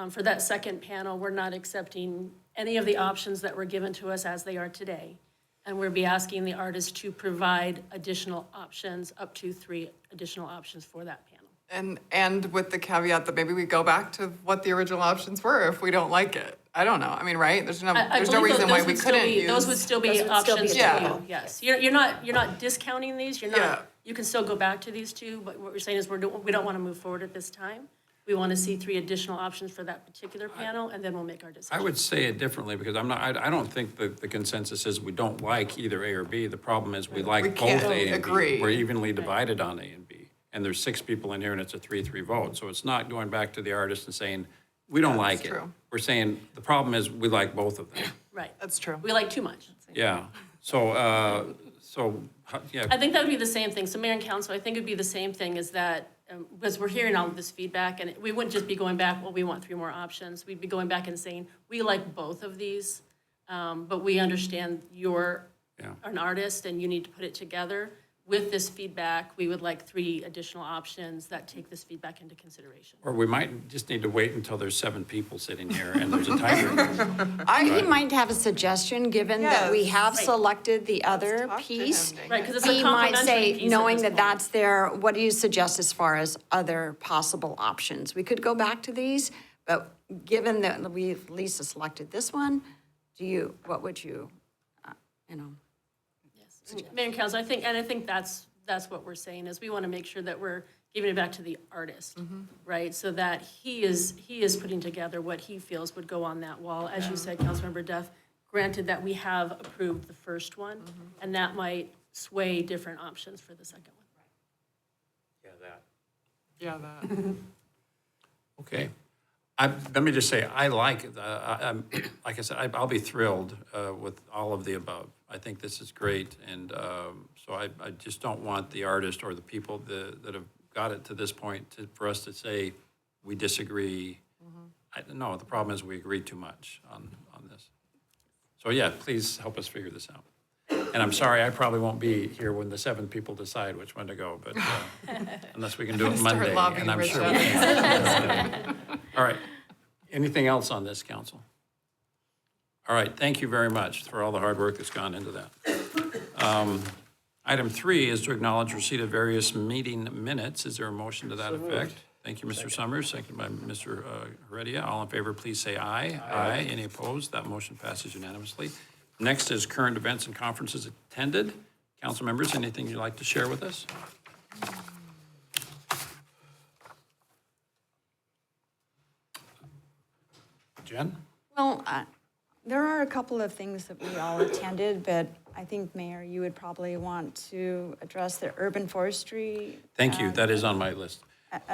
for that second panel, we're not accepting any of the options that were given to us as they are today. And we'll be asking the artist to provide additional options, up to 3 additional options for that panel. And with the caveat that maybe we go back to what the original options were if we don't like it. I don't know. I mean, right? There's no I there's no believe reason those why we would still couldn't be- use. Those would still be Those would still be options to Yeah. you, yes. You're not discounting these, you're Yeah. not, you can still go back to these 2, but what we're saying is we don't want to move forward at this time. We want to see 3 additional options for that particular panel, and then we'll make our decision. I would say it differently because I don't think the consensus is we don't like either A or B. The problem is we like both can't A and agree. B. We're evenly divided on A and B. And there's 6 people in here and it's a 3-3 vote. So it's not going back to the artist and saying, we don't like it. true. We're saying, the problem is we like both of them. Right. That's true. We like too much. Yeah. So, yeah. I think that would be the same thing. So Mayor and Council, I think it'd be the same thing is that, because we're hearing all of this feedback, and we wouldn't just be going back, well, we want 3 more options. We'd be going back and saying, we like both of these, but we understand you're Yeah. an artist and you need to put it together. With this feedback, we would like 3 additional options that take this feedback into consideration. Or we might just need to wait until there's 7 people sitting here and there's a tiebreaker. He might have a suggestion, given that we Yes. have selected the other talk to piece. him, Right, because it's a He might complementary say, piece at knowing this that point. that's there, what do you suggest as far as other possible options? We could go back to these, but given that we've Lisa selected this one, what would you, you know? Yes. Mayor and Council, I think that's what we're saying, is we want to make sure that we're giving it back to the artist, right? So that he is putting together what he feels would go on that wall. As you said, Councilmember Duff, granted that we have approved the first one, and that might sway different options for the second one. Yeah, that. Yeah, that. Okay. Let me just say, I like, like I said, I'll be thrilled with all of the above. I think this is great, and so I just don't want the artist or the people that have got it to this point for us to say, we disagree. No, the problem is we agree too much on this. So yeah, please help us figure this out. And I'm sorry, I probably won't be here when the 7 people decide which one to go, but unless we can do it Start Monday, lobbying and I'm Rich sure we Evans. can. All right. Anything else on this, council? All right, thank you very much for all the hard work that's gone into that. Item 3 is to acknowledge receipt of various meeting minutes. Is there a motion to that effect? Thank you, Mr. Summers, seconded by Mr. Heredia. All in favor, please say aye. Aye. Any opposed? That motion passes unanimously. Next is current events and conferences attended. Council members, anything you'd like to share with us? Jen? Well, there are a couple of things that we all attended, but I think, Mayor, you would probably want to address the urban forestry. Thank you, that is on my list.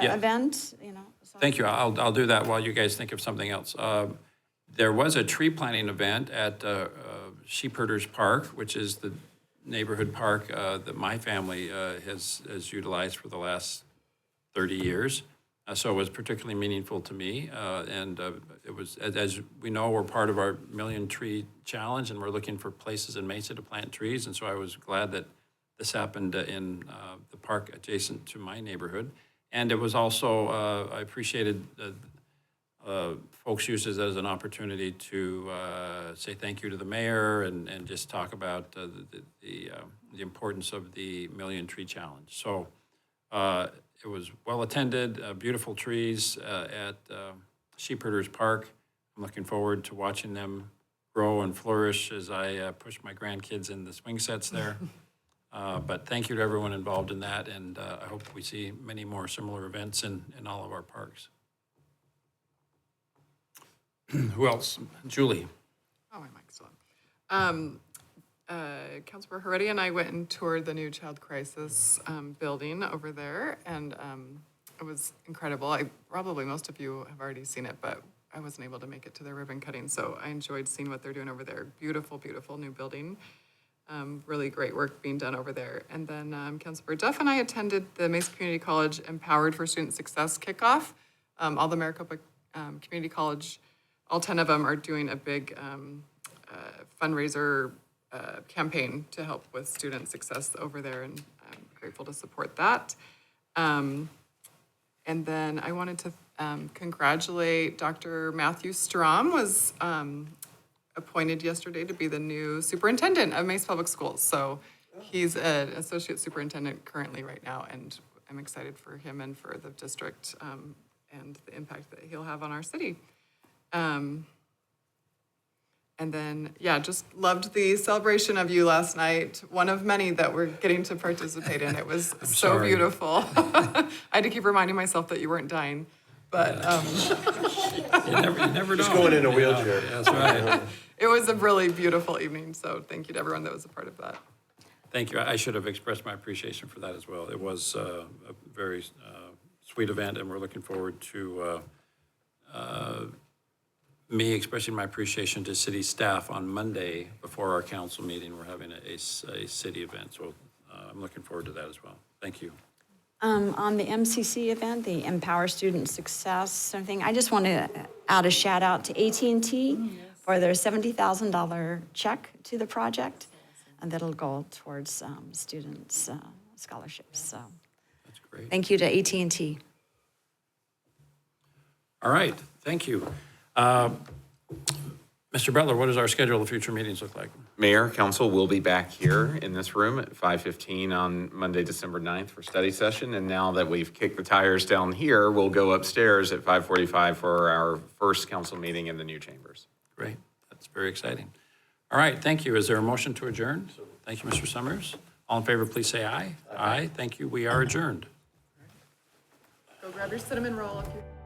Yeah. Event, you know. so- Thank you. I'll do that while you guys think of something else. There was a tree planting event at Sheepherders Park, which is the neighborhood park that my family has utilized for the last 30 years. So it was particularly meaningful to me. And it was, as we know, we're part of our Million Tree Challenge, and we're looking for places in Mesa to plant trees. And so I was glad that this happened in the park adjacent to my neighborhood. And it was also, I appreciated folks used it as an opportunity to say thank you to the mayor and just talk about the importance of the Million Tree Challenge. So it was well-attended, beautiful trees at Sheepherders Park. I'm looking forward to watching them grow and flourish as I push my grandkids in the swing sets there. But thank you to everyone involved in that, and I hope we see many more similar events in all of our parks. Who else? Julie? Oh, my mic's still on. Councilmember Heredia and I went and toured the new Child Crisis building over there, and it was incredible. Probably most of you have already seen it, but I wasn't able to make it to the ribbon cutting, so I enjoyed seeing what they're doing over there. Beautiful, beautiful new building. Really great work being done over there. And then Councilmember Duff and I attended the Mesa Community College Empowered for Student Success kickoff. All the Maricopa Community College, all 10 of them are doing a big fundraiser campaign to help with student success over there, and I'm grateful to support that. And then I wanted to congratulate Dr. Matthew Strom was appointed yesterday to be the new superintendent of Mesa Public Schools. So he's an associate superintendent currently right now, and I'm excited for him and for the district and the impact that he'll have on our city. And then, yeah, just loved the celebration of you last night. One of many that we're getting to participate in. It was so sorry. beautiful. I had to keep reminding myself that you weren't dying, but You never know. Just going in a wheelchair. Yeah, that's right. it was a really beautiful evening. So thank you to everyone that was a part of that. Thank you. I should have expressed my appreciation for that as well. It was a very sweet event, and we're looking forward to me expressing my appreciation to city staff on Monday before our council meeting. We're having a city event, so I'm looking forward to that as well. Thank you. On the MCC event, the Empower Student Success thing, I just want to add a shout out to AT&T for their $70,000 check to the project, and that'll go towards students' scholarships. So That's great. thank you to AT&T. All right, thank you. Mr. Butler, what does our schedule of future meetings look like? Mayor, council will be back here in this room at 5:15 on Monday, December 9th for study session. And now that we've kicked the tires down here, we'll go upstairs at 5:45 for our first council meeting in the new chambers. Great, that's very exciting. All right, thank you. Is there a motion to adjourn? Thank you, Mr. Summers. All in favor, please say aye. Aye, thank you. We are adjourned. Go grab your cinnamon roll if you.